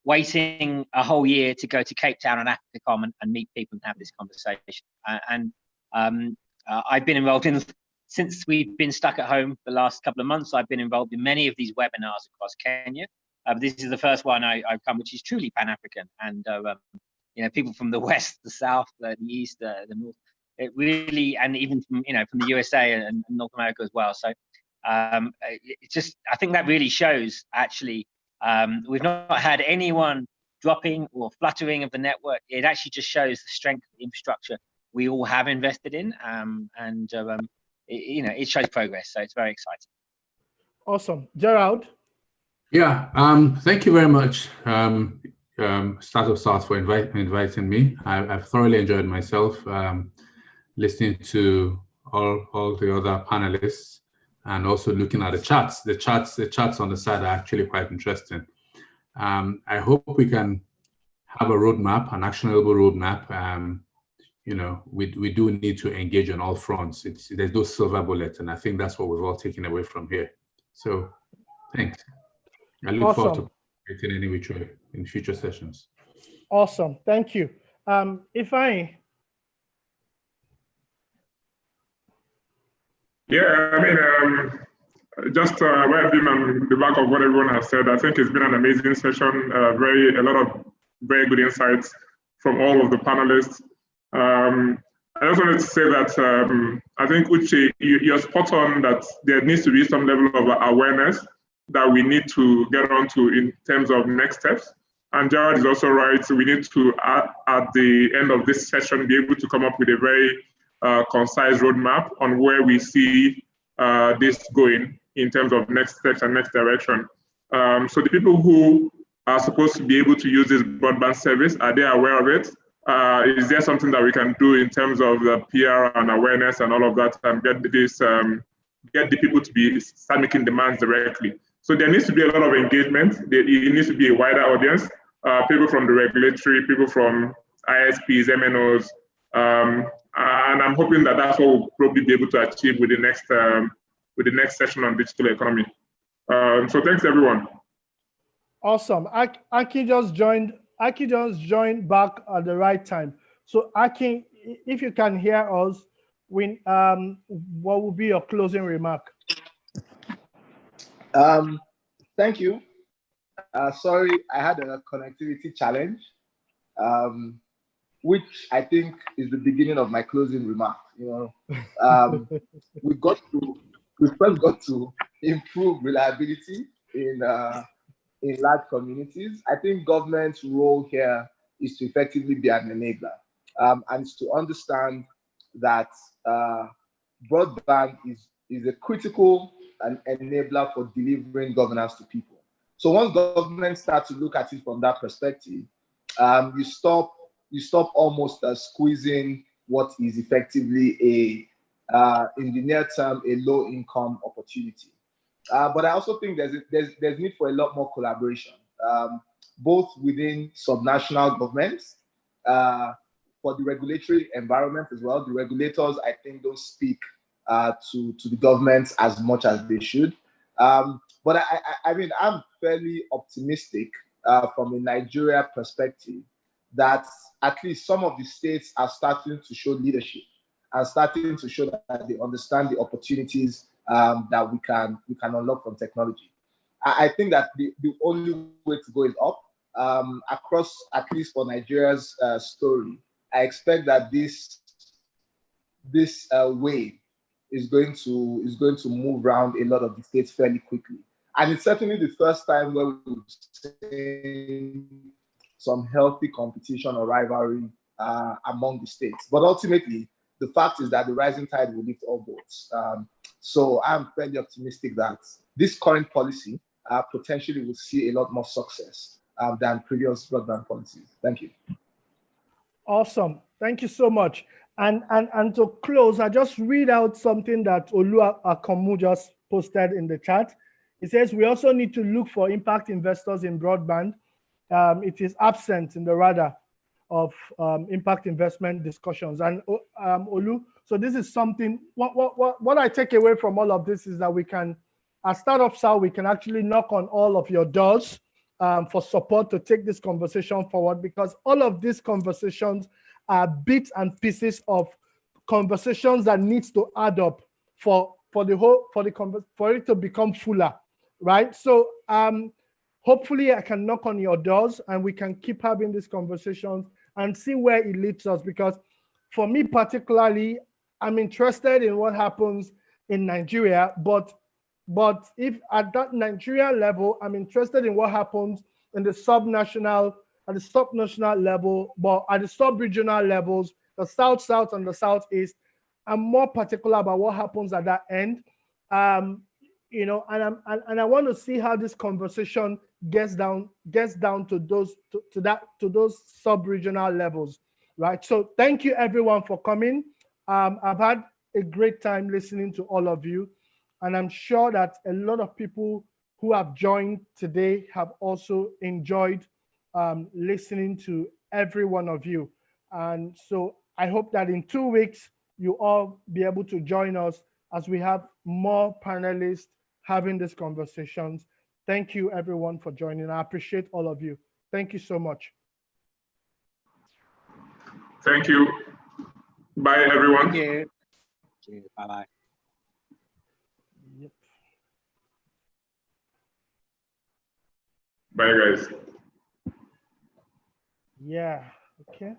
waiting a whole year to go to Cape Town and AfricaCom and meet people and have this conversation. I've been involved in, since we've been stuck at home the last couple of months, I've been involved in many of these webinars across Kenya. This is the first one I've come, which is truly Pan-African. And, you know, people from the West, the South, the East, the North, it really, and even from, you know, from the USA and North America as well. So it's just, I think that really shows, actually, we've not had anyone dropping or fluttering of the network. It actually just shows the strength of the infrastructure we all have invested in, you know, it shows progress. So it's very exciting. Awesome. Gerald? Yeah, thank you very much, Startup South, for inviting me. I've thoroughly enjoyed myself listening to all the other panelists, and also looking at the charts. The charts on the side are actually quite interesting. I hope we can have a roadmap, an actionable roadmap. You know, we do need to engage on all fronts. There's no silver bullet, and I think that's what we've all taken away from here. So, thanks. I look forward to participating in any which way in future sessions. Awesome, thank you. If I... Yeah, I mean, just well being on the back of what everyone has said, I think it's been an amazing session. A lot of very good insights from all of the panelists. I just wanted to say that I think, Uche, you're spot on that there needs to be some level of awareness that we need to get onto in terms of next steps. And Jared is also right. So we need to, at the end of this session, be able to come up with a very concise roadmap on where we see this going in terms of next steps and next direction. So the people who are supposed to be able to use this broadband service, are they aware of it? Is there something that we can do in terms of the PR and awareness and all of that, and get the people to start making demands directly? So there needs to be a lot of engagement. It needs to be a wider audience. People from the regulatory, people from ISPs, MNOs, and I'm hoping that that's what we'll probably be able to achieve with the next session on digital economy. So thanks everyone. Awesome. Aki just joined. Aki just joined back at the right time. So Aki, if you can hear us, what will be your closing remark? Thank you. Sorry, I had a connectivity challenge, which I think is the beginning of my closing remark. You know, we first got to improve reliability in large communities. I think government's role here is to effectively be an enabler, and it's to understand that broadband is a critical enabler for delivering governance to people. So once government starts to look at it from that perspective, you stop almost squeezing what is effectively in the near term, a low income opportunity. But I also think there's need for a lot more collaboration, both within subnational governments, for the regulatory environment as well. The regulators, I think, don't speak to the governments as much as they should. But I mean, I'm fairly optimistic from a Nigeria perspective that at least some of the states are starting to show leadership and starting to show that they understand the opportunities that we can unlock from technology. I think that the only way to go is up. Across, at least for Nigeria's story, I expect that this wave is going to move around a lot of the states fairly quickly. And it's certainly the first time where we've seen some healthy competition or rivalry among the states. But ultimately, the fact is that the rising tide will lift all boats. So I'm fairly optimistic that this current policy potentially will see a lot more success than previous broadband policies. Thank you. Awesome. Thank you so much. And to close, I just read out something that Olu Akomu just posted in the chat. It says, we also need to look for impact investors in broadband. It is absent in the radar of impact investment discussions. And Olu, so this is something, what I take away from all of this is that we can, as startups out, we can actually knock on all of your doors for support to take this conversation forward, because all of these conversations are bits and pieces of conversations that needs to add up for it to become fuller, right? So hopefully I can knock on your doors and we can keep having these conversations and see where it leads us, because for me particularly, I'm interested in what happens in Nigeria, but if at that Nigeria level, I'm interested in what happens in the subnational, at the subnational level, but at the sub-regional levels, the South and the Southeast, I'm more particular about what happens at that end. You know, and I want to see how this conversation gets down to those those sub-regional levels, right? So thank you everyone for coming. I've had a great time listening to all of you, and I'm sure that a lot of people who have joined today have also enjoyed listening to every one of you. And so I hope that in 2 weeks, you all be able to join us as we have more panelists having these conversations. Thank you everyone for joining. I appreciate all of you. Thank you so much. Thank you. Bye everyone. Thank you. Bye-bye. Bye, guys. Yeah. Okay.